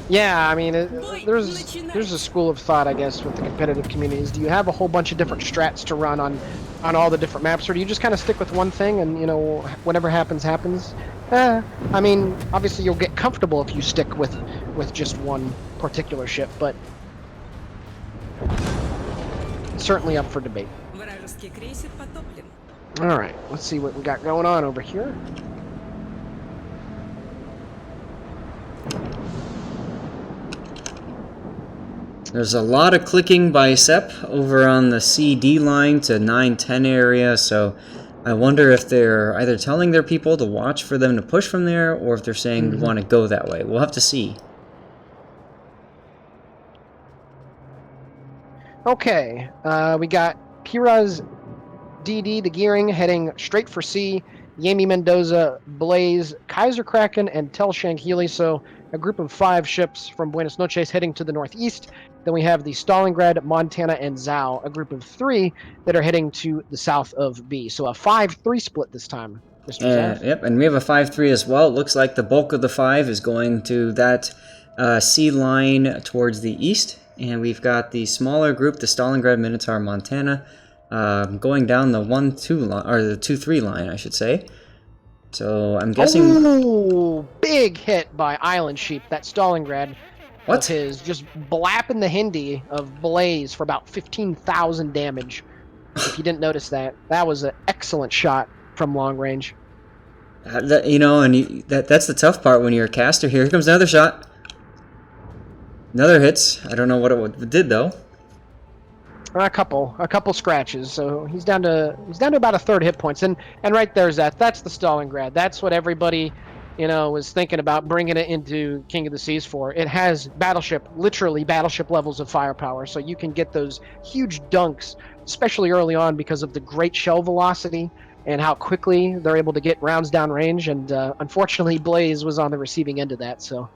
Yeah, I mean, there's a school of thought, I guess, with the competitive communities. Do you have a whole bunch of different strats to run on all the different maps, or do you just kind of stick with one thing and, whatever happens, happens? I mean, obviously you'll get comfortable if you stick with just one particular ship, but it's certainly up for debate. Alright, let's see what we got going on over here. There's a lot of clicking by Sepp over on the CD line to 9-10 area, so I wonder if they're either telling their people to watch for them to push from there, or if they're saying we want to go that way. We'll have to see. Okay, we got Pira's DD, the Gearing, heading straight for C. Yami Mendoza, Blaze, Kaiser Kraken, and Tel Shang Healy. So a group of 5 ships from Buenos Noches heading to the northeast. Then we have the Stalingrad, Montana, and Zhao, a group of 3 that are heading to the south of B. So a 5-3 split this time, Mr. Zath. Yep, and we have a 5-3 as well. It looks like the bulk of the 5 is going to that C line towards the east. And we've got the smaller group, the Stalingrad, Minotaur, Montana, going down the 1-2 line, or the 2-3 line, I should say. So I'm guessing. Oh, big hit by Island Sheep. That Stalingrad What? of his, just blapping the Hindi of Blaze for about 15,000 damage. If you didn't notice that, that was an excellent shot from long range. That's the tough part when you're a caster. Here comes another shot. Another hits. I don't know what it did though. A couple scratches. So he's down to about a third hit points. And right there's that's the Stalingrad. That's what everybody, was thinking about bringing it into King of the Seas for. It has literally battleship levels of firepower. So you can get those huge dunks, especially early on because of the great shell velocity and how quickly they're able to get rounds down range. And unfortunately, Blaze was on the receiving end of that. So.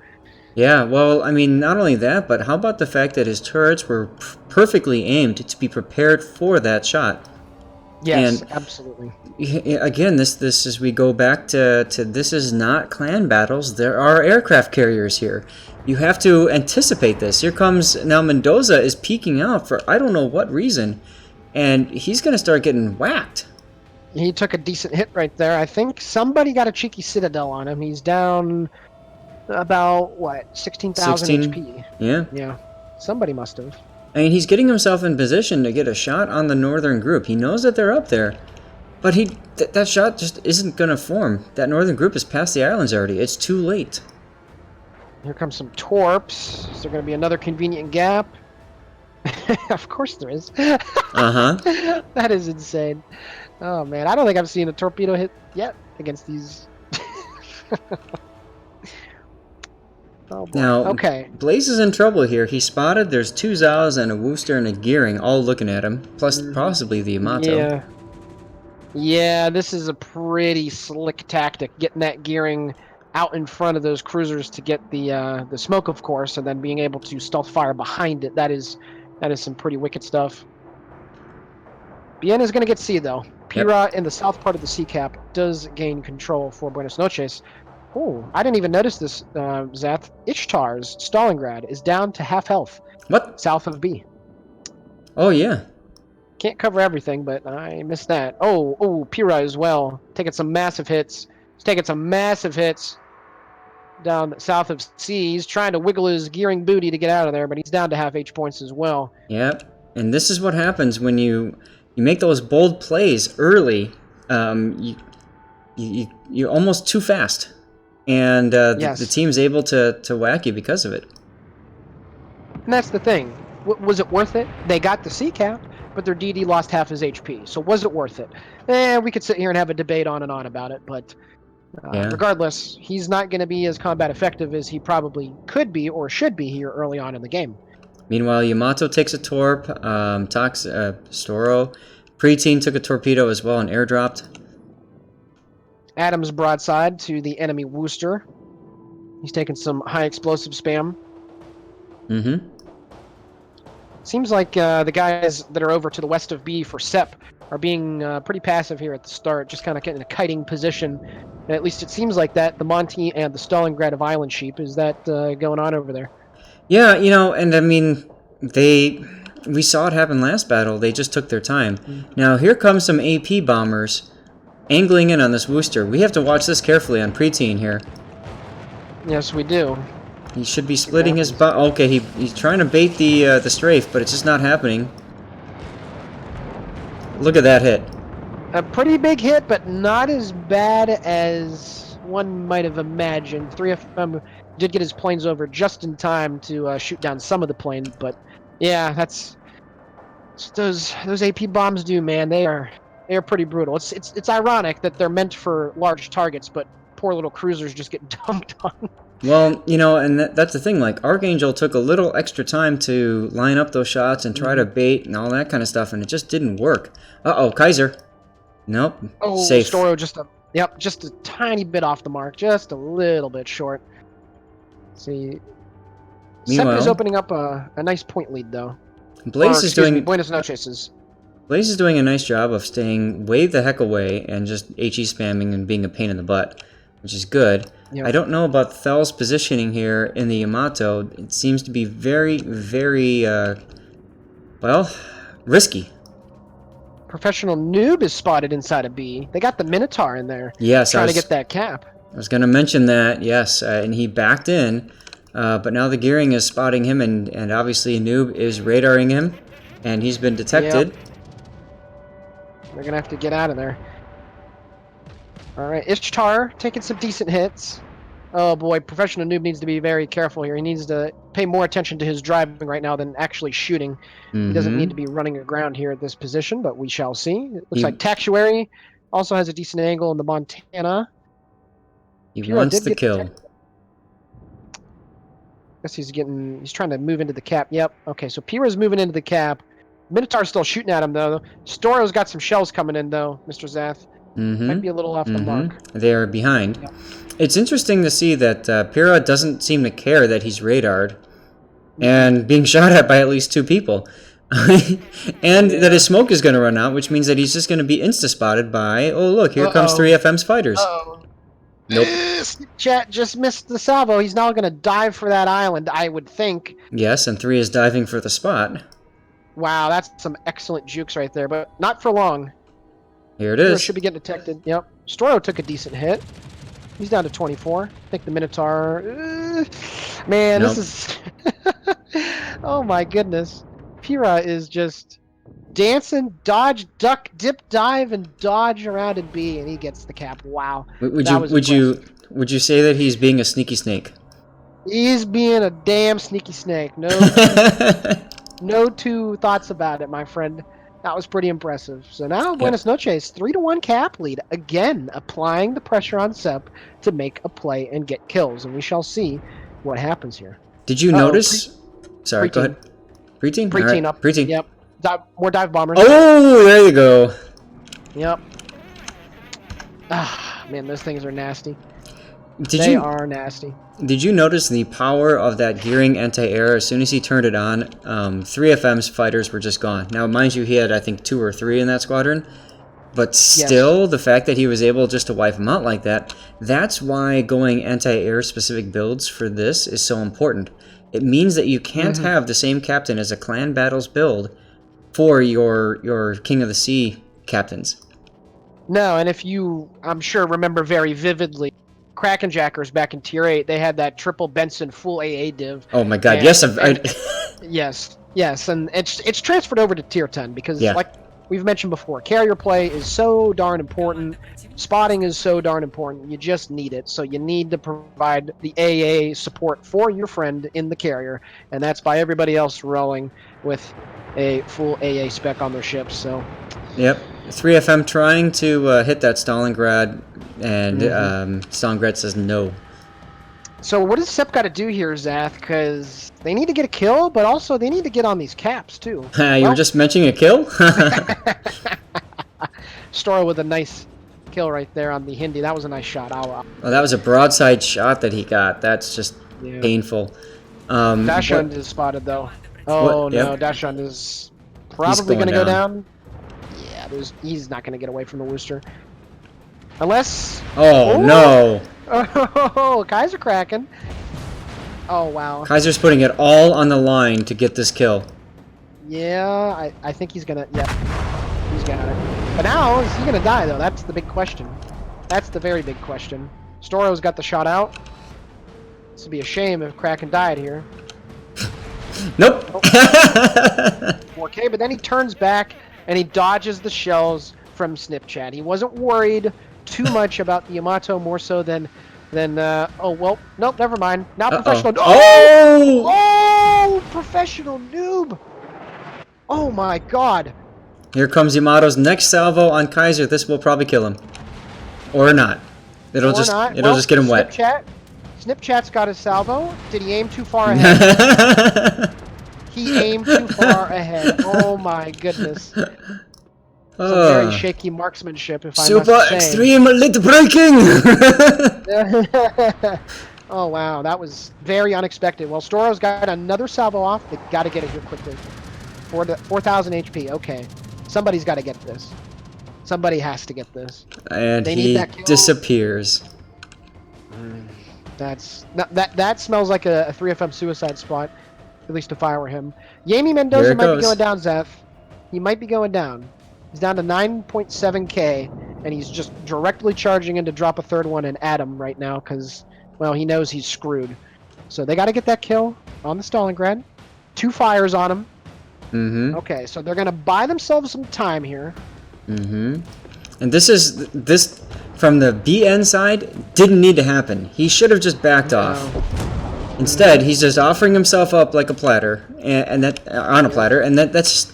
Yeah, well, I mean, not only that, but how about the fact that his turrets were perfectly aimed to be prepared for that shot? Yes, and absolutely. Again, this is we go back to this is not clan battles. There are aircraft carriers here. You have to anticipate this. Here comes now Mendoza is peeking out for I don't know what reason, and he's going to start getting whacked. He took a decent hit right there. I think somebody got a cheeky citadel on him. He's down about, 16,000 HP. Yeah. Yeah. Somebody must have. I mean, he's getting himself in position to get a shot on the northern group. He knows that they're up there, but that shot just isn't going to form. That northern group is past the islands already. It's too late. Here comes some torps. Is there going to be another convenient gap? Of course there is. Uh-huh. That is insane. Oh, man. I don't think I've seen a torpedo hit yet against these. Oh, boy. Now, okay. Blaze is in trouble here. He spotted there's 2 Zaos and a Wooster and a Gearing all looking at him, plus possibly the Yamato. Yeah. Yeah, this is a pretty slick tactic, getting that Gearing out in front of those cruisers to get the smoke, of course, and then being able to stealth fire behind it. That is some pretty wicked stuff. Bien is going to get C, though. Pira in the south part of the sea cap does gain control for Buenos Noches. Oh, I didn't even notice this, Zath. Ishtar's Stalingrad is down to half health. What? South of B. Oh, yeah. Can't cover everything, but I missed that. Oh, Pira as well. Taking some massive hits. He's taking some massive hits down south of C. He's trying to wiggle his Gearing booty to get out of there, but he's down to half H points as well. Yep. And this is what happens when you make those bold plays early. You're almost too fast. And yes. the team's able to whack you because of it. And that's the thing. Was it worth it? They got the C cap, but their DD lost half his HP. So was it worth it? We could sit here and have a debate on and on about it, but Yeah. regardless, he's not going to be as combat effective as he probably could be or should be here early on in the game. Meanwhile, Yamato takes a torp, Storo. Preteen took a torpedo as well and airdropped. Adams broadside to the enemy Wooster. He's taking some high explosive spam. Mm-hmm. Seems like the guys that are over to the west of B for SEP are being pretty passive here at the start, just kind of getting a kiting position. At least it seems like that. The Monty and the Stalingrad of Island Sheep. Is that going on over there? Yeah, and I mean, we saw it happen last battle. They just took their time. Now, here comes some AP bombers angling in on this Wooster. We have to watch this carefully on Preteen here. Yes, we do. He should be splitting his butt. Okay, he's trying to bait the strafe, but it's just not happening. Look at that hit. A pretty big hit, but not as bad as one might have imagined. 3FM did get his planes over just in time to shoot down some of the planes, but yeah, that's those AP bombs do, man. They are pretty brutal. It's ironic that they're meant for large targets, but poor little cruisers just get dumped on. Well, and that's the thing. Like, Archangel took a little extra time to line up those shots and try to bait and all that kind of stuff, and it just didn't work. Uh-oh, Kaiser. Nope. Oh, safe. Storo just a tiny bit off the mark, just a little bit short. See, Sep is opening up a nice point lead, though. Blaze is doing Buenos Noches. Blaze is doing a nice job of staying way the heck away and just HE spamming and being a pain in the butt, which is good. Yep. I don't know about Thel's positioning here in the Yamato. It seems to be very, very, risky. Professional Noob is spotted inside of B. They got the Minotaur in there. Yes, trying to get that cap. I was going to mention that, yes, and he backed in, but now the gearing is spotting him, and obviously Noob is radaring him, and he's been detected. Yep. They're going to have to get out of there. All right, Ishtar taking some decent hits. Oh boy, Professional Noob needs to be very careful here. He needs to pay more attention to his driving right now than actually shooting. He doesn't need to be running aground here at this position, but we shall see. It looks like Tactuary also has a decent angle in the Montana. He wants the kill. Guess he's trying to move into the cap. Yep. Okay, so Pira's moving into the cap. Minotaur's still shooting at him though. Storo's got some shells coming in though, Mr. Zath. Might be a little off the mark. They are behind. Yep. It's interesting to see that Pira doesn't seem to care that he's radared and being shot at by at least 2 people. And that his smoke is going to run out, which means that he's just going to be insta-spotted by, oh look, here comes 3FM's fighters. Nope. Chat just missed the salvo. He's now going to dive for that island, I would think. Yes, and 3 is diving for the spot. Wow, that's some excellent jukes right there, but not for long. Here it is. Should be getting detected. Yep. Storo took a decent hit. He's down to 24. I think the Minotaur... man, nope. This is... oh my goodness. Pira is just dancing, dodge, duck, dip, dive, and dodge around in B, and he gets the cap. Wow. Would you say that he's being a sneaky snake? He's being a damn sneaky snake. No, no two thoughts about it, my friend. That was pretty impressive. So now Buenos Noches, 3-1 cap lead. Again, applying the pressure on Sep to make a play and get kills, and we shall see what happens here. Did you notice? Sorry, go ahead. Preteen? Preteen up. Preteen. Yep. More dive bombers. Oh, there you go. Yep. Ah, man, those things are nasty. They are nasty. Did you notice the power of that gearing anti-air? As soon as he turned it on, 3FM's fighters were just gone. Now, mind you, he had, I think, 2 or 3 in that squadron. But still, the fact that he was able just to wipe them out like that, that's why going anti-air specific builds for this is so important. It means that you can't have the same captain as a clan battles build for your King of the Sea captains. No, and if you, I'm sure, remember very vividly, Krakenjackers back in Tier 8, they had that triple Benson full AA div. Oh my god, yes. Yes, and it's transferred over to Tier 10 because, like we've mentioned before, carrier play is so darn important. Spotting is so darn important. You just need it. So you need to provide the AA support for your friend in the carrier, and that's by everybody else rowing with a full AA spec on their ships. So, Yep. 3FM trying to hit that Stalingrad, and Stalingrad says no. so what does Sep got to do here, Zath? Because they need to get a kill, but also they need to get on these caps too. You were just mentioning a kill? Stora with a nice kill right there on the Hindi. That was a nice shot. Oh, that was a broadside shot that he got. That's just painful. Dashund is spotted though. Oh what? no, Yep. Dashund is probably going going to go down. Yeah, he's not going to get away from the Worcester. Unless... Oh, no. Oh, Kaiser cracking. Oh, wow. Kaiser's putting it all on the line to get this kill. Yeah, I think he's going to... Yeah, he's got it. But now, is he going to die, though? That's the big question. That's the very big question. Storo's got the shot out. This would be a shame if Kraken died here. Nope. Oh. 4K, but then he turns back and he dodges the shells from Snipchat. He wasn't worried too much about the Yamato, more so than oh well, nope, never mind. Not professional. Oh! Oh, professional noob. Oh my god. Here comes Yamato's next salvo on Kaiser. This will probably kill him, or not. It'll just get him wet. Snipchat's got his salvo. Did he aim too far ahead? He aimed too far ahead. Oh my goodness. Some very shaky marksmanship, if I Super must say. extreme lit breaking! Oh wow, that was very unexpected. Well, Storo's got another salvo off. They got to get it here quickly. 4,000 HP. Okay, somebody's got to get this. Somebody has to get this. And he disappears. That smells like a 3FM suicide spot. At least if I were him. Yami Mendoza might be going down, Zath. He might be going down. He's down to 9.7k, and he's just directly charging in to drop a third one and add him right now because, well, he knows he's screwed. So they got to get that kill on the Stalingrad. 2 fires on him. Mm-hmm. Okay, so they're going to buy themselves some time here. Mm-hmm. And this from the BN side didn't need to happen. He should have just backed off. Instead, he's just offering himself up like a platter, and that on a platter, and that's just,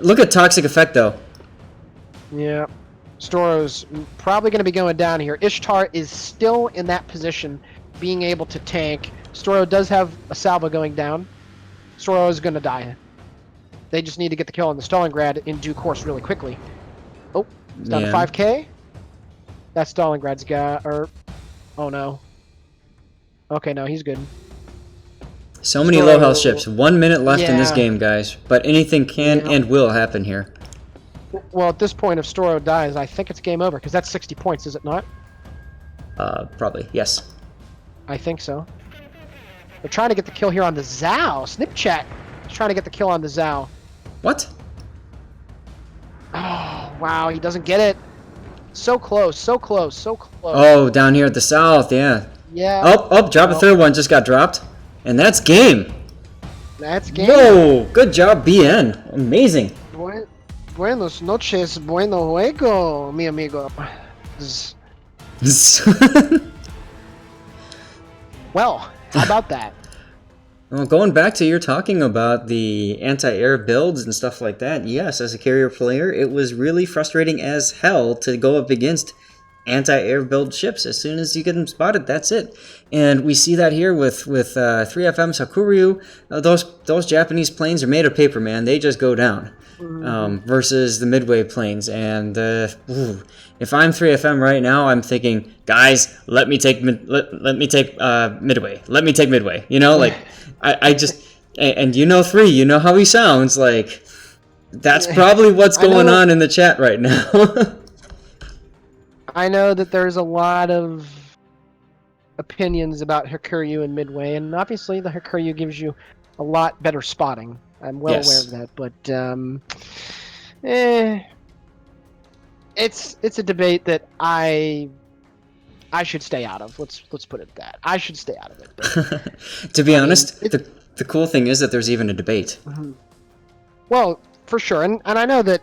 look at toxic effect though. Yeah, Storo's probably going to be going down here. Ishtar is still in that position, being able to tank. Storo does have a salvo going down. Storo is going to die. They just need to get the kill on the Stalingrad in due course really quickly. Oh, it's down to 5k. That Stalingrad's got, oh no. Okay, no, he's good. So many low health ships. 1 minute left in this game, guys. But anything can and will happen here. Well, at this point, if Storo dies, I think it's game over, because that's 60 points, is it not? Probably, yes. I think so. They're trying to get the kill here on the Zhao. Snipchat is trying to get the kill on the Zhao. What? Oh, wow, he doesn't get it. So close, so close, so close. Oh, down here at the south, yeah. Yeah. Oh, drop a third one, just got dropped. And that's game. That's game. Whoa, good job, BN. Amazing. Buenos noches, bueno juego, mi amigo. Well, how about that? Well, going back to you're talking about the anti-air builds and stuff like that, yes, as a carrier player, it was really frustrating as hell to go up against anti-air build ships. As soon as you get them spotted, that's it. And we see that here with 3FM's Hakuryu. Those Japanese planes are made of paper, man. They just go down. Versus the Midway planes. And if I'm 3FM right now, I'm thinking, guys, let me take Midway. Let me take Midway. You know, like I just and you know 3. You know how he sounds. Like that's probably what's going on in the chat right now. I know that there's a lot of opinions about Hakuryu and Midway, and obviously the Hakuryu gives you a lot better spotting. I'm well aware of that, but it's a debate that I should stay out of. Let's put it that. I should stay out of it. But, to be honest, the cool thing is that there's even a debate. Well, for sure, and I know that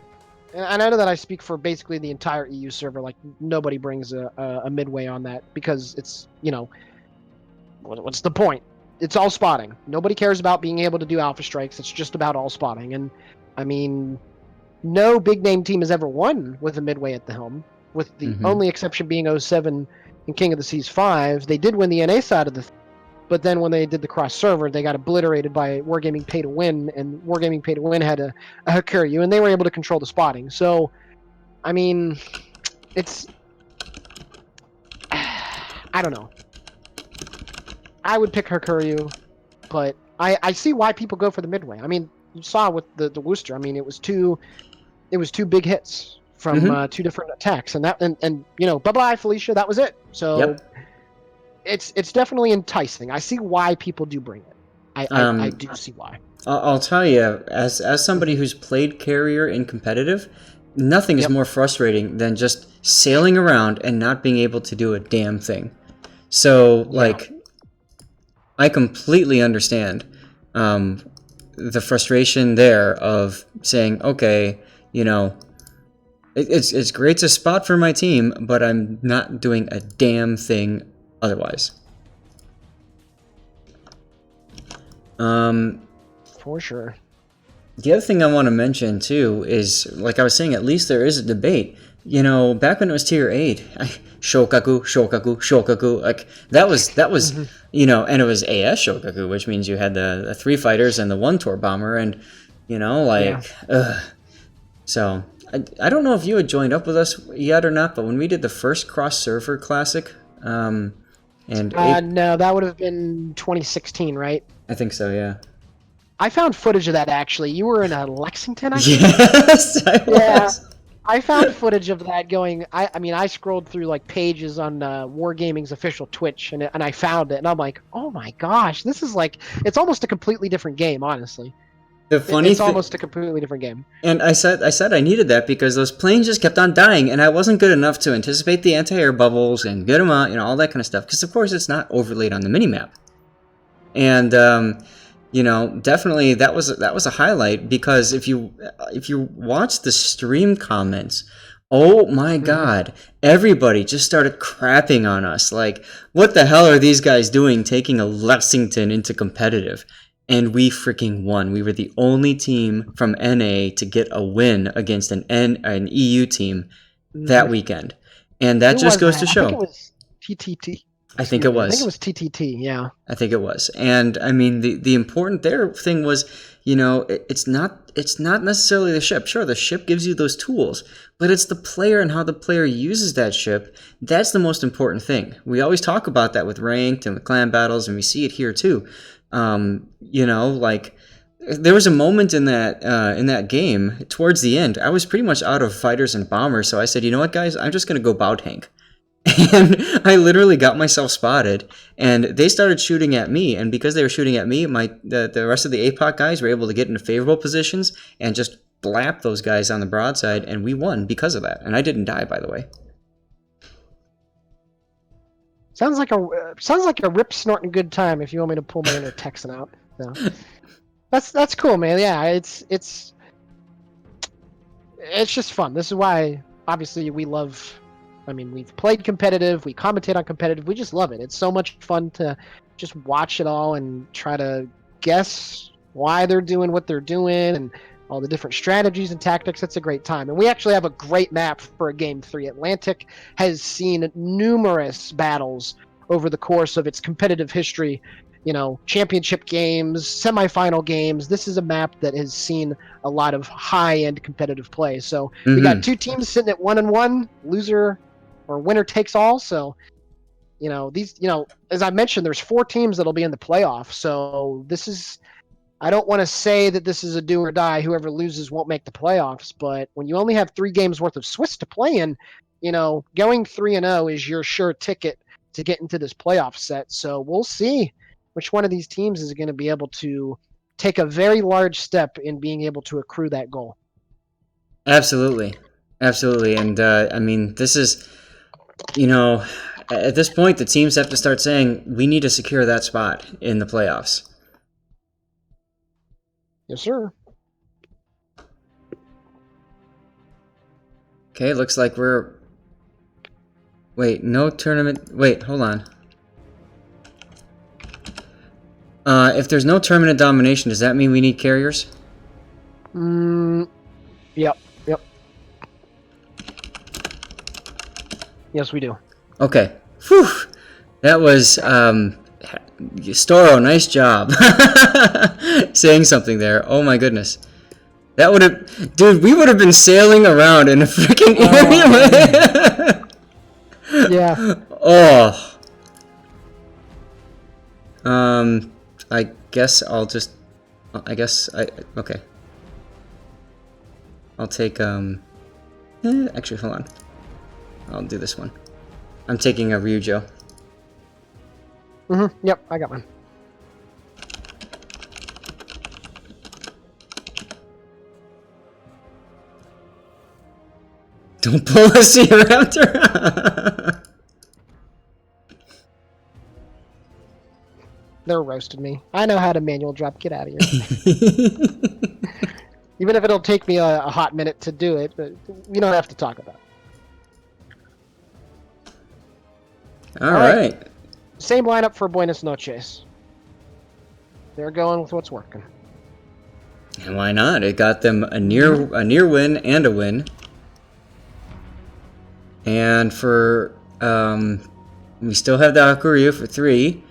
and I know that I speak for basically the entire EU server. Like nobody brings a midway on that because it's what's the point? It's all spotting. Nobody cares about being able to do alpha strikes. It's just about all spotting. And I mean, no big name team has ever won with a midway at the helm, with the only exception being '07 and King of the Seas 5. They did win the NA side of the but then when they did the cross server, they got obliterated by Wargaming Pay to Win, and Wargaming Pay to Win had a Hakuryu, and they were able to control the spotting. So, I mean, it's I don't know. I would pick Hakuryu, but I see why people go for the midway. I mean, you saw with the Worcester. I mean, it was two big hits from two different attacks, and bye bye Felicia, that was it. So. Yep. It's definitely enticing. I see why people do bring it. I do see why. I'll tell you, as somebody who's played carrier in competitive, nothing is more frustrating than just sailing around and not being able to do a damn thing. So, I completely understand the frustration there of saying, okay, it's great to spot for my team, but I'm not doing a damn thing otherwise. For sure. The other thing I want to mention too is, like I was saying, at least there is a debate. Back when it was tier 8, Shokaku, like that was and it was AS Shokaku, which means you had the 3 fighters and the 1 Tor bomber, and So I don't know if you had joined up with us yet or not, but when we did the first cross server classic, no, that would have been 2016, right? I think so, yeah. I found footage of that actually. You were in Lexington, I think? Yes, I was. Yeah, I found footage of that going. I scrolled through like pages on WarGaming's official Twitch, and I found it, and I'm like, oh my gosh, this is like it's almost a completely different game, honestly. It's almost a completely different game. And I said I needed that because those planes just kept on dying, and I wasn't good enough to anticipate the anti-air bubbles and get them out, all that kind of stuff. Because of course it's not overlaid on the minimap. And definitely that was a highlight, because if you watch the stream comments, oh my god, everybody just started crapping on us. Like, what the hell are these guys doing taking a Lexington into competitive? And we freaking won. We were the only team from NA to get a win against an EU team that weekend. And that just goes to show. I think it was TTT. I think it was. I think it was TTT, yeah. I think it was. And I mean, the important thing was, it's not necessarily the ship. Sure, the ship gives you those tools, but it's the player and how the player uses that ship. That's the most important thing. We always talk about that with ranked and with clan battles, and we see it here too. Like there was a moment in that game towards the end. I was pretty much out of fighters and bombers, so I said, you know what, guys, I'm just gonna go bow tank. And I literally got myself spotted, and they started shooting at me. And because they were shooting at me, the rest of the APOC guys were able to get into favorable positions and just blap those guys on the broadside, and we won because of that. And I didn't die, by the way. Sounds like a rip snorting good time. If you want me to pull my inner Texan out, so. That's cool, man. Yeah, it's just fun. This is why, obviously, we love. I mean, we've played competitive, we commentate on competitive, we just love it. It's so much fun to just watch it all and try to guess why they're doing what they're doing and all the different strategies and tactics. It's a great time. And we actually have a great map for a Game 3. Atlantic has seen numerous battles over the course of its competitive history, championship games, semifinal games. This is a map that has seen a lot of high-end competitive play. So we got 2 teams sitting at 1-1, loser or winner takes all. So, as I mentioned, there's 4 teams that'll be in the playoff. So this is, I don't want to say that this is a do or die. Whoever loses won't make the playoffs. But when you only have 3 games worth of Swiss to play in, going 3-0 is your sure ticket to get into this playoff set. So we'll see which one of these teams is going to be able to take a very large step in being able to accrue that goal. Absolutely. And I mean, this is, at this point, the teams have to start saying, we need to secure that spot in the playoffs. Yes, sir. Okay, looks like we're... Wait, no tournament... Wait, hold on. If there's no tournament domination, does that mean we need carriers? Yep. Yes, we do. Okay. Whew. That was, Storo, nice job. Saying something there. Oh my goodness. That would have... Dude, we would have been sailing around in a freaking area. Yeah. Oh. I guess I'll just... Okay. I'll take, actually, hold on. I'll do this one. I'm taking a Ryujo. Yep, I got one. Don't pull a Sea Raptor! They're roasting me. I know how to manual drop. Get out of here. Even if it'll take me a hot minute to do it, but we don't have to talk about it. Alright. Same lineup for Buenos Noches. They're going with what's working. And why not? It got them a near win and a win. And for we still have the Hakuryu for 3.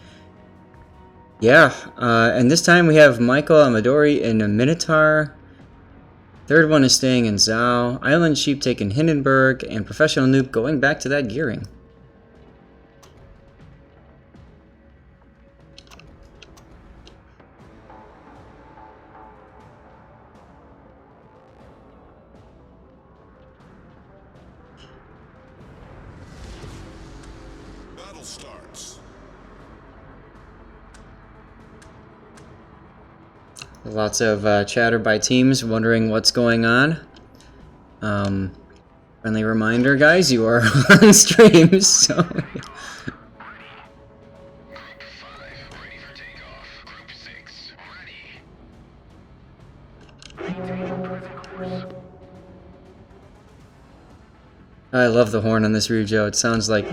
Yeah, and this time we have Michael Amadori in a Minotaur. Third one is staying in Zhao. Island Sheep taking Hindenburg, and Professional Noob going back to that gearing. Battle starts. Lots of chatter by teams wondering what's going on. Friendly reminder, guys, you are on stream, so... I love the horn on this Ryujo. It sounds like...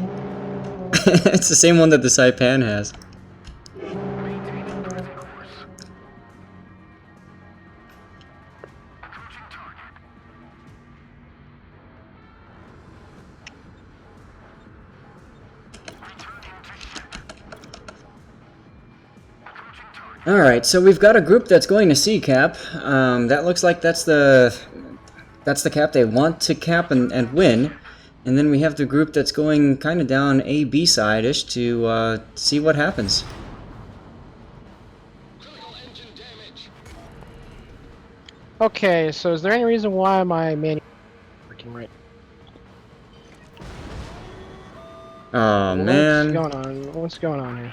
it's the same one that the Saipan has. Alright, so we've got a group that's going to C cap. That looks like that's the cap they want to cap and win. And then we have the group that's going kind of down A-B side-ish to see what happens. Okay, so is there any reason why my manual is working right? Oh man. What's going on here?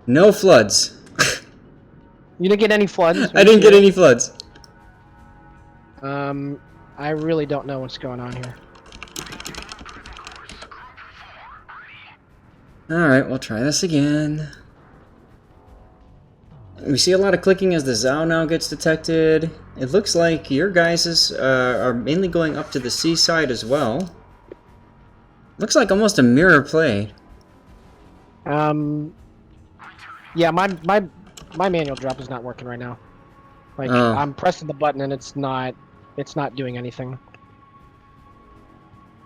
No floods. You didn't get any floods? I didn't get any floods. I really don't know what's going on here. Alright, we'll try this again. We see a lot of clicking as the Zhao now gets detected. It looks like your guys' are mainly going up to the C side as well. Looks like almost a mirror play. Yeah, my manual drop is not working right now. Like I'm pressing the button and it's not doing anything.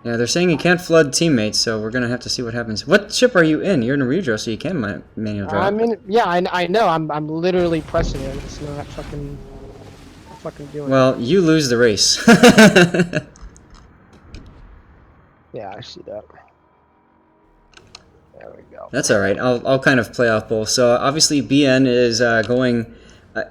Yeah, they're saying you can't flood teammates, so we're gonna have to see what happens. What ship are you in? You're in a Ryujo, so you can manual drop. I'm in. Yeah, I know. I'm literally pressing it. It's not fucking doing. Well, you lose the race. Yeah, I see that. There we go. That's all right. I'll kind of play off both. So obviously BN is going.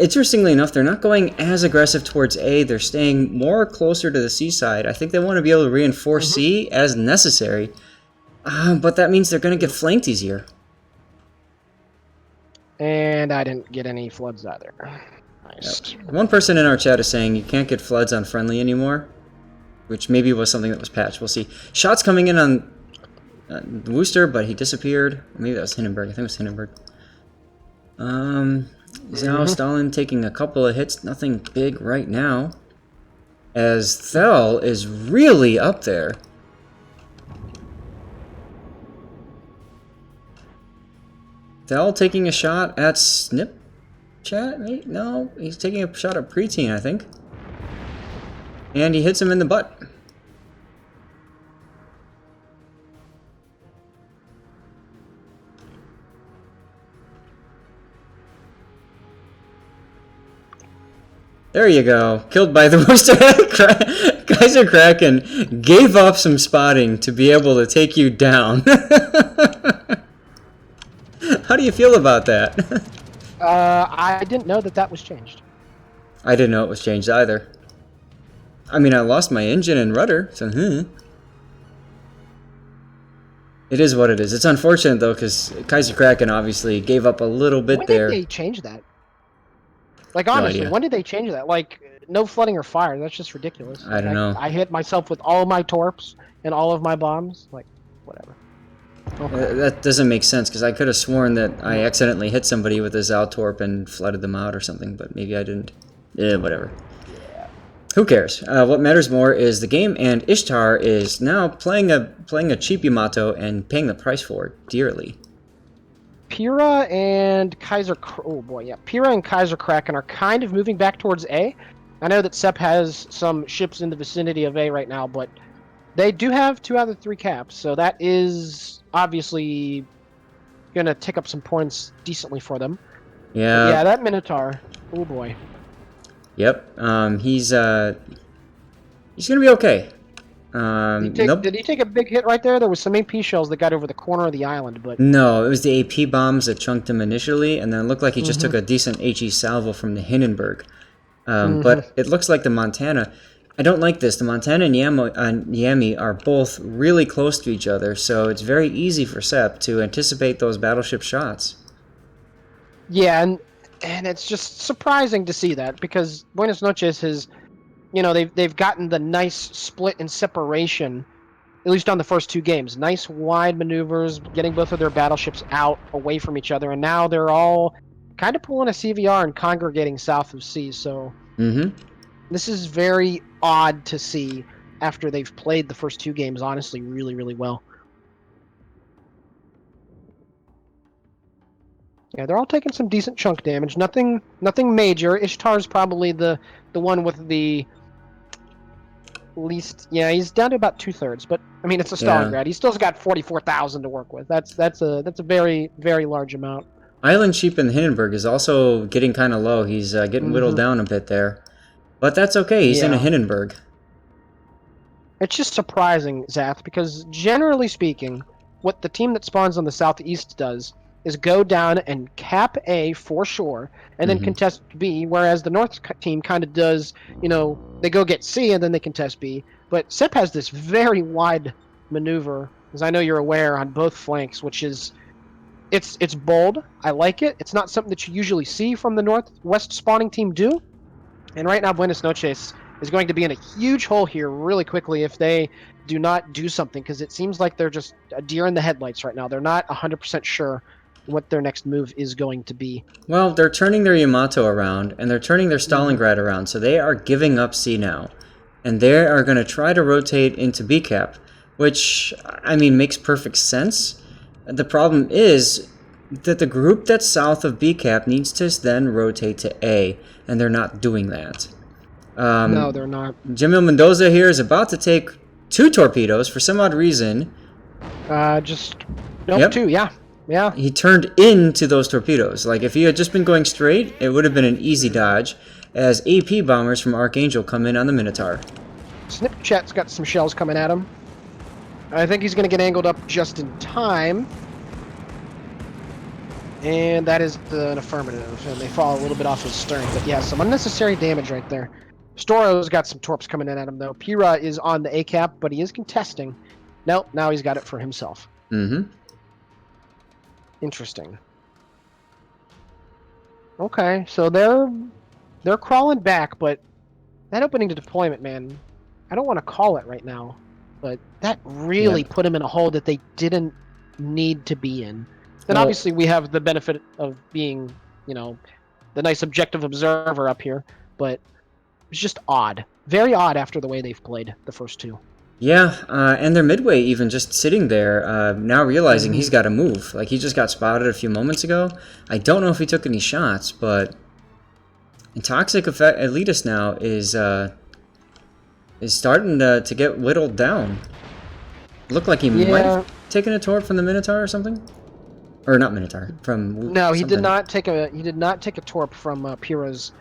Interestingly enough, they're not going as aggressive towards A. They're staying more closer to the C side. I think they want to be able to reinforce C as necessary. But that means they're going to get flanked easier. And I didn't get any floods either. Nice. Yep. One person in our chat is saying you can't get floods on friendly anymore, which maybe was something that was patched. We'll see. Shots coming in on Wooster, but he disappeared. Maybe that was Hindenburg. I think it was Hindenburg. Zhao Stalin taking a couple of hits. Nothing big right now. as Thel is really up there. Thel taking a shot at Snipchat? No, he's taking a shot at Preteen, I think. And he hits him in the butt. There you go. Killed by the worst. Kaiser Kraken gave up some spotting to be able to take you down. How do you feel about that? I didn't know that was changed. I didn't know it was changed either. I mean, I lost my engine and rudder, so It is what it is. It's unfortunate, though, because Kaiser Kraken obviously gave up a little bit there. When did they change that? Like, honestly, No, when did they change that? Like, no flooding or fire. That's just ridiculous. I don't know. I hit myself with all of my torps and all of my bombs. Like, whatever. Okay. That doesn't make sense, because I could have sworn that I accidentally hit somebody with a Zaltorp and flooded them out or something, but maybe I didn't. Whatever. Yeah. Who cares? What matters more is the game, and Ishtar is now playing a cheap Yamato and paying the price for it dearly. Pyrrha and Pyrrha and Kaiser Kraken are kind of moving back towards A. I know that Sep has some ships in the vicinity of A right now, but they do have 2 out of 3 caps, so that is obviously going to tick up some points decently for them. Yeah. But yeah, that Minotaur. Oh boy. Yep. He's going to be okay. Did he take a big hit right there? There was some AP shells that got over the corner of the island, but no, it was the AP bombs that chunked him initially, and then it looked like he just took a decent HE salvo from the Hindenburg. But it looks like the Montana. I don't like this. The Montana and Yami are both really close to each other, so it's very easy for Sep to anticipate those battleship shots. Yeah, and it's just surprising to see that, because Buenos Noches has, they've gotten the nice split and separation, at least on the first 2 games. Nice wide maneuvers, getting both of their battleships out away from each other, and now they're all kind of pulling a CVR and congregating south of C. So this is very odd to see after they've played the first 2 games, honestly, really, really well. Yeah, they're all taking some decent chunk damage. Nothing major. Ishtar's probably the one with the least. Yeah, he's down to about 2/3. But I mean, it's a Stalingrad. He's still got 44,000 to work with. That's a very, very large amount. Island Sheep in Hindenburg is also getting kind of low. He's getting whittled down a bit there, but that's okay. He's in a Hindenburg. It's just surprising, Zath, because generally speaking, what the team that spawns on the southeast does is go down and cap A for sure, and then contest B, whereas the north team kind of does, they go get C and then they contest B. But Sep has this very wide maneuver, as I know you're aware, on both flanks, which is, it's bold. I like it. It's not something that you usually see from the northwest spawning team do. And right now, Buenos Noches is going to be in a huge hole here really quickly if they do not do something, because it seems like they're just a deer in the headlights right now. They're not 100% sure what their next move is going to be. Well, they're turning their Yamato around, and they're turning their Stalingrad around, so they are giving up C now. And they are going to try to rotate into B cap, which, I mean, makes perfect sense. The problem is that the group that's south of B cap needs to then rotate to A, and they're not doing that. No, they're not. Jamil Mendoza here is about to take 2 torpedoes for some odd reason. Two, yeah. Yeah. He turned into those torpedoes. Like, if he had just been going straight, it would have been an easy dodge, as AP bombers from Archangel come in on the Minotaur. Snipchat's got some shells coming at him. I think he's going to get angled up just in time. And that is an affirmative, and they fall a little bit off his stern. But yeah, some unnecessary damage right there. Storo's got some torps coming in at him, though. Pyrrha is on the A-cap, but he is contesting. Nope, now he's got it for himself. Interesting. Okay, so they're crawling back, but that opening to deployment, man, I don't want to call it right now, but that really put him in a hole that they didn't need to be in. Then obviously we have the benefit of being, the nice objective observer up here, but was just odd. Very odd after the way they've played the first two. Yeah, and their midway even just sitting there, now realizing he's got to move. Like, he just got spotted a few moments ago. I don't know if he took any shots, but Toxic Effect Elitist now is starting to get whittled down. Looked like he might have taken a torp from the Minotaur or something, or not Minotaur, from No, he something. did not take a torp from Pyrrha's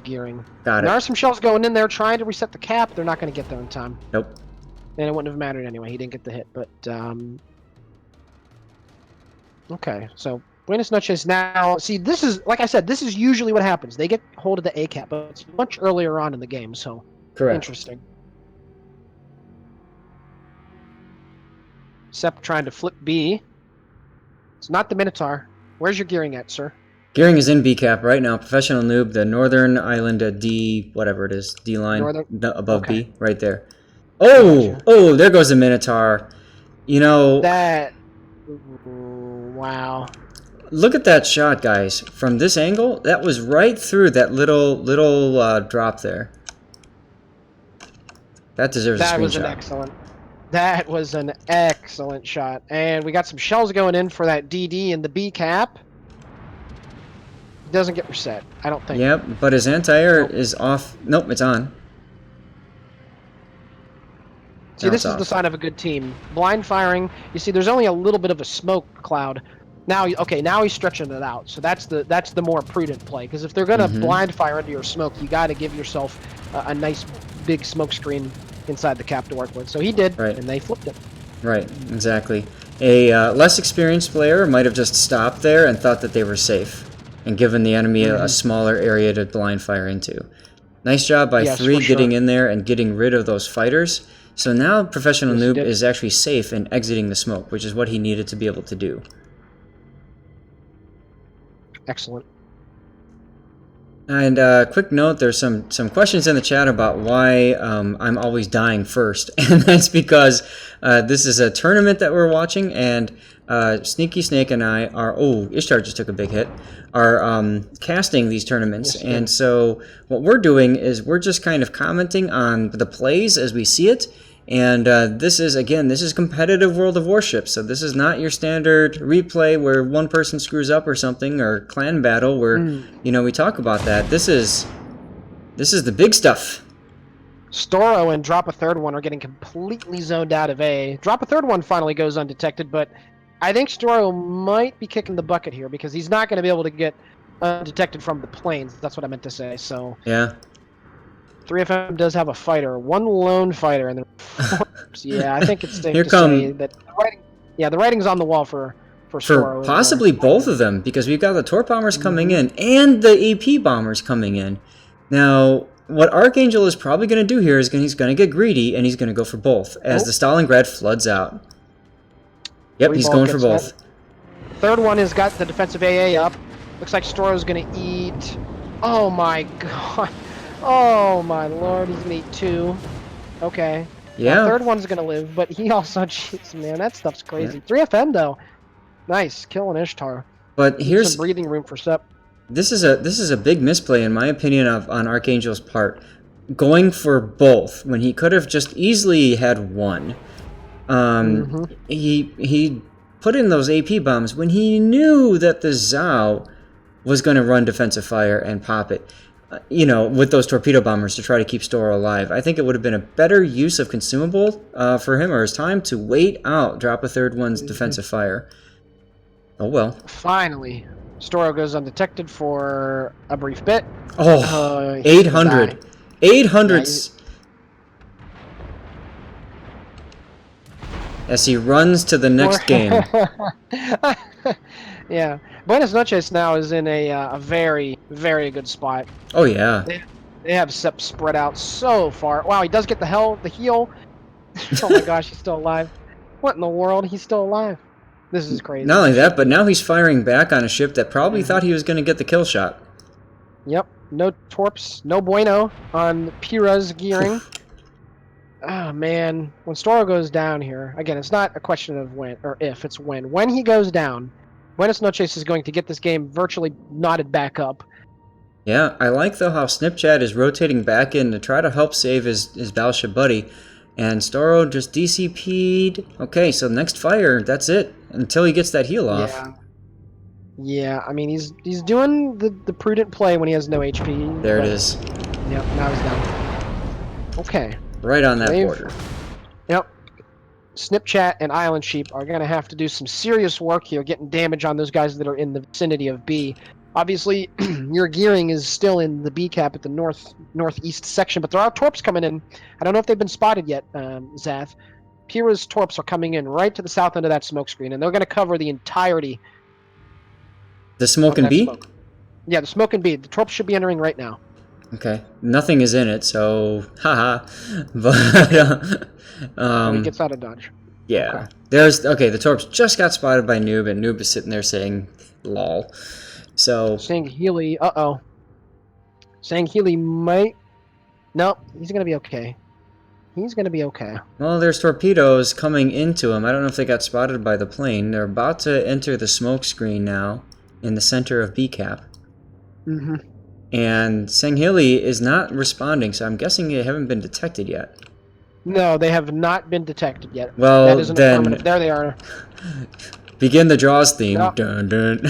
gearing. Got it. There are some shells going in there trying to reset the cap. They're not going to get there in time. Nope. And it wouldn't have mattered anyway. He didn't get the hit, but okay. So Buenas noches. Now, see, this is, like I said, this is usually what happens. They get hold of the A cap, but it's much earlier on in the game. So Correct. Interesting. Sep trying to flip B. It's not the Minotaur. Where's your gearing at, sir? Gearing is in B cap right now. Professional noob, the northern island at D, whatever it is, D line above B, right there. Oh, gotcha. Oh, there goes the Minotaur. You know that. Wow. Look at that shot, guys. From this angle, that was right through that little drop there. That deserves a screenshot. That was an excellent shot. And we got some shells going in for that DD in the B cap. Doesn't get reset, I don't think. Yep, but his anti-air is off. Nope, it's on. See, this is the sign of a good team. Blind firing. You see, there's only a little bit of a smoke cloud. Now, okay, now he's stretching it out. So that's the more prudent play. Because if they're gonna blind fire into your smoke, you got to give yourself a nice big smoke screen inside the cap to work with. So he did, and they flipped it. Right, exactly. A less experienced player might have just stopped there and thought that they were safe, and given the enemy a smaller area to blind fire into. Nice job by 3 getting in there and getting rid of those fighters. So now Professional Noob is actually safe in exiting the smoke, which is what he needed to be able to do. Excellent. And quick note, there's some questions in the chat about why I'm always dying first. And that's because this is a tournament that we're watching, and Sneaky Snake and I are, oh, Ishtar just took a big hit, are casting these tournaments. Yes, and so what we're doing is we're just kind of commenting on the plays as we see it. And this is competitive World of Warships, so this is not your standard replay where one person screws up or something, or clan battle where we talk about that. This is the big stuff. Storo and Drop a Third One are getting completely zoned out of A. Drop a Third One finally goes undetected, but I think Storo might be kicking the bucket here because he's not going to be able to get undetected from the planes. That's what I meant to say. So yeah. 3FM does have a fighter, one lone fighter, and yeah, I think it's safe to say that the writing's on the wall for Storo. Possibly both of them, because we've got the Torp bombers coming in and the AP bombers coming in. Now, what Archangel is probably going to do here is he's going to get greedy, and he's going to go for both as the Stalingrad floods out. Yep, he's going for both. Third one has got the defensive AA up. Looks like Storo's going to eat. Oh my god. Oh my lord, he's gonna eat 2. Okay. Yeah. The third one's gonna live, but he also cheats, man. That stuff's crazy. 3FM though. Nice, killing Ishtar. But here's some breathing room for Sep. This is a big misplay in my opinion on Archangel's part. Going for both when he could have just easily had one. He put in those AP bombs when he knew that the Zhao was going to run defensive fire and pop it. With those torpedo bombers to try to keep Storo alive. I think it would have been a better use of consumable for him or his time to wait out Drop a Third One's defensive fire. Oh well. Finally, Storo goes undetected for a brief bit. Oh, 800. 800. As he runs to the next game. Yeah. Buenas noches now is in a very, very good spot. Oh, yeah. They have Sep spread out so far. Wow, he does get the heal. Oh my gosh, he's still alive. What in the world? He's still alive. This is crazy. Not only that, but now he's firing back on a ship that probably thought he was going to get the kill shot. Yep. No torps. No bueno on Pyrrha's gearing. Oh, man. When Storo goes down here, again, it's not a question of when or if, it's when. When he goes down, Buenas noches is going to get this game virtually knotted back up. Yeah, I like though how Snipchat is rotating back in to try to help save his battleship buddy. And Storo just DCP'd. Okay, so next fire, that's it. Until he gets that heal off. Yeah. Yeah, I mean, he's doing the prudent play when he has no HP. There it is. Yep, now he's down. Okay. Right on that Wave. border. Yep. Snipchat and Island Sheep are going to have to do some serious work here, getting damage on those guys that are in the vicinity of B. Obviously, your gearing is still in the B cap at the northeast section, but there are torps coming in. I don't know if they've been spotted yet, Zath. Pira's torps are coming in right to the south end of that smoke screen, and they're going to cover the entirety. The smoke and that B? smoke. Yeah, the smoke and B. The torps should be entering right now. Okay. Nothing is in it, so haha. But He gets out of dodge. yeah. Okay. Okay, the torps just got spotted by Noob, and Noob is sitting there saying lol. So Sangheili, Sangheili might. Nope, he's gonna be okay. He's gonna be okay. well, there's torpedoes coming into him. I don't know if they got spotted by the plane. They're about to enter the smoke screen now in the center of B cap. Mm-hmm. And Sangheili is not responding, so I'm guessing they haven't been detected yet. No, they have not been detected yet. Well, that is an then affirmative. There they are. Begin the draws theme. Yep. Dun dun. Dun,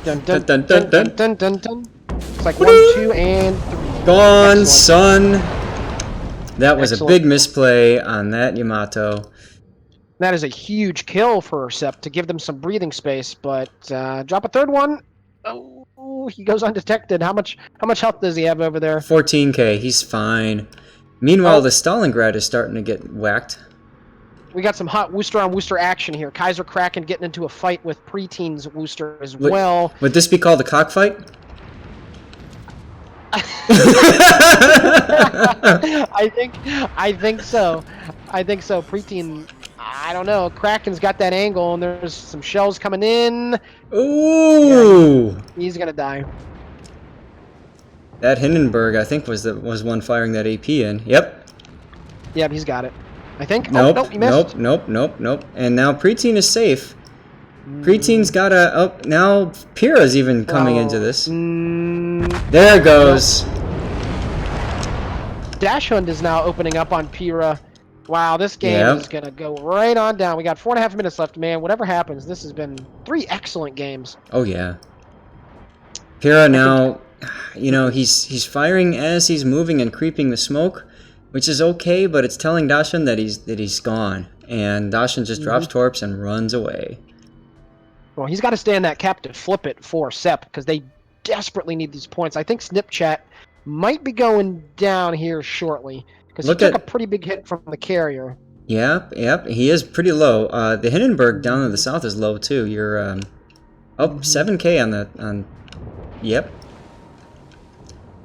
dun, dun, dun, dun, dun, dun, dun, dun. It's like 1, 2, and 3. Gone, Excellent. son. That was Excellent. a big misplay on that Yamato. That is a huge kill for Sepp to give them some breathing space, but drop a third one. Oh, he goes undetected. How much health does he have over there? 14k, he's fine. Meanwhile, Oh. the Stalingrad is starting to get whacked. We got some hot Wooster on Wooster action here. Kaiser Kraken getting into a fight with Preteen's Wooster as Would- well. Would this be called a cockfight? I think so. I think so. Preteen, I don't know. Kraken's got that angle, and there's some shells coming in. Ooh! He's gonna die. That Hindenburg, I think, was one firing that AP in. Yep. Yep, he's got it. I think. Nope. Oh, nope, he missed. Nope. And now Preteen is safe. Preteen's got a. Oh, now Pyrrha's even coming into this. There it goes. Dash Hunt is now opening up on Pyrrha. Wow, this game Yep. is gonna go right on down. We got 4.5 minutes left, man. Whatever happens, this has been 3 excellent games. Oh yeah. Pyrrha now, you know, he's firing as he's moving and creeping the smoke, which is okay, but it's telling Dashan that he's gone, and Dashan just drops torps and runs away. Well, he's got to stay in that cap to flip it for Sepp because they desperately need these points. I think Snipchat might be going down here shortly because he took a pretty big hit from the carrier. Yep, he is pretty low. The Hindenburg down in the south is low too. You're 7k on yep.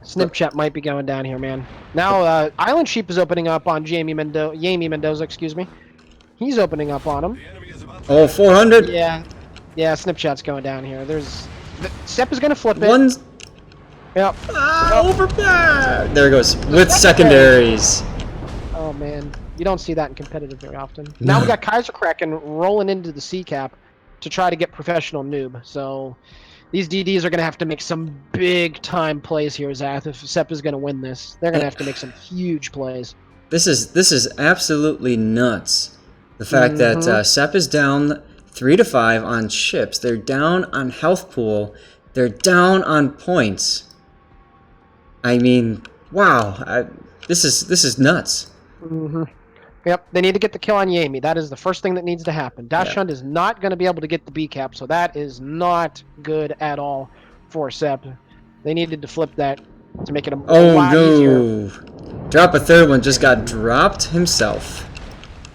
Snipchat might be going down here, man. Now Island Sheep is opening up on Jamie Mendoza, excuse me. He's opening up on him. Oh, 400. Yeah, Snipchat's going down here. Sepp is gonna flip it. One's Yep. overpass. There it goes with secondaries. Oh man, you don't see that in competitive very often. Now we got Kaiser Kraken rolling into the C cap to try to get professional noob. So these DDs are gonna have to make some big time plays here, Zath. If Sepp is gonna win this, they're gonna have to make some huge plays. This is absolutely nuts. The fact that Sepp is down 3 to 5 on ships. They're down on health pool. They're down on points. I mean, wow. This is nuts. Yep, they need to get the kill on Yami. That is the first thing that needs to happen. Dashund is not going to be able to get the B cap, so that is not good at all for Sepp. They needed to flip that to make it a lot easier. Drop a third one, just got dropped himself.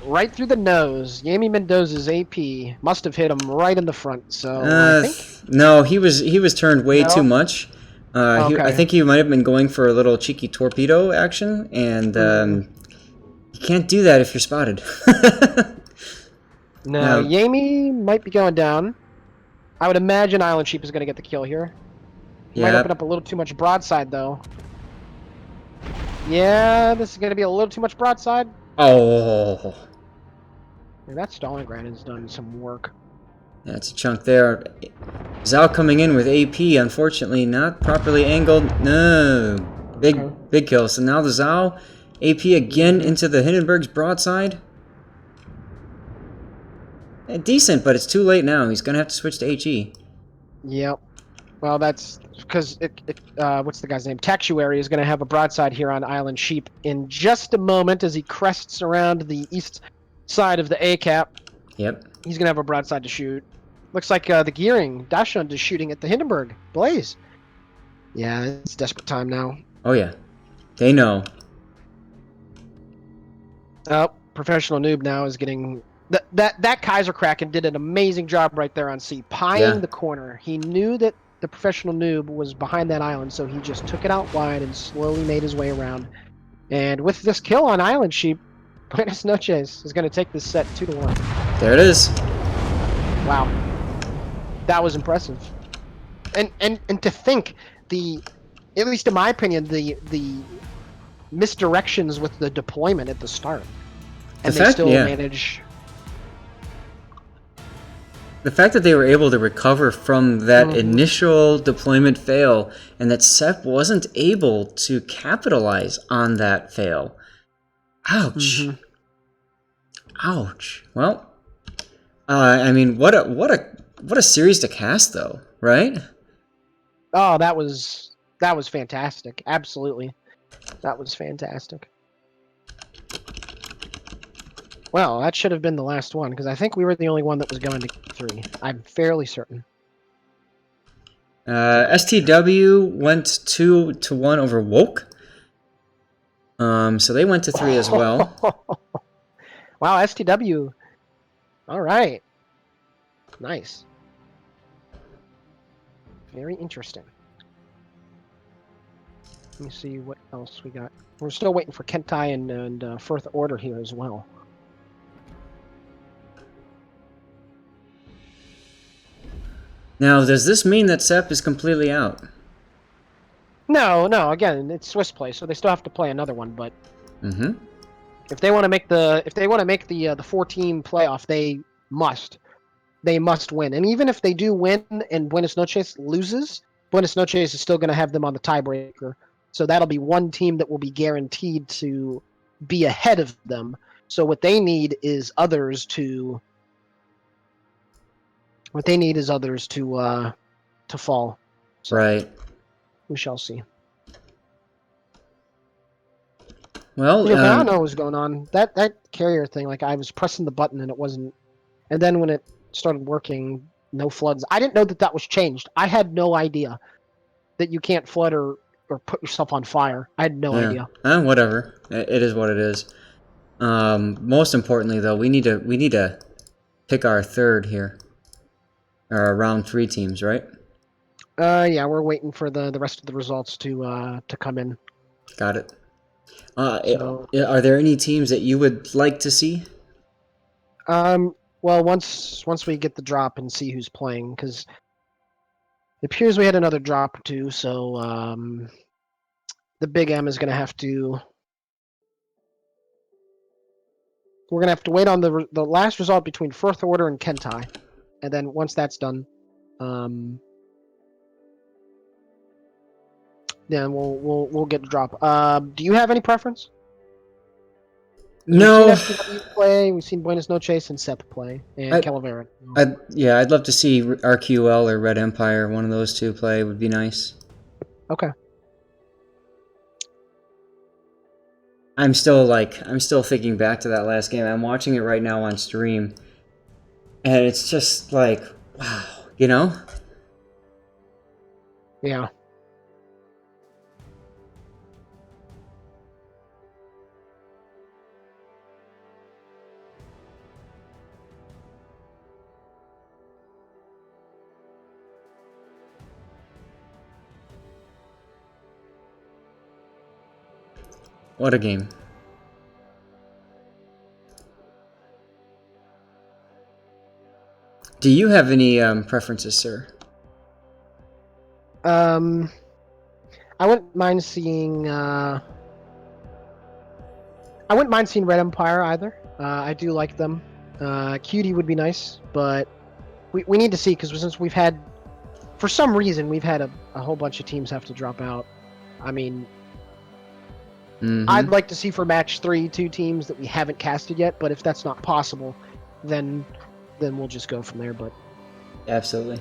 Right through the nose. Yami Mendoza's AP must have hit him right in the front. So I think no, he was turned way too much. Okay. I think he might have been going for a little cheeky torpedo action, and you can't do that if you're spotted. No, Yami might be going down. I would imagine Island Sheep is going to get the kill here. He might open up a little too much broadside, though. Yeah, this is going to be a little too much broadside. Oh. Yeah, that Stalingrad has done some work. That's a chunk there. Zhao coming in with AP, unfortunately not properly angled. No, big kill. So now the Zhao AP again into the Hindenburg's broadside. Decent, but it's too late now. He's gonna have to switch to HE. Yep. Well, that's because what's the guy's name? Tactuary is going to have a broadside here on Island Sheep in just a moment as he crests around the east side of the A cap. Yep. He's going to have a broadside to shoot. Looks like the Gearing Dachshund is shooting at the Hindenburg Blaze. Yeah, it's desperate time now. Oh yeah, they know. Oh, Professional Noob now is getting that Kaiser Kraken did an amazing job right there on C, pieing the corner. He knew that the Professional Noob was behind that island, so he just took it out wide and slowly made his way around. And with this kill on Island Sheep, Buenas Noches is going to take this set 2-1. There it is. Wow, that was impressive. And to think at least in my opinion, the misdirections with the deployment at the start, and they still manage. The fact that they were able to recover from that initial deployment fail, and that Sep wasn't able to capitalize on that fail. Ouch. Ouch. Well, I mean, what a series to cast, though, right? Oh, that was fantastic. Absolutely, that was fantastic. Well, that should have been the last one, because I think we were the only one that was going to 3. I'm fairly certain. STW went 2-1 over Woke. So they went to 3 as well. Wow, STW. All right. Nice. Very interesting. Let me see what else we got. We're still waiting for Kentai and Firth Order here as well. Now, does this mean that Sep is completely out? No. Again, it's Swiss play, so they still have to play another one. But if they want to make the 4-team playoff, they must win. And even if they do win and Buenas Noches loses, Buenas Noches is still going to have them on the tiebreaker. So that'll be one team that will be guaranteed to be ahead of them. So what they need is others to. What they need is others to fall. So right. We shall see. Well, I don't know what was going on. That carrier thing, like I was pressing the button and it wasn't. And then when it started working, no floods. I didn't know that was changed. I had no idea that you can't flood or put yourself on fire. I had no idea. Whatever. It is what it is. Most importantly, though, we need to pick our third here. Or round 3 teams, right? Yeah, we're waiting for the rest of the results to come in. Got it. Are there any teams that you would like to see? Well, once we get the drop and see who's playing, because it appears we had another drop or 2, so the Big M is going to have to. We're going to have to wait on the last result between Firth Order and Kentai. And then once that's done, then we'll get the drop. Do you have any preference? No. We've seen FTW play. We've seen Buenas Noches and Sep play, and Calavera. I'd love to see RQL or Red Empire. One of those two play would be nice. Okay. I'm still thinking back to that last game. I'm watching it right now on stream. And it's just like, wow, you know? Yeah. What a game. Do you have any preferences, sir? I wouldn't mind seeing. I wouldn't mind seeing Red Empire either. I do like them. Cutie would be nice, but we need to see, because since we've had for some reason, we've had a whole bunch of teams have to drop out. I mean, I'd like to see for match 3 2 teams that we haven't casted yet, but if that's not possible, then we'll just go from there. But Absolutely.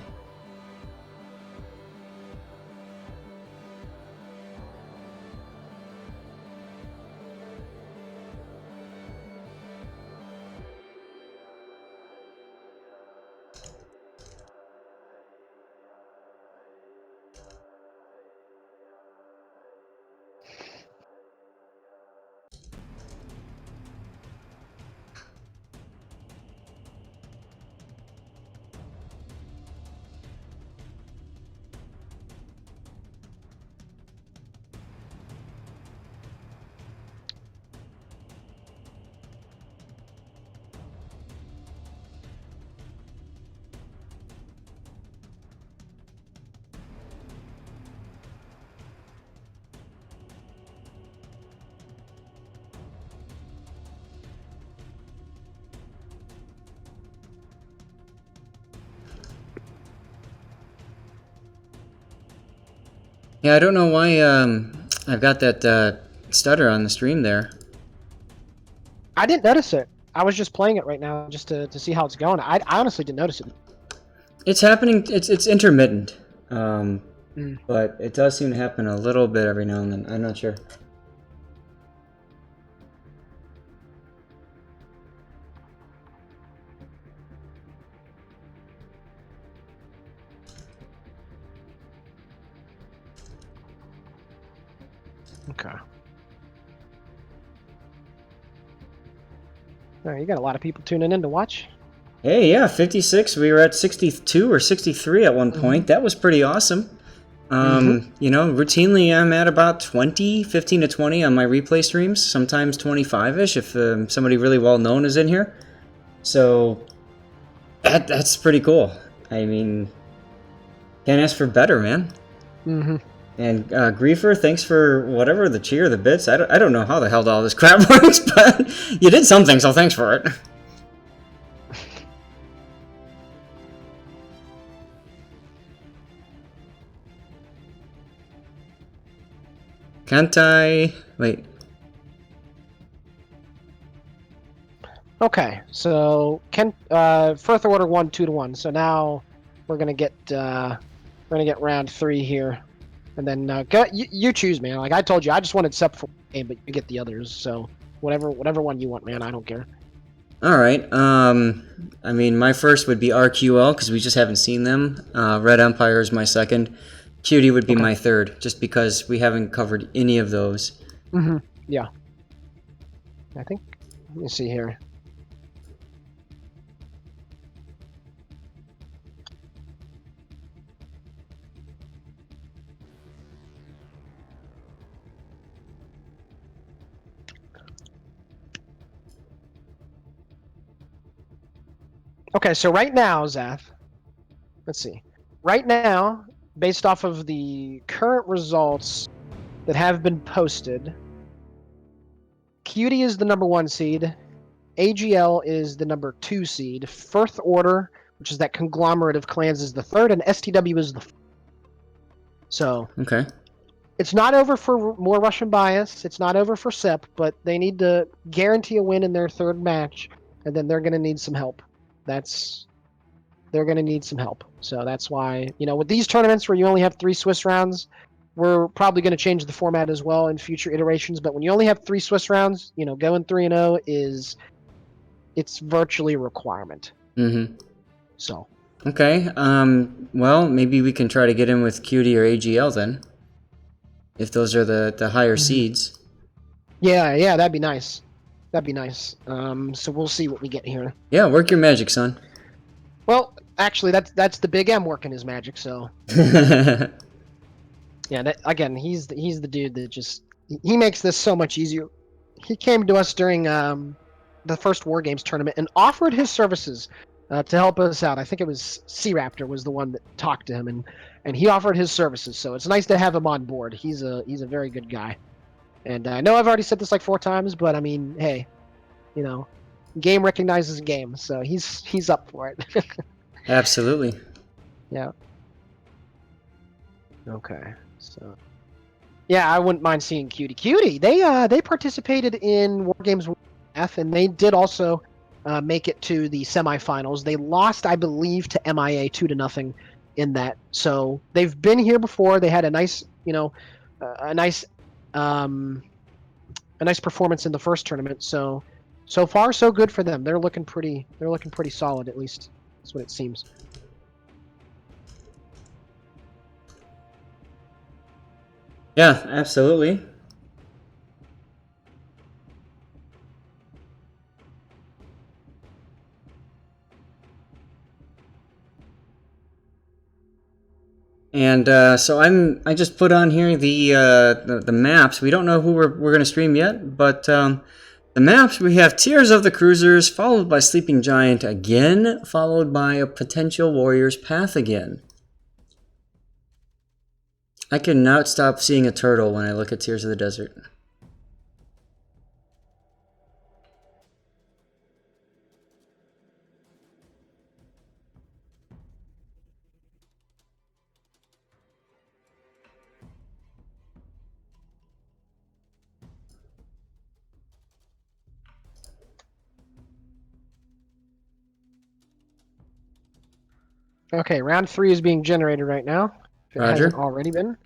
Yeah, I don't know why I've got that stutter on the stream there. I didn't notice it. I was just playing it right now just to see how it's going. I honestly didn't notice it. It's happening. It's intermittent, but it does seem to happen a little bit every now and then. I'm not sure. Okay. All right, you got a lot of people tuning in to watch. Hey, yeah, 56. We were at 62 or 63 at one point. That was pretty awesome. You know, routinely I'm at about 15 to 20 on my replay streams, sometimes 25-ish if somebody really well known is in here. So that's pretty cool. I mean, can't ask for better, man. And Griefer, thanks for whatever, the cheer, the bits. I don't know how the hell all this crap works, but you did something, so thanks for it. Can't I... Wait. Okay, so Firth order 1 2 to 1. So now we're gonna get round 3 here, and then you choose, man. Like I told you, I just wanted Sep for game, but you get the others. So whatever one you want, man. I don't care. All right. I mean, my first would be RQL because we just haven't seen them. Red Empire is my second. Cutie would be my third, just because we haven't covered any of those. Yeah. I think. Let me see here. Okay, so right now, Zath, let's see. Right now, based off of the current results that have been posted, Cutie is the number 1 seed, AGL is the number 2 seed, Firth Order, which is that conglomerate of clans, is the 3rd, and STW is the 4th. So, Okay. it's not over for More Russian Bias, it's not over for Sep, but they need to guarantee a win in their 3rd match, and then they're going to need some help. They're going to need some help. So that's why, with these tournaments where you only have 3 Swiss rounds, we're probably going to change the format as well in future iterations. But when you only have 3 Swiss rounds, going 3-0 it's virtually a requirement. So. Okay. Well, maybe we can try to get in with Cutie or AGL then, if those are the higher seeds. Yeah, that'd be nice. That'd be nice. So we'll see what we get here. Yeah, work your magic, son. Well, actually, that's the Big M working his magic. So. Yeah. Again, he's the dude that just he makes this so much easier. He came to us during the first WarGames tournament and offered his services to help us out. I think it was C-Raptor was the one that talked to him, and he offered his services. So it's nice to have him on board. He's a very good guy. And I know I've already said this like 4 times, but I mean, hey, game recognizes game, so he's up for it. Absolutely. Yeah. Okay, so yeah, I wouldn't mind seeing Cutie. Cutie, they participated in WarGames F, and they did also make it to the semifinals. They lost, I believe, to MIA 2-0 in that. So they've been here before. They had a nice, a nice, a nice performance in the first tournament. So far so good for them. They're looking pretty. They're looking pretty solid, at least. That's what it seems. Yeah, absolutely. And so I just put on here the maps. We don't know who we're going to stream yet, but the maps, we have Tears of the Cruisers, followed by Sleeping Giant again, followed by a potential Warrior's Path again. I cannot stop seeing a turtle when I look at Tears of the Desert. Okay, round 3 is being generated right now. If it hasn't Roger. already been.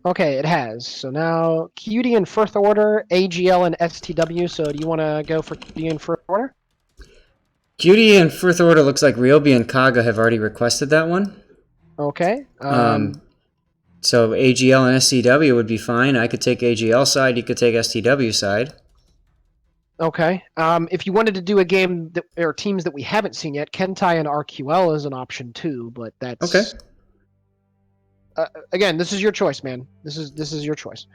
Okay, it has. So now QD in first order, AGL and STW. So do you want to go for QD in first order? Cutie and Firth Order looks like Ryobi and Kaga have already requested that one. Okay. So AGL and STW would be fine. I could take AGL side, you could take STW side. Okay. If you wanted to do a game that or teams that we haven't seen yet, Kentai and RQL is an option too, but that's Okay. Again, this is your choice, man. This is your choice.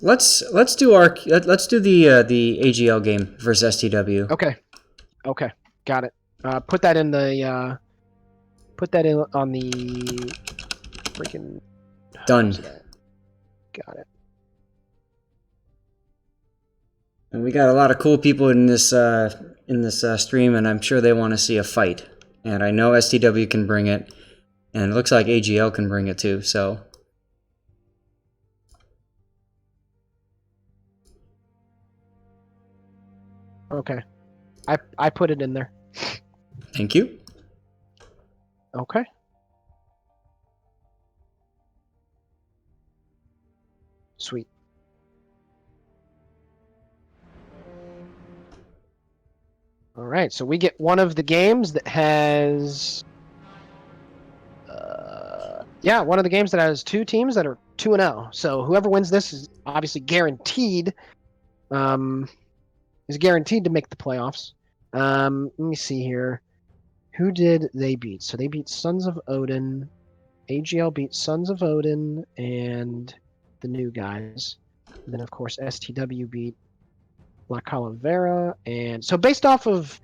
Let's do the AGL game versus STW. Okay. Got it. Put that in the put that in on the freaking Done. Got it. And we got a lot of cool people in this stream, and I'm sure they want to see a fight. And I know STW can bring it, and it looks like AGL can bring it too. So. Okay. I put it in there. Thank you. Okay. Sweet. All right, so we get one of the games that has one of the games that has two teams that are 2-0. So whoever wins this is obviously guaranteed to make the playoffs. Let me see here. Who did they beat? So they beat Sons of Odin. AGL beat Sons of Odin and the new guys. And then of course STW beat La Calavera. And so based off of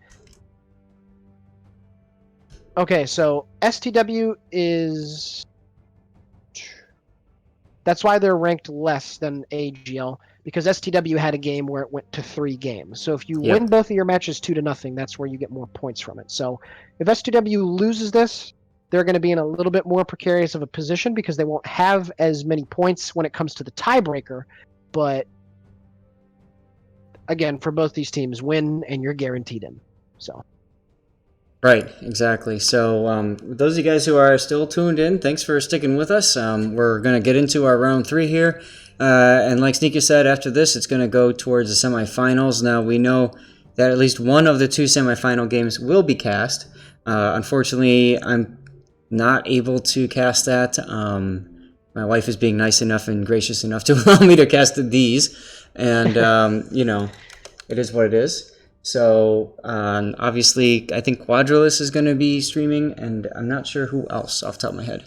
okay, so STW is that's why they're ranked less than AGL, because STW had a game where it went to 3 games. So if you win both of your matches 2-0, that's where you get more points from it. So if STW loses this, they're going to be in a little bit more precarious of a position because they won't have as many points when it comes to the tiebreaker. But again, for both these teams, win and you're guaranteed in. So. Right, exactly. So those of you guys who are still tuned in, thanks for sticking with us. We're going to get into our round 3 here. And like Sneaky said, after this, it's going to go towards the semifinals. Now, we know that at least one of the 2 semifinal games will be cast. Unfortunately, I'm not able to cast that. My wife is being nice enough and gracious enough to allow me to cast these. And, it is what it is. So, obviously, I think Quadrilus is going to be streaming, and I'm not sure who else off the top of my head.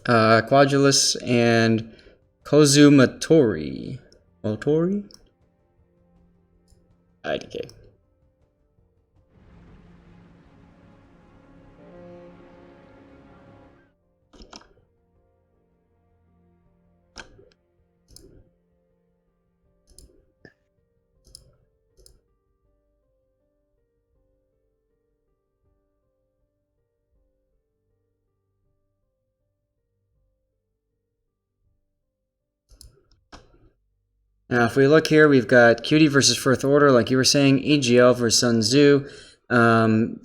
Quadrilus and Kozumatori. Motori? IDK. Now, if we look here, we've got Cutie versus First Order, like you were saying, EGL versus Sun Tzu.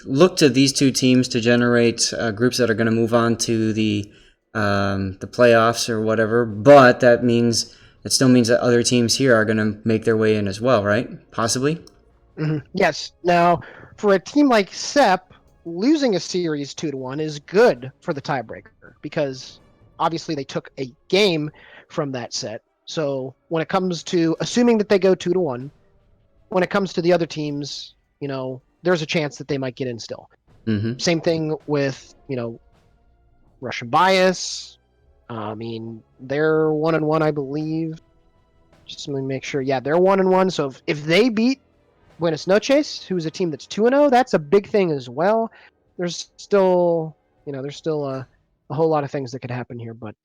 Look to these two teams to generate groups that are going to move on to the playoffs or whatever. But it still means that other teams here are going to make their way in as well, right? Possibly. Mm-hmm. Yes. Now, for a team like SEP, losing a series 2-1 is good for the tiebreaker because obviously they took a game from that set. So when it comes to assuming that they go 2-1, when it comes to the other teams, there's a chance that they might get in still. Mm-hmm. Same thing with, Russian Bias. I mean, they're 1-1, I believe. Just let me make sure. Yeah, they're 1-1. So if they beat Buenos Noches, who's a team that's 2-0, that's a big thing as well. There's still, a whole lot of things that could happen here, but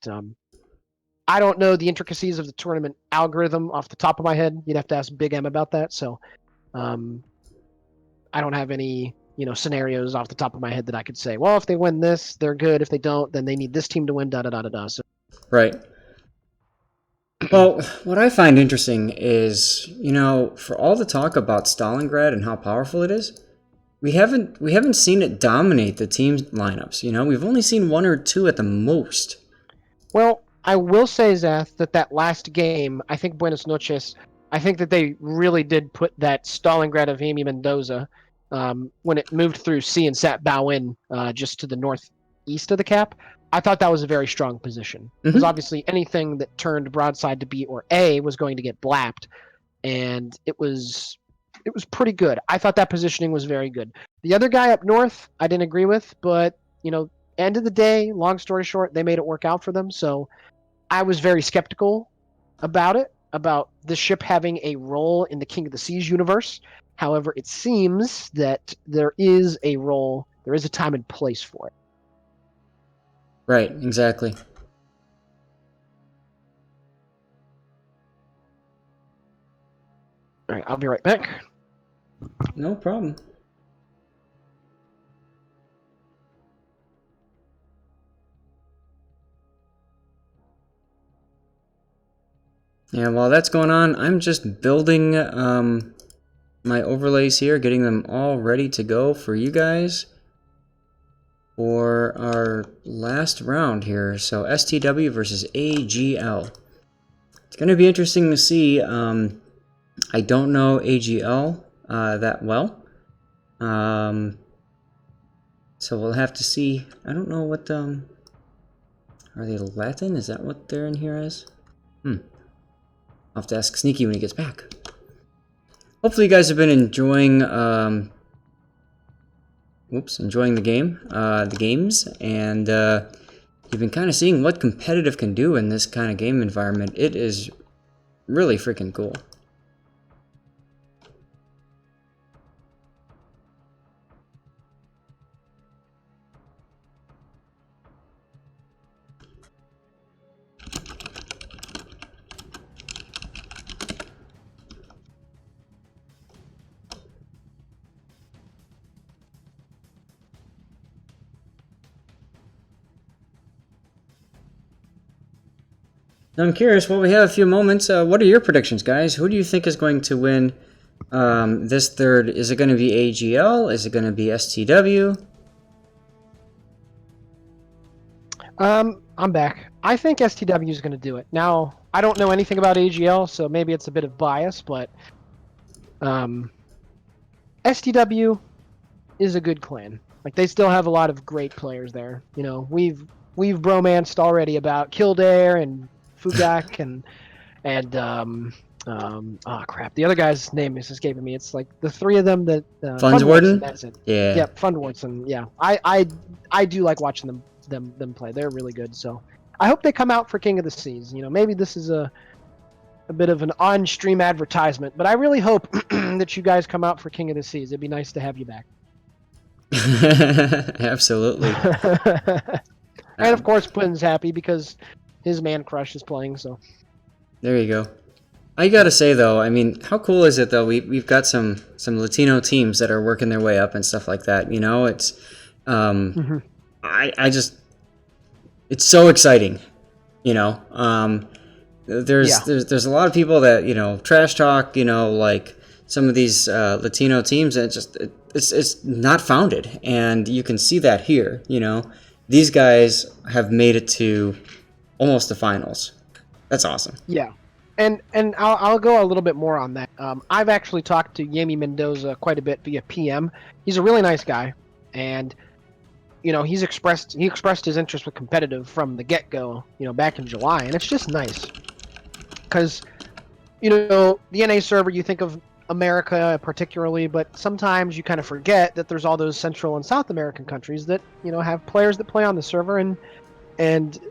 I don't know the intricacies of the tournament algorithm off the top of my head. You'd have to ask Big M about that. So, I don't have any, scenarios off the top of my head that I could say, well, if they win this, they're good. If they don't, then they need this team to win, da-da-da-da-da. So, right. Well, what I find interesting is, for all the talk about Stalingrad and how powerful it is, we haven't seen it dominate the team lineups. We've only seen one or two at the most. Well, I will say, Zath, that last game, I think Buenos Noches, I think that they really did put that Stalingrad of Amy Mendoza when it moved through C and sat bow in just to the northeast of the cap. I thought that was a very strong position because obviously anything that turned broadside to B or A was going to get blapped, and it was pretty good. I thought that positioning was very good. The other guy up north, I didn't agree with, but end of the day, long story short, they made it work out for them. So I was very skeptical about it, about the ship having a role in the King of the Seas universe. However, it seems that there is a role, there is a time and place for it. Right, exactly. All right, I'll be right back. No problem. Yeah, while that's going on, I'm just building my overlays here, getting them all ready to go for you guys for our last round here. So STW versus AGL. It's going to be interesting to see. I don't know AGL that well. So we'll have to see. I don't know what are they Latin? Is that what they're in here as? I'll have to ask Sneaky when he gets back. Hopefully you guys have been enjoying enjoying the games, and you've been kind of seeing what competitive can do in this kind of game environment. It is really freaking cool. Now I'm curious, while we have a few moments, what are your predictions, guys? Who do you think is going to win this third? Is it going to be AGL? Is it going to be STW? I'm back. I think STW is going to do it. Now, I don't know anything about AGL, so maybe it's a bit of bias, but STW is a good clan. Like, they still have a lot of great players there. We've bromanced already about Kildare and Fugak and crap. The other guy's name is escaping me. It's like the three of them that Fundswarden? That's it. Yeah. Yep, Fundwarden. Yeah. I do like watching them play. They're really good. So I hope they come out for King of the Seas. Maybe this is a bit of an on-stream advertisement, but I really hope that you guys come out for King of the Seas. It'd be nice to have you back. Absolutely. And of course, Quinn's happy because his man crush is playing. So there you go. I gotta say though, I mean, how cool is it though? We've got some Latino teams that are working their way up and stuff like that. It's I just it's so exciting. there's a lot of people that, trash talk, like some of these Latino teams, and it's not founded, and you can see that here. These guys have made it to almost the finals. That's awesome. Yeah. And I'll go a little bit more on that. I've actually talked to Yemi Mendoza quite a bit via PM. He's a really nice guy, and he expressed his interest with competitive from the get-go, back in July, and it's just nice because the NA server, you think of America particularly, but sometimes you kind of forget that there's all those Central and South American countries that have players that play on the server, and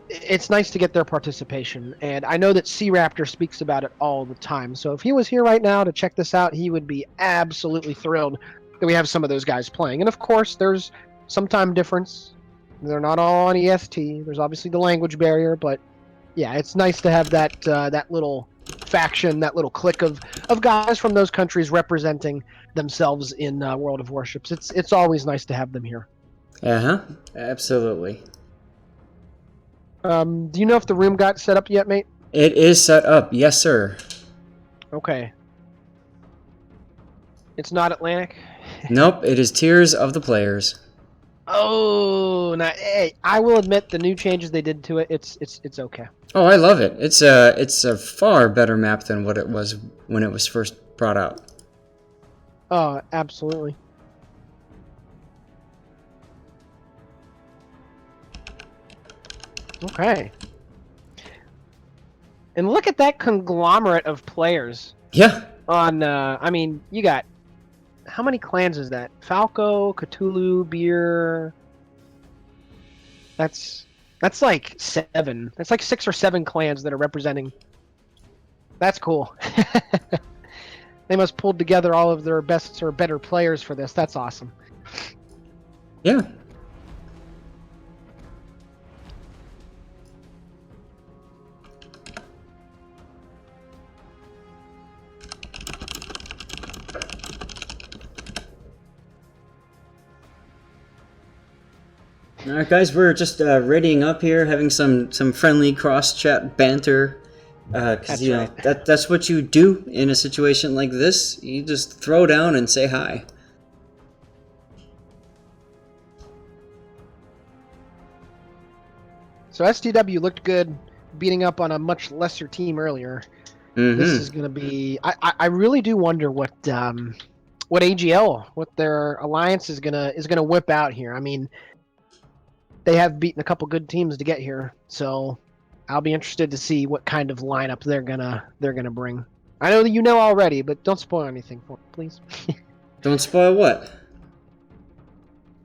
it's nice to get their participation. And I know that C-Raptor speaks about it all the time. So if he was here right now to check this out, he would be absolutely thrilled that we have some of those guys playing. And of course, there's some time difference. They're not all on EST. There's obviously the language barrier, but yeah, it's nice to have that little faction, that little clique of guys from those countries representing themselves in World of Warships. It's always nice to have them here. Absolutely. Do you know if the room got set up yet, mate? It is set up, yes, sir. Okay. It's not Atlantic? Nope, it is Tears of the Players. Oh, hey, I will admit the new changes they did to it. It's okay. Oh, I love it. It's a far better map than what it was when it was first brought out. Oh, absolutely. Okay. And look at that conglomerate of players. Yeah. You got... How many clans is that? Falco, Cthulhu, Beer... That's like 7. That's like 6 or 7 clans that are representing. That's cool. They must pull together all of their best or better players for this. That's awesome. Yeah. All right, guys, we're just readying up here, having some friendly cross-chat banter. Because right. that's what you do in a situation like this. You just throw down and say hi. So STW looked good, beating up on a much lesser team earlier. Mm-hmm. This is going to be... I really do wonder what AGL, what their alliance is gonna whip out here. I mean, they have beaten a couple good teams to get here, so I'll be interested to see what kind of lineup they're gonna bring. I know that you know already, but don't spoil anything for me, please. Don't spoil what?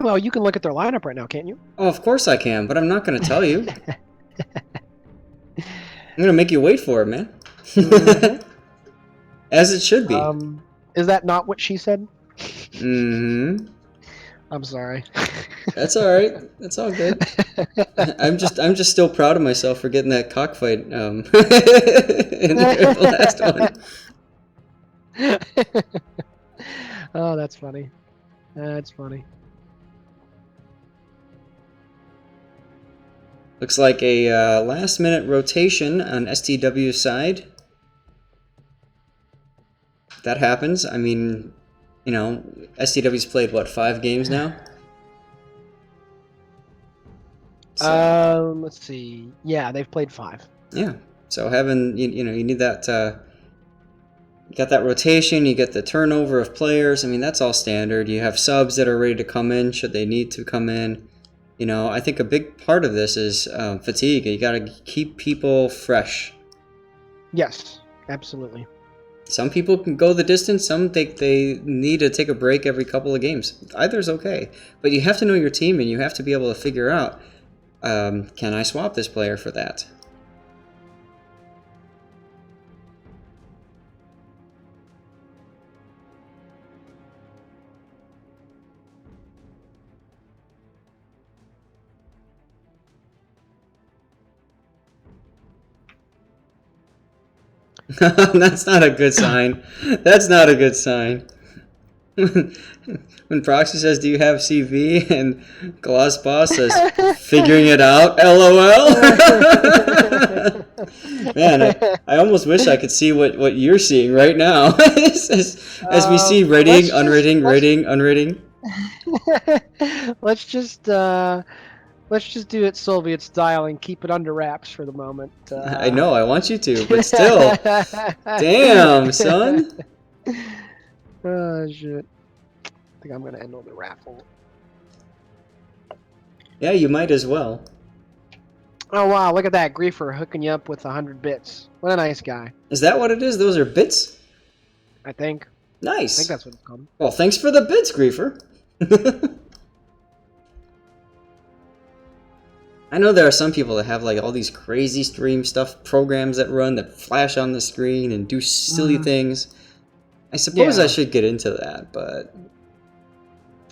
Well, you can look at their lineup right now, can't you? Oh, of course I can, but I'm not going to tell you. I'm going to make you wait for it, man. Mm-hmm. As it should be. Is that not what she said? Mm-hmm. I'm sorry. That's all right. That's all good. I'm just still proud of myself for getting that cockfight in the last one. Oh, that's funny. That's funny. Looks like a last-minute rotation on STW's side. That happens. I mean, STW's played, what, 5 games now? So, let's see. Yeah, they've played 5. Yeah. So having, you need that, you got that rotation, you get the turnover of players. I mean, that's all standard. You have subs that are ready to come in should they need to come in. I think a big part of this is fatigue. You got to keep people fresh. Yes, absolutely. Some people can go the distance. Some think they need to take a break every couple of games. Either's okay. But you have to know your team, and you have to be able to figure out, can I swap this player for that? Uh, That's not a good sign. That's not a good sign. When Proxy says, "Do you have CV?" and Gloss Boss says, "Figuring it out." LOL. Man, I almost wish I could see what you're seeing right now. as we see rating, unrating, unrating. Let's just do it Soviet style and keep it under wraps for the moment. I know, I want you to, but still. Damn, son. Oh shit! I think I'm gonna end on the raffle. Yeah, you might as well. Oh wow! Look at that griefer hooking you up with 100 bits. What a nice guy. Is that what it is? Those are bits? I think Nice. that's what it's called. Well, thanks for the bits, griefer. I know there are some people that have like all these crazy stream stuff programs that run that flash on the screen and do silly things. I suppose I should get into that, but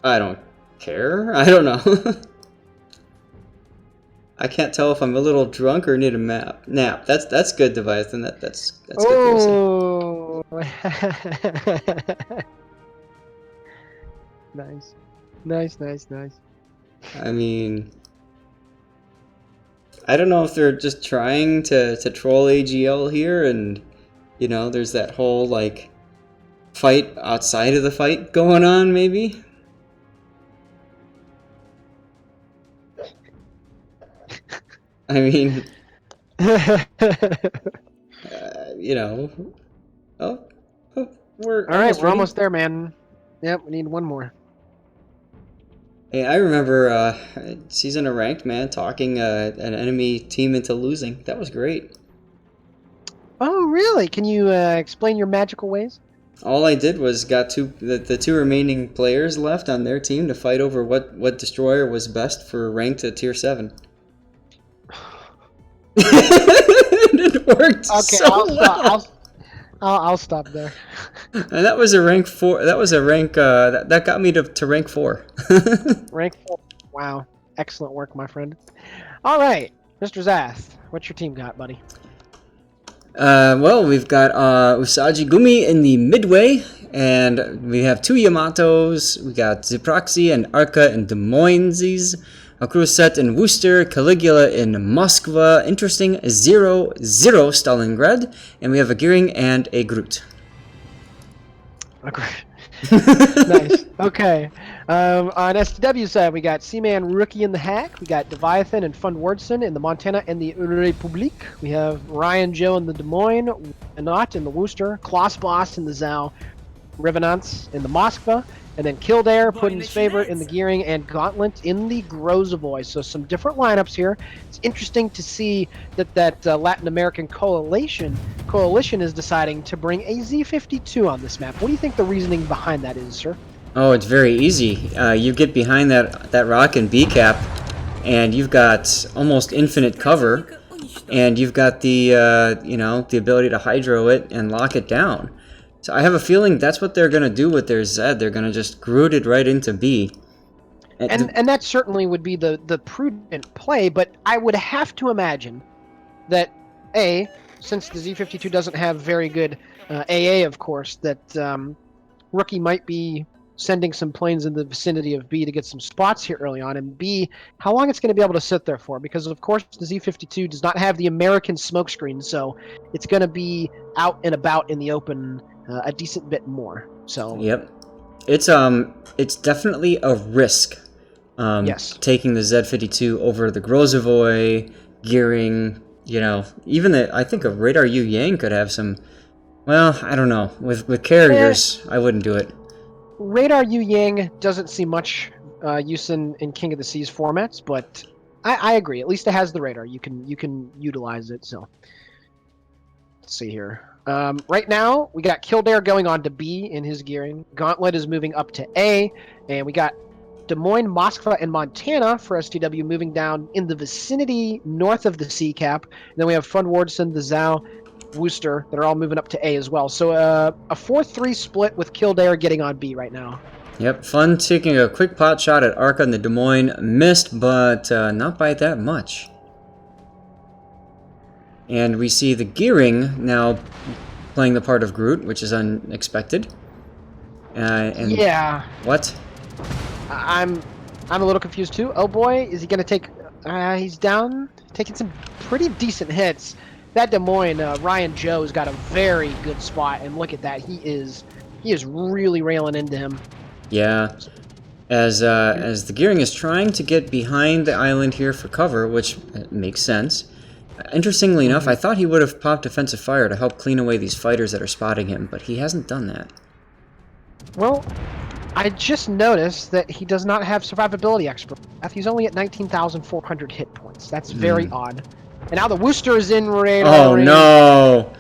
I don't care. I don't know. I can't tell if I'm a little drunk or need a nap. That's good, Device, and that's good. Oh, nice. I mean, I don't know if they're just trying to troll AGL here, and you know, there's that whole like fight outside of the fight going on, maybe. I mean, you know. Oh, we're all right. We're ready. almost there, man. Yep, we need one more. Hey, I remember season of Ranked, man, talking an enemy team into losing. That was great. Oh, really? Can you explain your magical ways? All I did was got the two remaining players left on their team to fight over what destroyer was best for ranked at tier 7. It worked so well. I'll stop there. And that was a rank 4. That was a rank that got me to rank 4. Rank 4. Wow. Excellent work, my friend. All right, Mr. Zath, what's your team got, buddy? Well, we've got Usagi Gumi in the midway, and we have 2 Yamatos. We got Ziproxy and Arca in Des Moines, a Crusette in Worcester, Caligula in Moskva, interesting 0-0 Stalingrad, and we have a Gearing and a Groot. Okay. Nice. Okay. On STW side, we got Seaman Rookie in the Hack. We got Deviathan and Fund Wardson in the Montana and the Republique. We have Ryan Joe in the Des Moines, Anot in the Worcester, Klaus Boss in the Zao, Revenants in the Moskva, and then Kildare, Puddin's Favorite in the Gearing, and Gauntlet in the Grozavoy. So some different lineups here. It's interesting to see that Latin American coalition is deciding to bring a Z52 on this map. What do you think the reasoning behind that is, sir? Oh, it's very easy. You get behind that rock and B cap, and you've got almost infinite cover, and you've got the the ability to hydro it and lock it down. So I have a feeling that's what they're gonna do with their Z. They're gonna just Groot it right into B. And that certainly would be the prudent play, but I would have to imagine that since the Z52 doesn't have very good AA, of course, that Rookie might be sending some planes in the vicinity of B to get some spots here early on, and B, how long it's going to be able to sit there for, because of course the Z52 does not have the American smokescreen, so it's going to be out and about in the open a decent bit more. So yep, it's definitely a risk. Yes, taking the Z52 over the Grozavoy, Gearing, even I think a Radar Yu Yang could have some. Well, I don't know. With carriers, I wouldn't do it. Radar Yu Yang doesn't see much use in King of the Seas formats, but I agree. At least it has the radar. You can utilize it. So let's see here. Right now, we got Kildare going on to B in his Gearing. Gauntlet is moving up to A, and we got Des Moines, Moskva, and Montana for STW moving down in the vicinity north of the C cap. And then we have Fund Wardson, the Zao, Worcester that are all moving up to A as well. So a 4-3 split with Kildare getting on B right now. Yep, Fun taking a quick pot shot at Arca in the Des Moines. Missed, but not by that much. And we see the Gearing now playing the part of Groot, which is unexpected. And yeah. What? I'm a little confused too. Oh boy, is he going to take... he's down, taking some pretty decent hits. that Des Moines, Ryan Joe's got a very good spot, and look at that. He is really railing into him. Yeah. As the Gearing is trying to get behind the island here for cover, which makes sense. Interestingly enough, I thought he would have popped defensive fire to help clean away these fighters that are spotting him, but he hasn't done that. Well, I just noticed that he does not have survivability expert. He's only at 19,400 hit points. That's very odd. And now the Wooster is in radar range. No!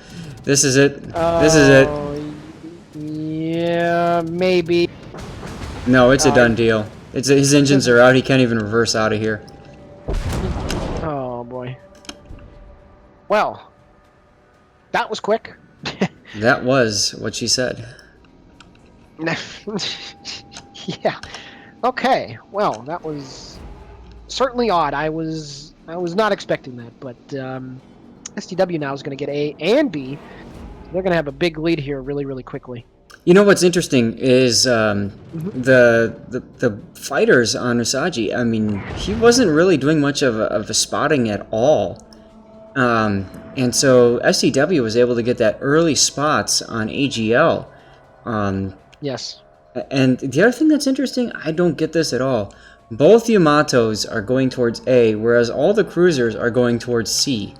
This is it. This is it. Yeah, maybe. No, it's a done deal. His engines are out. He can't even reverse out of here. Oh boy. Well, that was quick. That was what she said. Yeah. Okay. Well, that was certainly odd. I was not expecting that, but STW now is going to get A and B. They're going to have a big lead here really, really quickly. You know what's interesting is the fighters on Usagi. I mean, he wasn't really doing much of a spotting at all, and so SCW was able to get that early spots on AGL. Yes. And the other thing that's interesting, I don't get this at all. Both Yamatos are going towards A, whereas all the cruisers are going towards C.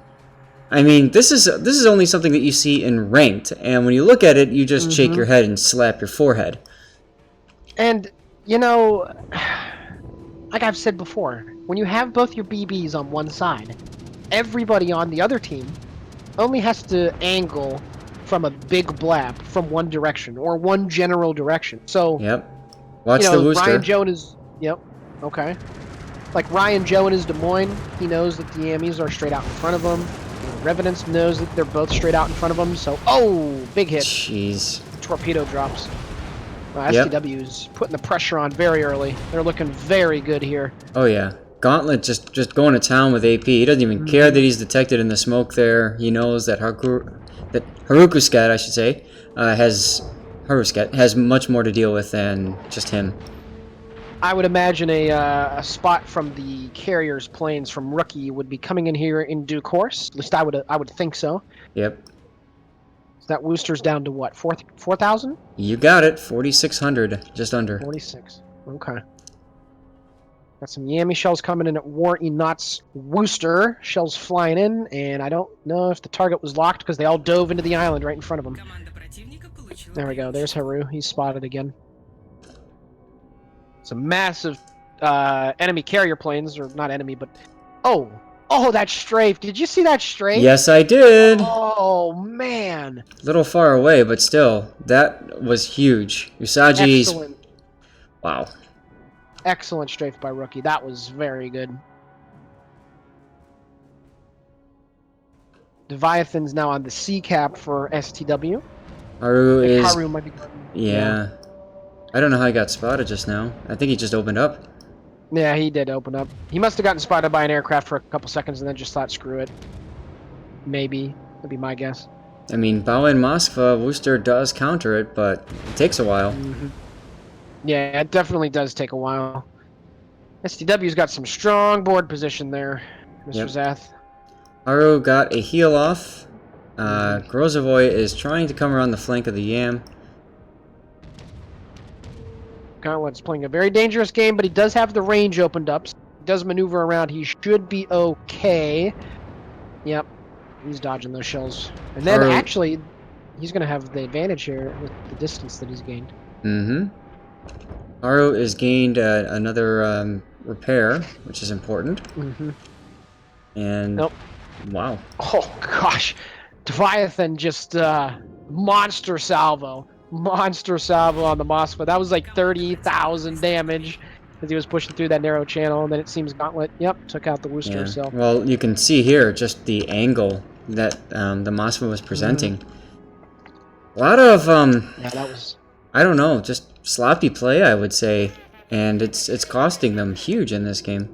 I mean, this is only something that you see in ranked, and when you look at it, you just shake your head and slap your forehead. And, you know, like I've said before, when you have both your BBs on one side, everybody on the other team only has to angle from a big blap from one direction, or one general direction. So, yep. Watch the Wooster. Ryan Joe is... Yep. Okay. Like Ryan Joe and his Des Moines, he knows that the AMEs are straight out in front of him. Revenants knows that they're both straight out in front of him, so... Oh! Big hit. Jeez. Torpedo drops. STW is putting the pressure on very early. They're looking very good here. Oh, yeah. Gauntlet just going to town with AP. He doesn't even care that he's detected in the smoke there. He knows that Harukuskat, I should say, has much more to deal with than just him. I would imagine a spot from the carrier's planes from Rookie would be coming in here in due course. At least I would think so. Yep. So that Wooster's down to what? 4,000? You got it. 4,600, just under. 46. Okay. Got some Yami shells coming in at War Enot's Wooster. Shells flying in, and I don't know if the target was locked because they all dove into the island right in front of him. There we go. There's Haru. He's spotted again. Some massive enemy carrier planes, or not enemy, but... Oh, that strafe. Did you see that strafe? Yes, I did. Oh, man. A little far away, but still, that was huge. Usagi's... Excellent. Wow. Excellent strafe by Rookie. That was very good. Leviathan's now on the C cap for STW. Haru might be... Yeah. I don't know how he got spotted just now. I think he just opened up. Yeah, he did open up. He must have gotten spotted by an aircraft for a couple seconds and then just thought, screw it. Maybe. That'd be my guess. I mean, Bao and Moskva, Wooster does counter it, but it takes a while. Yeah, it definitely does take a while. STW's got some strong board position there, Mr. Zath. Haru got a heal off. Grozovoy is trying to come around the flank of the Yam. Gauntlet's playing a very dangerous game, but he does have the range opened up. So he does maneuver around. He should be okay. Yep. He's dodging those shells. And then, actually, he's going to have the advantage here with the distance that he's gained. Haru has gained another repair, which is important. And... Nope. Wow. Oh, gosh. Leviathan just monster salvo. Monster salvo on the Moskva. That was like 30,000 damage as he was pushing through that narrow channel, and then it seems Gauntlet, took out the Wooster. Yeah. So. Well, you can see here just the angle that the Moskva was presenting. A lot of, yeah, that was... I don't know, just sloppy play, I would say, and it's costing them huge in this game.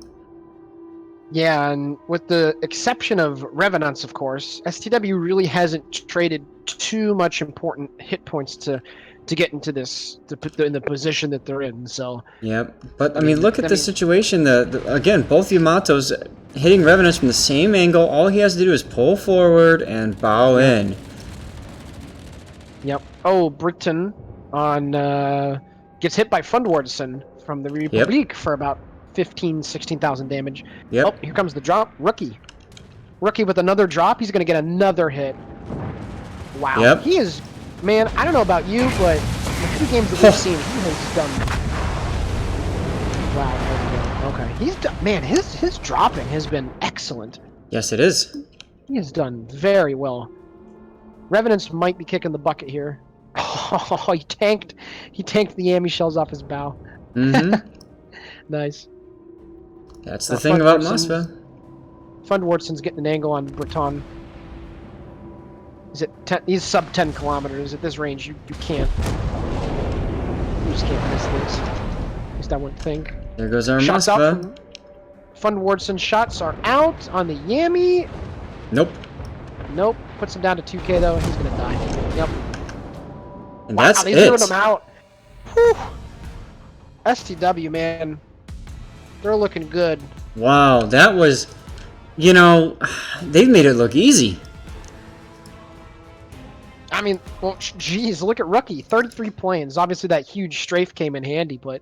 Yeah, and with the exception of Revenants, of course, STW really hasn't traded too much important hit points to get into this in the position that they're in. So. Yep, but I mean, look at the situation. Again, both Yamatos hitting Revenants from the same angle. All he has to do is pull forward and bow in. Yep. Oh, Britain on gets hit by Fundwardson from the Republic for about 16,000 damage. Yep. Oh, here comes the drop. Rookie with another drop. He's going to get another hit. Wow. Yep. He is, man, I don't know about you, but the 2 games that we've seen, he has done. Wow. There we go. Okay. He's done, man, his dropping has been excellent. Yes, it is. He has done very well. Revenants might be kicking the bucket here. Oh, he tanked the Yami shells off his bow. Mm-hmm. Nice. That's the thing about Mosfa. Fundwardson's getting an angle on Breton. Is it 10, he's sub 10 kilometers. At this range, you can't. You just can't miss this. At least I wouldn't think. There goes our Shots out Mosfa. from Fundwardson. Shots are out on the Yami. Nope. Nope. Puts him down to 2k though. He's gonna die. Yep. And Wow, that's they it. zeroed him out. Whew. STW, man. They're looking good. Wow, that was... You know, they've made it look easy. I mean, well, geez, look at Rookie. 33 planes. Obviously, that huge strafe came in handy, but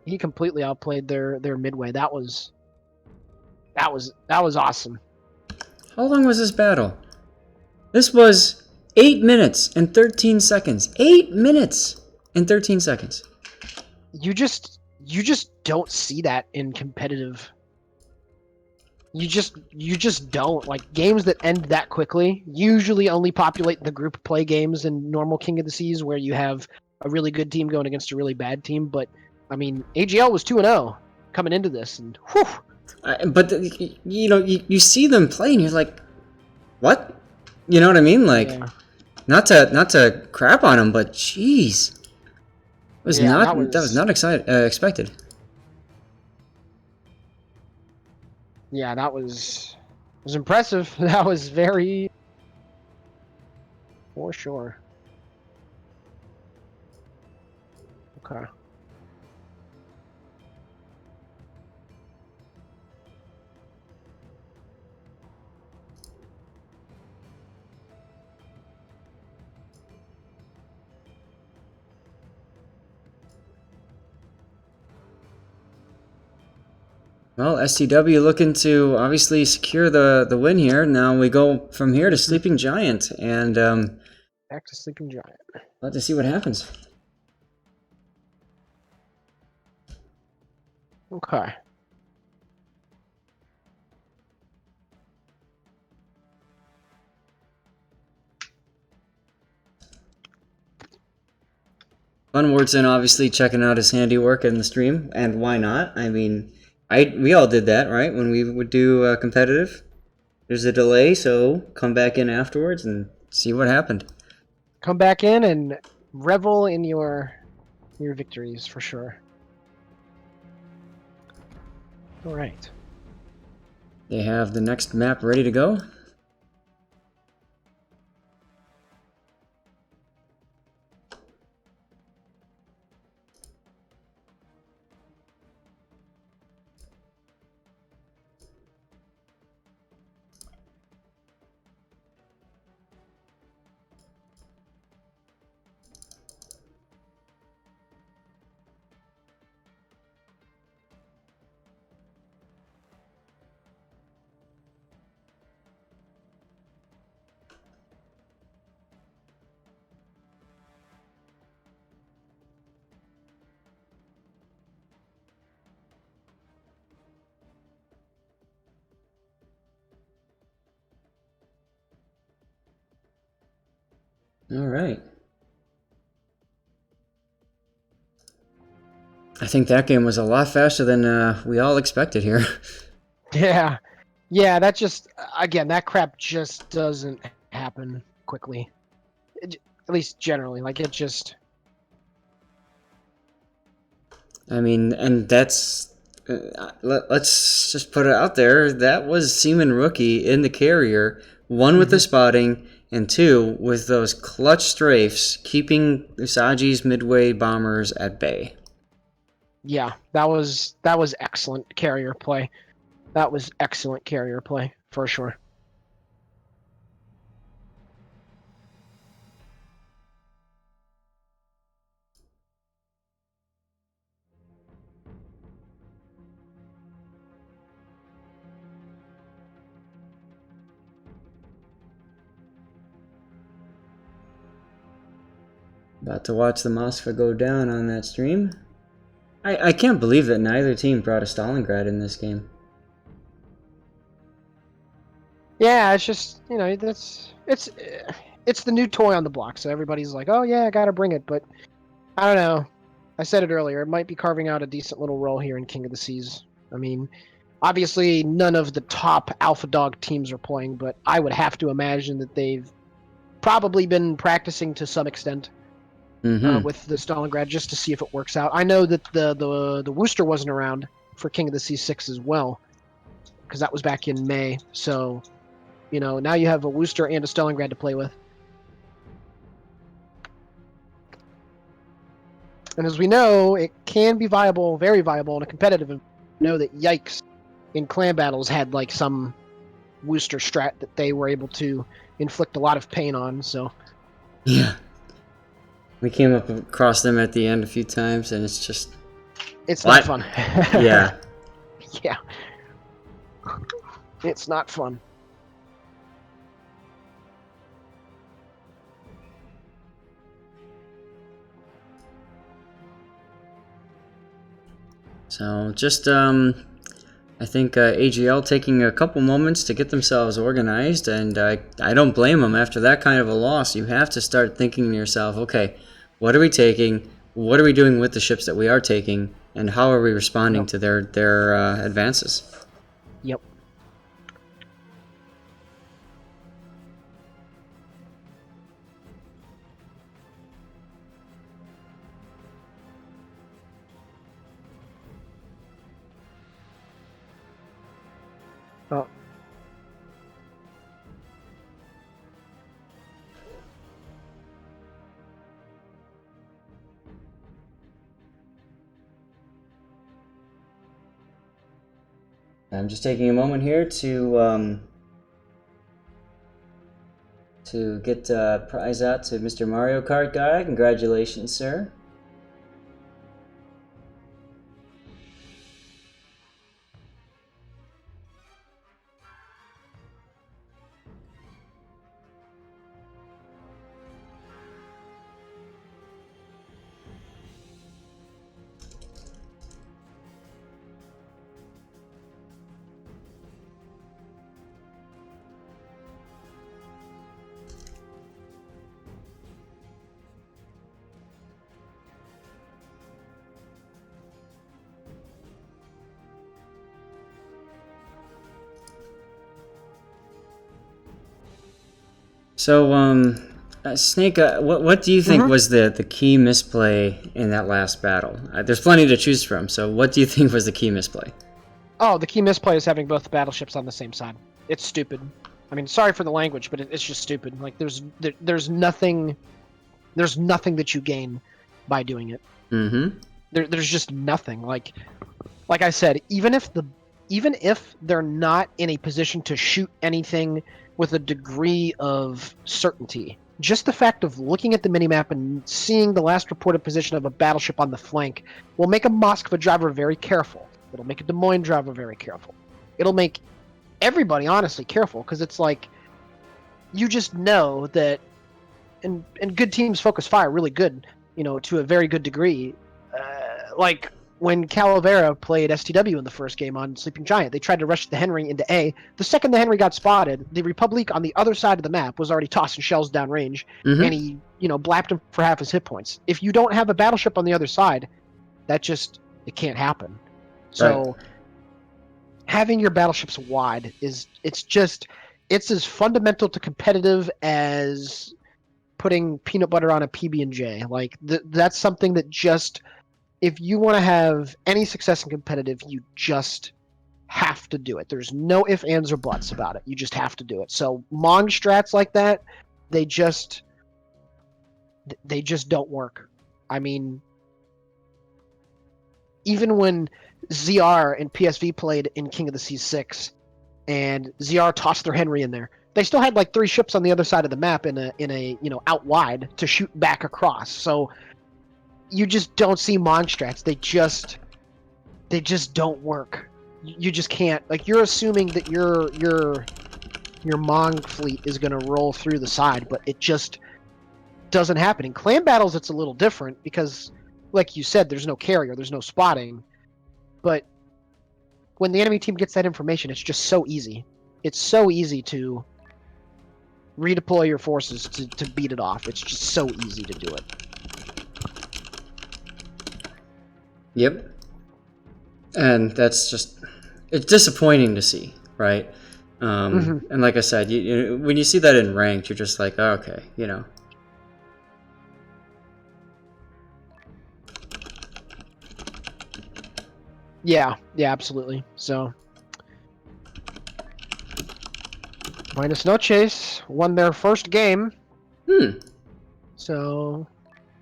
he completely outplayed their midway. That was awesome. How long was this battle? This was 8 minutes and 13 seconds. 8 minutes and 13 seconds. You just don't see that in competitive. You just don't. Like, games that end that quickly usually only populate the group play games in normal King of the Seas, where you have a really good team going against a really bad team. But I mean, AGL was 2-0 coming into this, and whew. But you know, you see them play, and you're like, what? You know what I mean? Like, Yeah. not to crap on them, but jeez, that was not expected. Yeah, that was impressive. That was very, for sure. Okay. Well, STW looking to obviously secure the win here. Now we go from here to Sleeping Giant, and Back to Sleeping Giant. let's see what happens. Okay. Funwardson obviously checking out his handiwork in the stream, and why not? I mean, we all did that, right? When we would do competitive, there's a delay, so come back in afterwards and see what happened. Come back in and revel in your victories for sure. All right. They have the next map ready to go. All right. I think that game was a lot faster than we all expected here. Yeah, that just, again, that crap just doesn't happen quickly. At least generally, like, it just... I mean, and that's... let's just put it out there. That was Seaman Rookie in the carrier. 1 with the spotting, and 2 with those clutch strafes, keeping Usagi's midway bombers at bay. Yeah, that was excellent carrier play. That was excellent carrier play, for sure. About to watch the Moskva go down on that stream. I can't believe that neither team brought a Stalingrad in this game. Yeah, it's just, it's the new toy on the block, so everybody's like, oh yeah, I gotta bring it, but I don't know. I said it earlier, it might be carving out a decent little role here in King of the Seas. I mean, obviously none of the top alpha dog teams are playing, but I would have to imagine that they've probably been practicing to some extent with the Stalingrad just to see if it works out. I know that the Worcester wasn't around for King of the Seas 6 as well, because that was back in May, so now you have a Worcester and a Stalingrad to play with. And as we know, it can be viable, very viable in a competitive. We know that Yikes in clan battles had like some Worcester strat that they were able to inflict a lot of pain on. So yeah, we came up across them at the end a few times, and it's just not fun. Yeah, yeah, it's not fun. So just I think AGL taking a couple moments to get themselves organized, and I don't blame them after that kind of a loss. You have to start thinking to yourself, okay, what are we taking? What are we doing with the ships that we are taking? And how are we responding to their advances? Yep. Oh. I'm just taking a moment here to get a prize out to Mr. Mario Kart guy. Congratulations, sir. So, Snake, what do you think was the key misplay in that last battle? There's plenty to choose from, so what do you think was the key misplay? Oh, the key misplay is having both battleships on the same side. It's stupid. I mean, sorry for the language, but it's just stupid. Like, there's nothing that you gain by doing it. Mm-hmm. There's just nothing. Like I said, even if they're not in a position to shoot anything with a degree of certainty, just the fact of looking at the minimap and seeing the last reported position of a battleship on the flank will make a Moskva driver very careful. It'll make a Des Moines driver very careful. It'll make everybody honestly careful, because it's like, you just know that, and good teams focus fire really good, to a very good degree. Like when Calavera played STW in the first game on Sleeping Giant, they tried to rush the Henry into A. The second the Henry got spotted, the Republic on the other side of the map was already tossing shells downrange, and he, blapped him for half his hit points. If you don't have a battleship on the other side, it can't happen. So having your battleships wide it's as fundamental to competitive as putting peanut butter on a PB&J. Like that's something that just, if you want to have any success in competitive, you just have to do it. There's no ifs, ands, or buts about it. You just have to do it. So Mong strats like that, they just don't work. I mean, even when ZR and PSV played in King of the Seas 6, and ZR tossed their Henry in there. They still had like 3 ships on the other side of the map in a out wide to shoot back across. So you just don't see Mong strats. They just don't work. You just can't. Like, you're assuming that your Mong fleet is going to roll through the side, but it just doesn't happen. In clan battles, it's a little different because, like you said, there's no carrier, there's no spotting. But when the enemy team gets that information, it's just so easy. It's so easy to redeploy your forces to beat it off. It's just so easy to do it. Yep. And that's just, it's disappointing to see, right? And like I said, when you see that in ranked, you're just like, oh, okay, Yeah, absolutely. So, Buenas noches won their first game. So,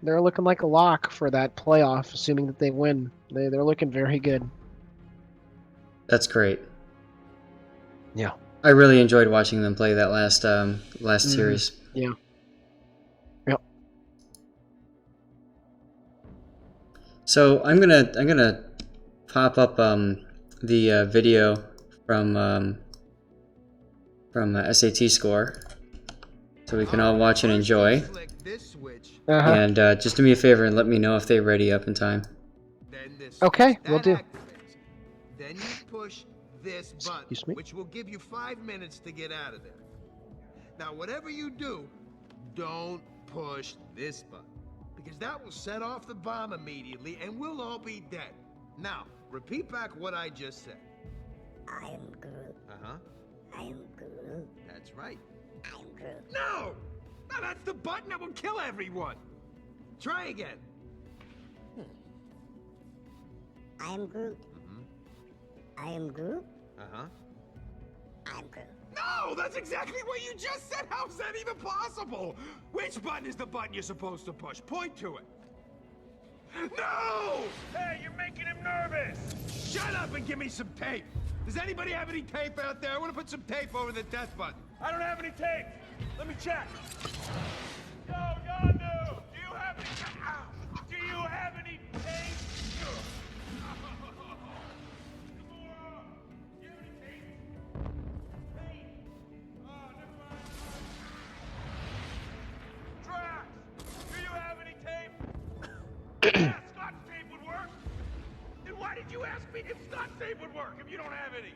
they're looking like a lock for that playoff, assuming that they win. They're looking very good. That's great. Yeah. I really enjoyed watching them play that last series. Yeah. Yep. So I'm gonna pop up the video from SAT score, so we can all watch and enjoy. And just do me a favor and let me know if they ready up in time. Okay, we'll do. Then you push this button, which will give you 5 minutes to get out of there. Now, whatever you do, don't push this button, because that will set off the bomb immediately, and we'll all be dead. Now, repeat back what I just said. I am Groot. Uh-huh. I am Groot. That's right. I am Groot. No! No, that's the button that will kill everyone! Try again. I am Groot. I am Groot. Uh-huh. I am Groot. No! That's exactly what you just said! How's that even possible? Which button is the button you're supposed to push? Point to it. No! Hey, you're making him nervous! Shut up and give me some tape! Does anybody have any tape out there? I want to put some tape over the death button. I don't have any tape. Let me check. Yo, Yondu! Do you have any... Do you have any tape? Scotch tape would work. Then why did you ask me if Scotch tape would work if you don't have any?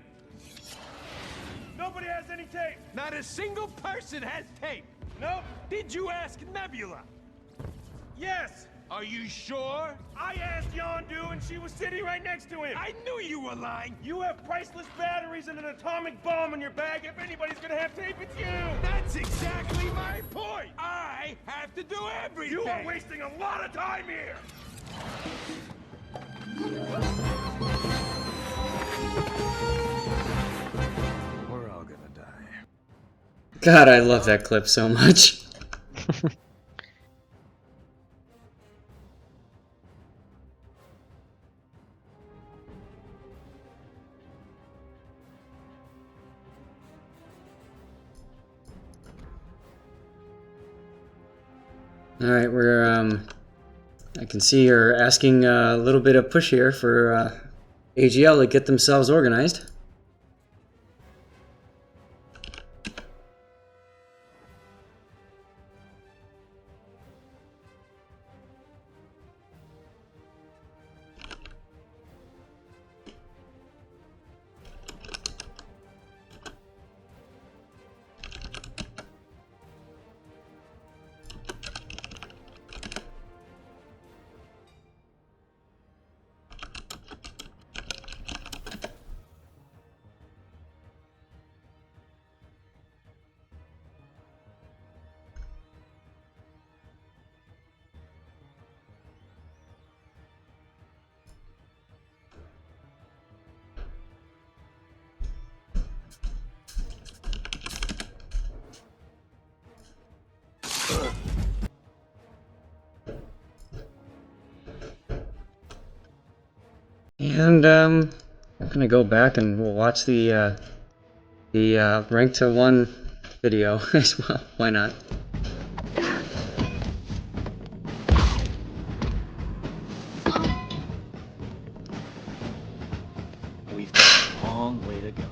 Nobody has any tape. Not a single person has tape. No. Did you ask Nebula? Yes. Are you sure? I asked Yondu and she was sitting right next to him. I knew you were lying. You have priceless batteries and an atomic bomb in your bag. If anybody's gonna have tape, it's you. That's exactly my point. I have to do everything. You are wasting a lot of time here. We're all gonna die. God, I love that clip so much. All right, I can see you're asking a little bit of push here for AGL to get themselves organized. And I'm gonna go back and we'll watch the rank to 1 video as well. Why not? We've got a long way to go.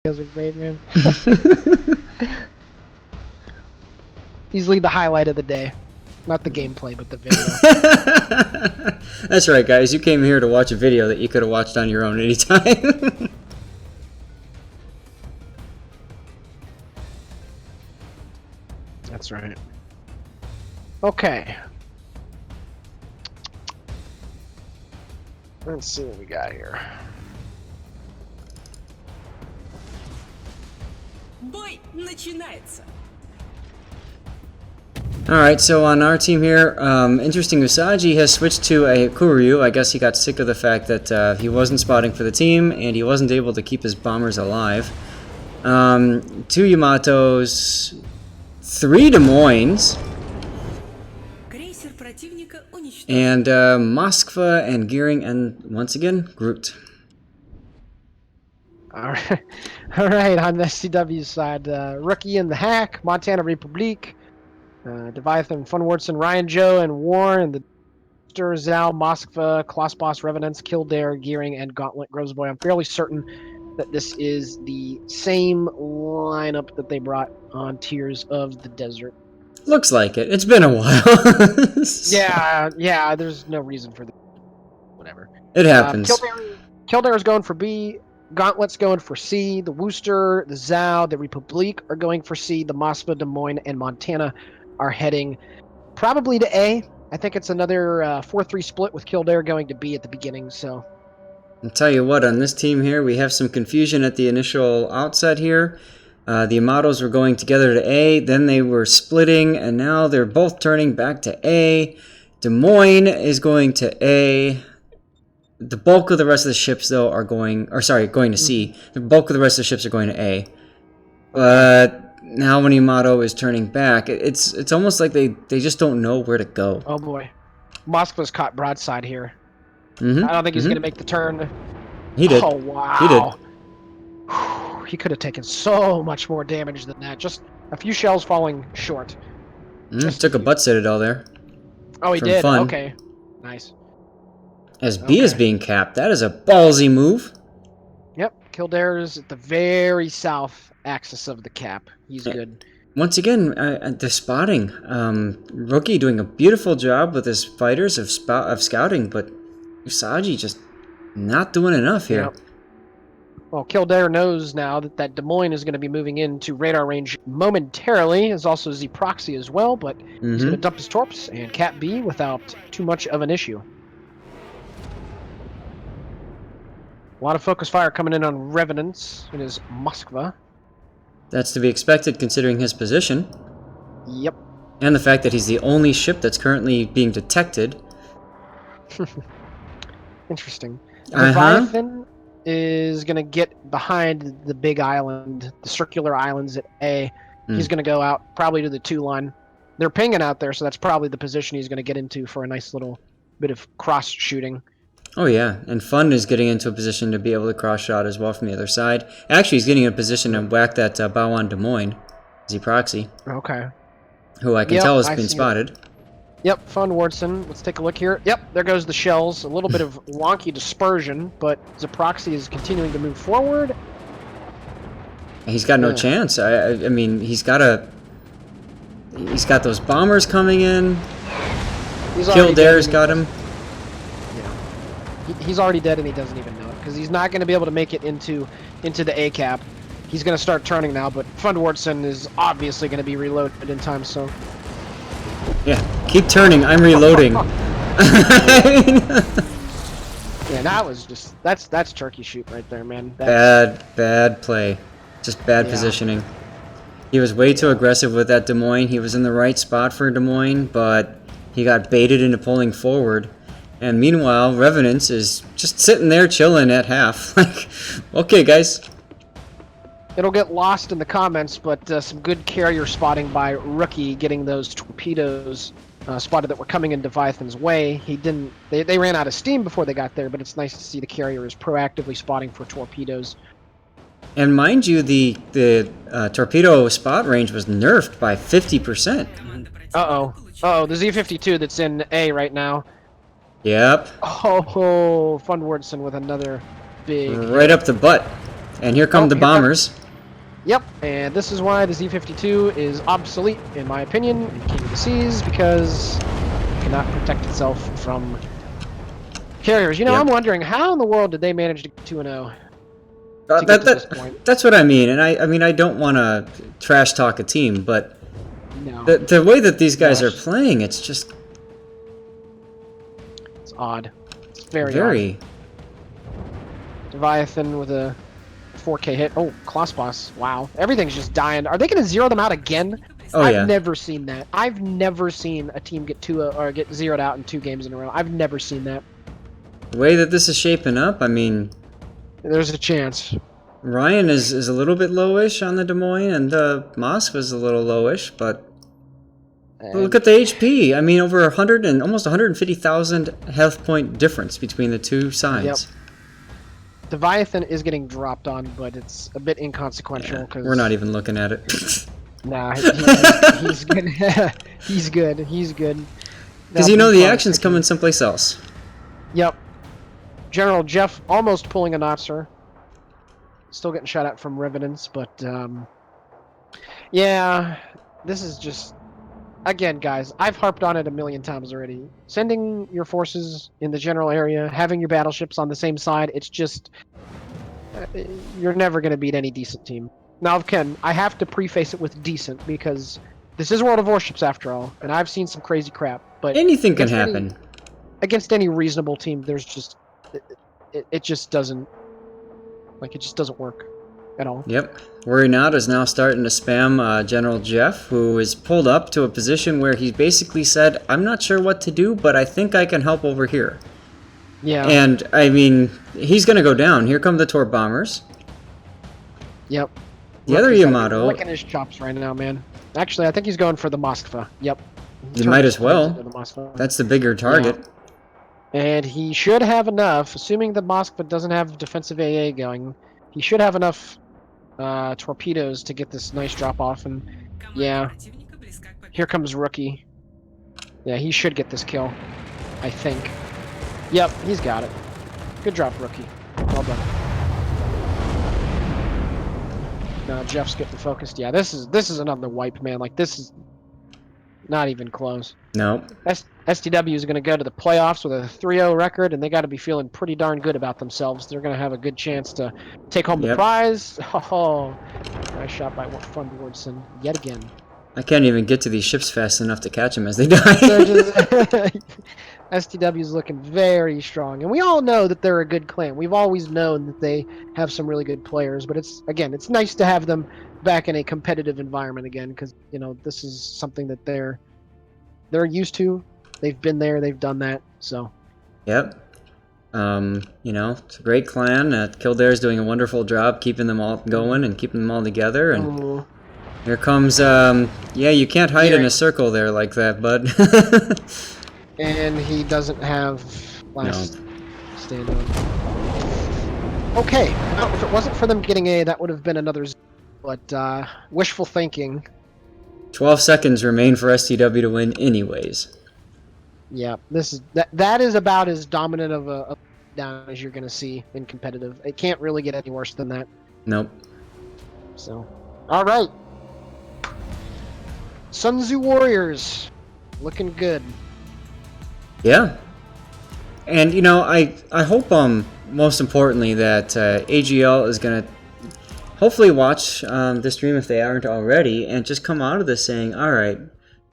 Guys are great, man. Easily the highlight of the day. Not the gameplay, but the video. That's right, guys. You came here to watch a video that you could have watched on your own anytime. That's right. Okay. Let's see what we got here. Бой начинается. Alright, so on our team here, interesting, Usagi has switched to a Kuryu. I guess he got sick of the fact that he wasn't spotting for the team, and he wasn't able to keep his bombers alive. 2 Yamatos, 3 Des Moines, Крейсер противника уничтожен. and Moskva and Gearing, and once again, Groot. All right. All right, on the SCW side, Rookie and the Hack, Montana Republique, Deviathan, Funwartson, Ryan Joe, and War, and the Wooster, Zhao, Moskva, Klossboss, Revenants, Kildare, Gearing, and Gauntlet Grosboy. I'm fairly certain that this is the same lineup that they brought on Tears of the Desert. Looks like it. It's been a while. Yeah, there's no reason for the whatever. It happens. Kildare's going for B, Gauntlet's going for C, the Wooster, the Zhao, the Republique are going for C, the Moskva, Des Moines, and Montana are heading probably to A. I think it's another 4-3 split with Kildare going to B at the beginning, so... I'll tell you what, on this team here, we have some confusion at the initial outset here. The Amados were going together to A, then they were splitting, and now they're both turning back to A. Des Moines is going to A. The bulk of the rest of the ships, though, are going to C. The bulk of the rest of the ships are going to A. But now when Yamato is turning back, it's almost like they just don't know where to go. Oh boy. Moskva's caught broadside here. Mm-hmm. I don't think he's going to make the turn. He did. Oh, wow. He did. He could have taken so much more damage than that. Just a few shells falling short. Took a butt citadel there. Oh, he from did? Fun. Okay. Nice. As B is being capped. That is a ballsy move. Yep. Kildare's at the very south axis of the cap. He's good. Once again, the spotting. Rookie doing a beautiful job with his fighters of scouting, but Usagi just not doing enough here. Yep. Well, Kildare knows now that Des Moines is going to be moving into radar range momentarily. There's also Z-Proxy as well, but he's going to dump his torps and cap B without too much of an issue. A lot of focus fire coming in on Revenants in his Moskva. That's to be expected considering his position. Yep. And the fact that he's the only ship that's currently being detected. Interesting. Leviathan is going to get behind the big island, the circular islands at A. He's going to go out probably to the 2 line. They're pinging out there, so that's probably the position he's going to get into for a nice little bit of cross shooting. Oh yeah, and Fun is getting into a position to be able to cross shot as well from the other side. Actually, he's getting in a position to whack that Baoan Des Moines, Z-Proxy. Okay. Who I can tell has been spotted. Yep, Fun Wardson. Let's take a look here. Yep, there goes the shells. A little bit of wonky dispersion, but Z-Proxy is continuing to move forward. He's got no chance. I mean, he's got those bombers coming in. Kildare's got him. He's already dead and he doesn't even know it because he's not going to be able to make it into the A cap. He's going to start turning now, but Fund Wardson is obviously going to be reloaded in time. So yeah, keep turning. I'm reloading. Yeah, that was just that's turkey shoot right there, man. Bad play, just bad positioning. He was way too aggressive with that Des Moines. He was in the right spot for Des Moines, but he got baited into pulling forward. And meanwhile, Revenants is just sitting there chilling at half. Like, okay, guys. It'll get lost in the comments, but some good carrier spotting by Rookie, getting those torpedoes spotted that were coming in Leviathan's way. He didn't. They ran out of steam before they got there, but it's nice to see the carriers proactively spotting for torpedoes. And mind you, the torpedo spot range was nerfed by 50%. Uh-oh, the Z-52 that's in A right now. Yep. Oh, Fund Wardson with another big... Right up the butt. And here come the bombers. Yep, and this is why the Z-52 is obsolete, in my opinion, in King of the Seas, because it cannot protect itself from carriers. You know, I'm wondering, how in the world did they manage to get 2-0? That's what I mean, and I mean, I don't want to trash talk a team, but no. the way that these guys are playing, it's just... It's odd. It's very odd. Leviathan with a 4K hit. Oh, Klossboss. Wow. Everything's just dying. Are they going to zero them out again? I've never seen that. I've never seen a team get get zeroed out in 2 games in a row. I've never seen that. The way that this is shaping up, I mean... There's a chance. Ryan is a little bit lowish on the Des Moines, and Mosk was a little lowish, but... Look at the HP. I mean, over 100 and almost 150,000 health point difference between the two sides. Yep. Leviathan is getting dropped on, but it's a bit inconsequential. Cause we're not even looking at it. Nah, he's good. He's good. Because you know the action's coming someplace else. Yep. General Jeff almost pulling a Notzer. Still getting shot at from Revenants, but yeah, this is just, again, guys, I've harped on it a million times already. Sending your forces in the general area, having your battleships on the same side, it's just, you're never going to beat any decent team. Now, Ken, I have to preface it with decent because this is World of Warships after all, and I've seen some crazy crap. But Anything can happen. Against any reasonable team, there's just, it just doesn't, it just doesn't work at all. Yep. Worry Not is now starting to spam General Jeff, who is pulled up to a position where he basically said, I'm not sure what to do, but I think I can help over here. Yeah. And, I mean, he's going to go down. Here come the Torp bombers. Yep. The other Yamato... licking his chops right now, man. Actually, I think he's going for the Moskva. Yep. He might as well. That's the bigger target. Yeah. And he should have enough, assuming the Moskva doesn't have defensive AA going, he should have enough torpedoes to get this nice drop off. And yeah, here comes Rookie. Yeah, he should get this kill, I think. Yep, he's got it. Good drop, Rookie. Well done. Now Jeff's getting focused. Yeah, this is another wipe, man. Like, this is not even close. No. STW is going to go to the playoffs with a 3-0 record, and they got to be feeling pretty darn good about themselves. They're going to have a good chance to take home the prize. Oh, nice shot by Fundwardson yet again. I can't even get to these ships fast enough to catch them as they die. STW is looking very strong, and we all know that they're a good clan. We've always known that they have some really good players, but it's nice to have them back in a competitive environment again, because this is something that they're used to. They've been there, they've done that. So. Yep. It's a great clan. Kildare's doing a wonderful job keeping them all going and keeping them all together. And here comes. You can't hide in a circle there like that, bud. And he doesn't have last stand on. Okay, well, if it wasn't for them getting A, that would have been another. But wishful thinking. 12 seconds remain for STW to win, anyways. Yeah, that is about as dominant of a down as you're going to see in competitive. It can't really get any worse than that. Nope. So, all right. Sun Tzu Warriors, looking good. Yeah. And, I hope, most importantly, that AGL is going to hopefully watch the stream if they aren't already, and just come out of this saying, all right,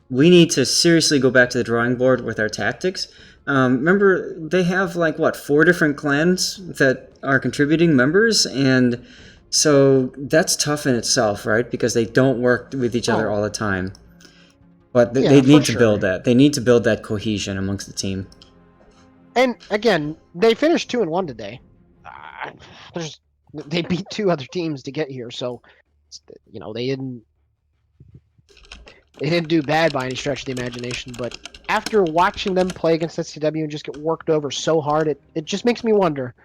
we need to seriously go back to the drawing board with our tactics. Remember, they have, 4 different clans that are contributing members, and so that's tough in itself, right? Because they don't work with each other all the time. But they need to build that. They need to build that cohesion amongst the team. And, again, they finished 2-1 today. They beat 2 other teams to get here, so they didn't do bad by any stretch of the imagination. But after watching them play against SCW and just get worked over so hard, it just makes me wonder,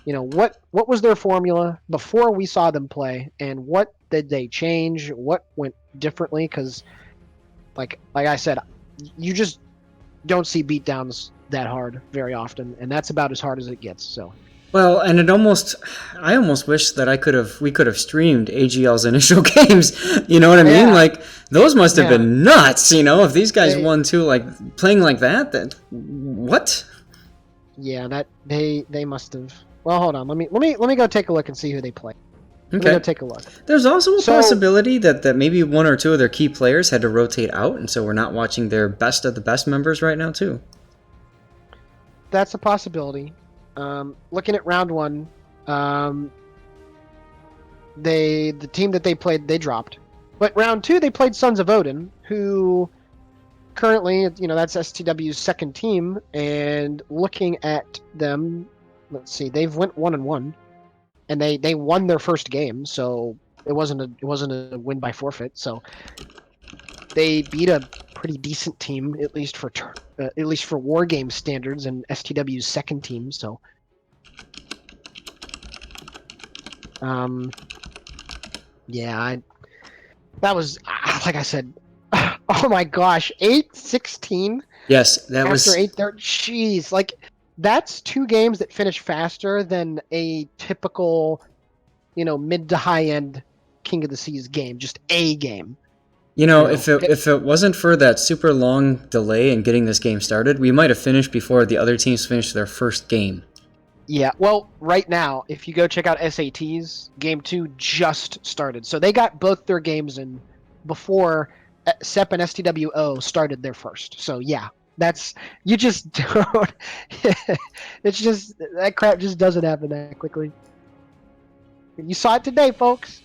what was their formula before we saw them play, and what did they change? What went differently? Because, like I said, you just don't see beatdowns that hard very often, and that's about as hard as it gets. So. Well, and I almost wish that we could have streamed AGL's initial games. You know what I mean? Like, those must have been nuts. If these guys won too, playing like that, what? Yeah, that they must have. Well, hold on. Let me go take a look and see who they play. Let me go take a look. There's also a possibility that maybe 1 or 2 of their key players had to rotate out, and so we're not watching their best of the best members right now too. That's a possibility. Looking at round 1, the team that they played, they dropped. But round 2, they played Sons of Odin, who currently, that's STW's second team. And looking at them, let's see, they've went 1-1, and they won their first game, so it wasn't a win by forfeit. So they beat a pretty decent team, at least for WarGames standards, and STW's second team. So, that was, like I said, oh my gosh, 8-16 Yes, that After was 8:30, jeez, like that's 2 games that finish faster than a typical, mid to high end King of the Seas game. Just a game. If it wasn't for that super long delay in getting this game started, we might have finished before the other teams finished their first game. Yeah, well, right now, if you go check out SATs, Game 2 just started. So they got both their games in before SEP and STWO started their first. So yeah, you just don't. It's just, that crap just doesn't happen that quickly. You saw it today, folks.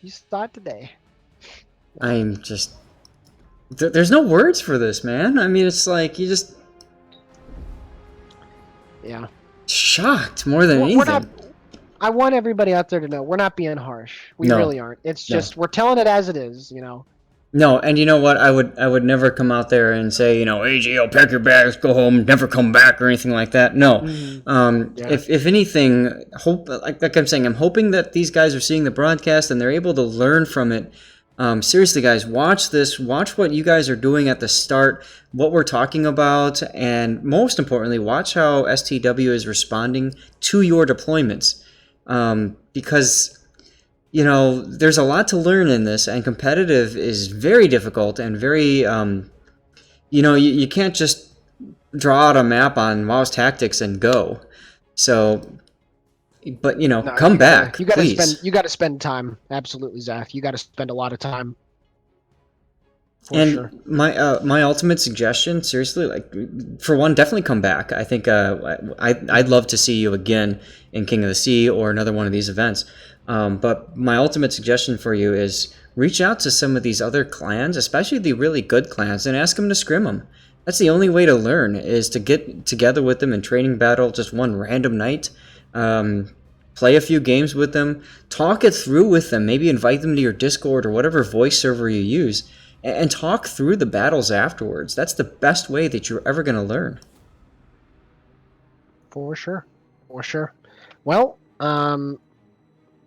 You saw it today. I'm just... There's no words for this, man. I mean, it's like, you just... Yeah. Shocked more than We're anything. not. I want everybody out there to know we're not being harsh. We No. really aren't. It's No. just we're telling it as it is. No, and you know what? I would never come out there and say, AGL, pack your bags, go home, never come back, or anything like that. No. Yeah. If anything, like I'm saying, I'm hoping that these guys are seeing the broadcast and they're able to learn from it. Seriously, guys, watch this. Watch what you guys are doing at the start, what we're talking about, and most importantly, watch how STW is responding to your deployments. Because there's a lot to learn in this, and competitive is very difficult and very, you can't just draw out a map on WoW's tactics and go. So, but come back, please. You got to spend time. Absolutely, Zath. You got to spend a lot of time. And sure. my ultimate suggestion, seriously, like, for one, definitely come back. I think I'd love to see you again in King of the Sea or another one of these events. But my ultimate suggestion for you is reach out to some of these other clans, especially the really good clans, and ask them to scrim them. That's the only way to learn, is to get together with them in training battle just one random night. Play a few games with them, talk it through with them, maybe invite them to your Discord or whatever voice server you use, and talk through the battles afterwards. That's the best way that you're ever going to learn. For sure. Well,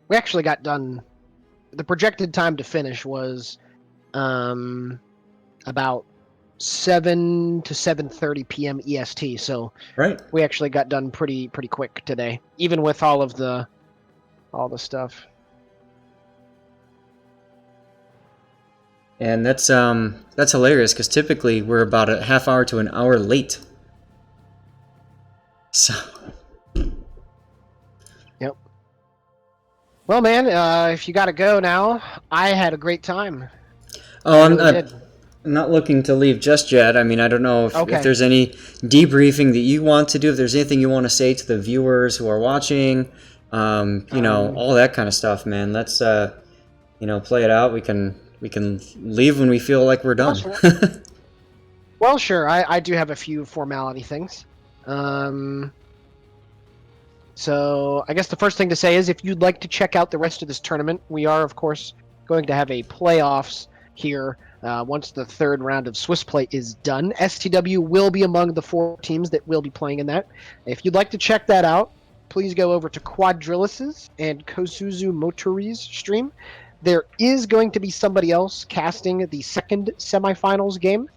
we actually got done. The projected time to finish was about 7 to 7:30 p.m. EST. So right, we actually got done pretty quick today, even with all the stuff. And that's hilarious, because typically we're about a half hour to an hour late. So. Yep. Well, man, if you got to go now, I had a great time. Oh, I'm not looking to leave just yet. I mean, I don't know if there's any debriefing that you want to do, if there's anything you want to say to the viewers who are watching, all that kind of stuff, man. Let's, play it out. We can leave when we feel like we're done. Well, sure. I do have a few formality things. So I guess the first thing to say is, if you'd like to check out the rest of this tournament, we are, of course, going to have a playoffs here once the third round of Swiss play is done. STW will be among the 4 teams that will be playing in that. If you'd like to check that out, please go over to Quadrillis's and Kosuzu Motori's stream. There is going to be somebody else casting the second semifinals game.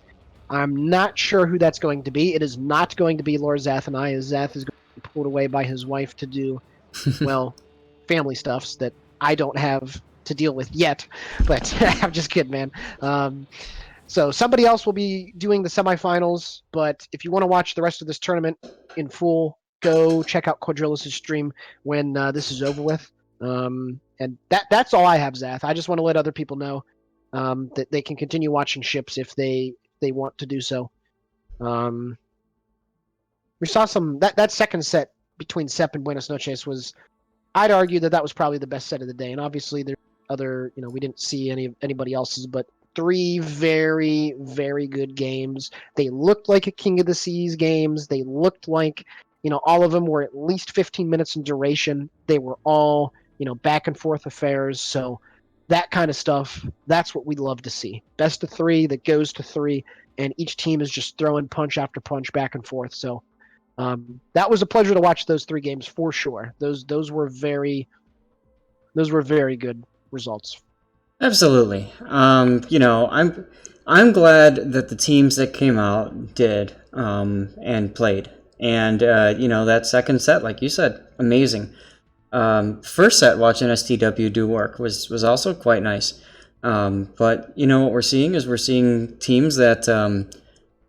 I'm not sure who that's going to be. It is not going to be Lord Zath and I, as Zath is going to be pulled away by his wife to do, well, family stuffs that I don't have to deal with yet. But I'm just kidding, man. So somebody else will be doing the semifinals. But if you want to watch the rest of this tournament in full, go check out Quadrillis' stream when this is over with. And that's all I have, Zath. I just want to let other people know that they can continue watching ships if they want to do so. We saw that second set between Sep and Buenos Noches was, I'd argue that was probably the best set of the day. And obviously there's other, we didn't see anybody else's, but 3 very, very good games. They looked like a King of the Seas games. They looked like, all of them were at least 15 minutes in duration. They were all, back and forth affairs. So that kind of stuff, that's what we'd love to see. Best of 3 that goes to 3, and each team is just throwing punch after punch back and forth. So that was a pleasure to watch those 3 games for sure. Those were very good results. Absolutely. I'm glad that the teams that came out did and played. And, that second set, like you said, amazing. First set watching STW do work was also quite nice. But, what we're seeing is we're seeing teams that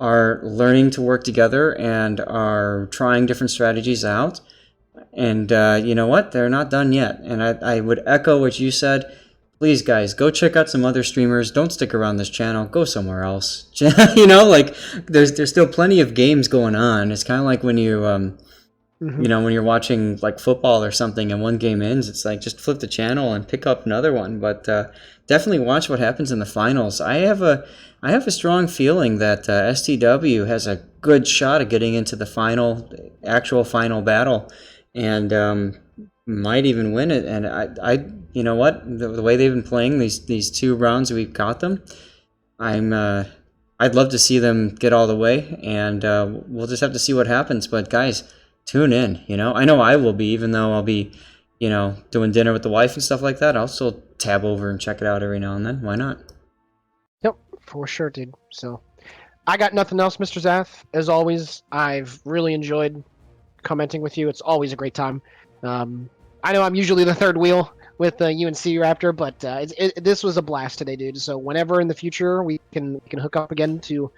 are learning to work together and are trying different strategies out. And you know what? They're not done yet. And I would echo what you said. Please, guys, go check out some other streamers. Don't stick around this channel. Go somewhere else. There's still plenty of games going on. It's kind of like when you, when you're watching like football or something and one game ends, it's like just flip the channel and pick up another one. But definitely watch what happens in the finals. I have a strong feeling that STW has a good shot at getting into the actual final battle, and might even win it. And I you know what, the way they've been playing these 2 rounds we've got them, I'd love to see them get all the way, and we'll just have to see what happens. But guys, tune in. I know I will be, even though I'll be doing dinner with the wife and stuff like that. I'll still tab over and check it out every now and then. Why not? Yep, for sure, dude. So I got nothing else, Mr. Zath. As always, I've really enjoyed commenting with you. It's always a great time. I know I'm usually the third wheel with UNC Raptor, but this was a blast today, dude. So whenever in the future we can hook up again to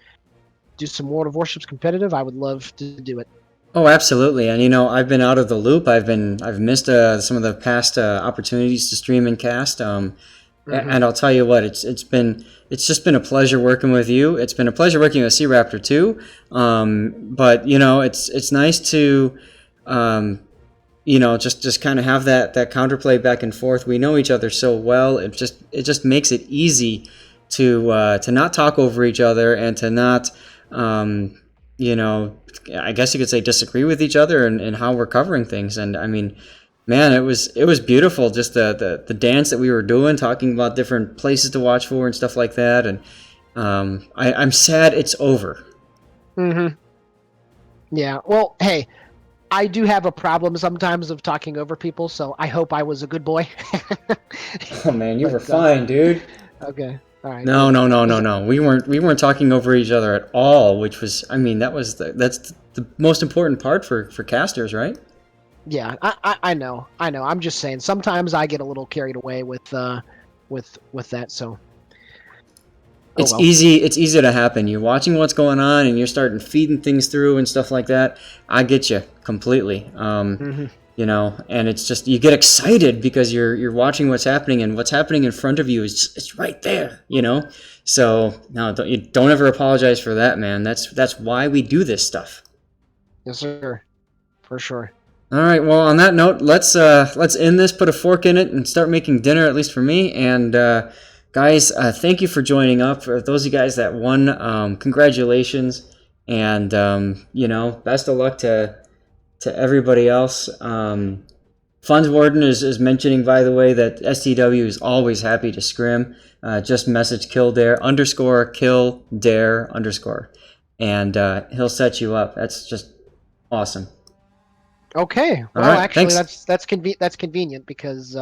do some World of Warships competitive, I would love to do it. Oh, absolutely. And I've been out of the loop. I've missed some of the past opportunities to stream and cast. And I'll tell you what, it's just been a pleasure working with you. It's been a pleasure working with C Raptor too. But it's nice to just kind of have that counterplay back and forth. We know each other so well. It just makes it easy to not talk over each other and to not I guess you could say disagree with each other and how we're covering things. And I mean, man, it was beautiful, just the dance that we were doing, talking about different places to watch for and stuff like that. And I'm sad it's over. Yeah, well, hey, I do have a problem sometimes of talking over people, so I hope I was a good boy. Oh man, you were fine, dude. Okay. All right. No. We weren't talking over each other at all, which was, that's the most important part for casters, right? Yeah, I know. I'm just saying sometimes I get a little carried away with that, so It's easy to happen. You're watching what's going on and you're starting feeding things through and stuff like that. I get you completely. And it's just, you get excited because you're watching what's happening, and what's happening in front of you it's right there, So no, don't ever apologize for that, man. That's why we do this stuff. Yes, sir. For sure. All right. Well, on that note, let's end this, put a fork in it, and start making dinner, at least for me. And guys, thank you for joining up. For those of you guys that won, congratulations, and best of luck to everybody else. Funds Warden is mentioning, by the way, that STW is always happy to scrim. Just message _Kildare _, and he'll set you up. That's just awesome. Okay. Well, right, actually, thanks. that's convenient because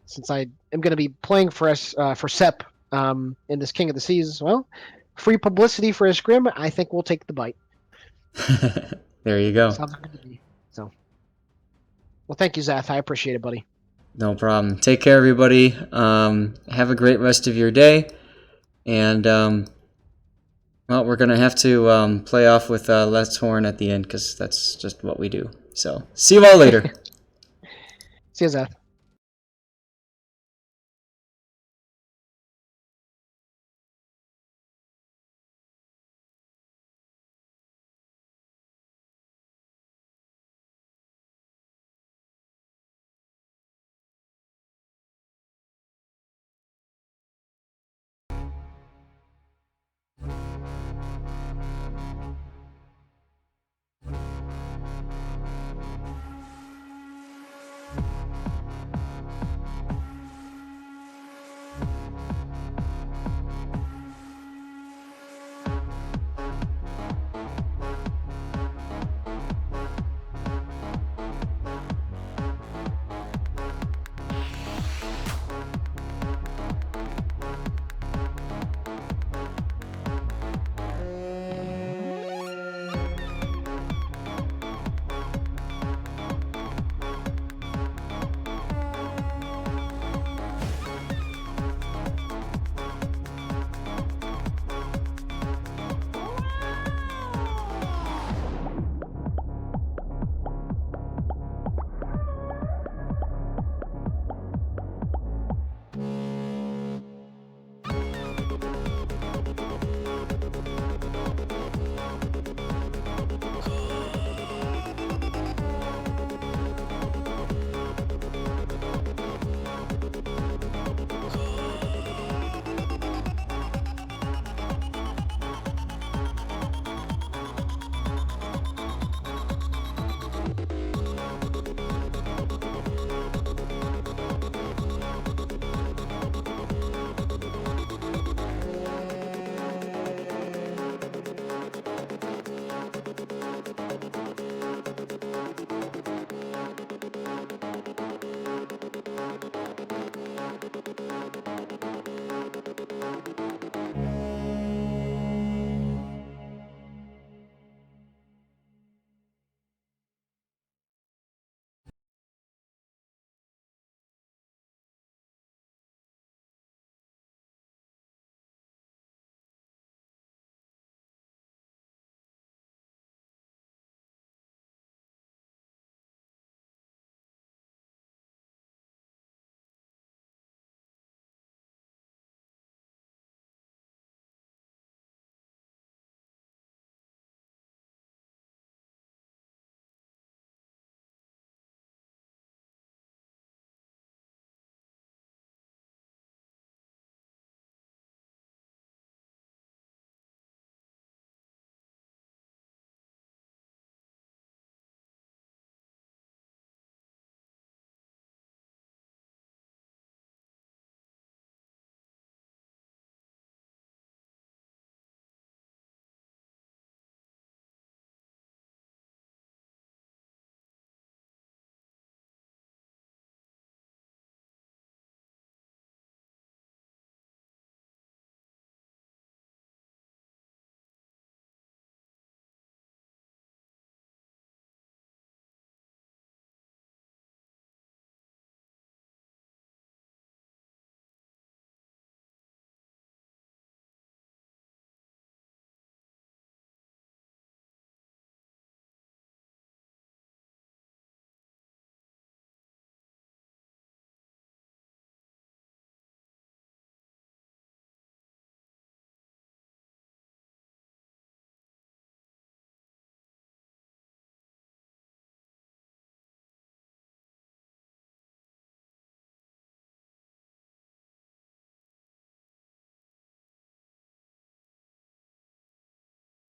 since I am going to be playing for us for Sep in this King of the Seas, well, free publicity for a scrim. I think we'll take the bite. There you go. Sounds good to me. So, well, thank you, Zath. I appreciate it, buddy. No problem. Take care, everybody. Have a great rest of your day. And, we're going to have to play off with Let's Horn at the end because that's just what we do. So, see you all later. See you, Zath.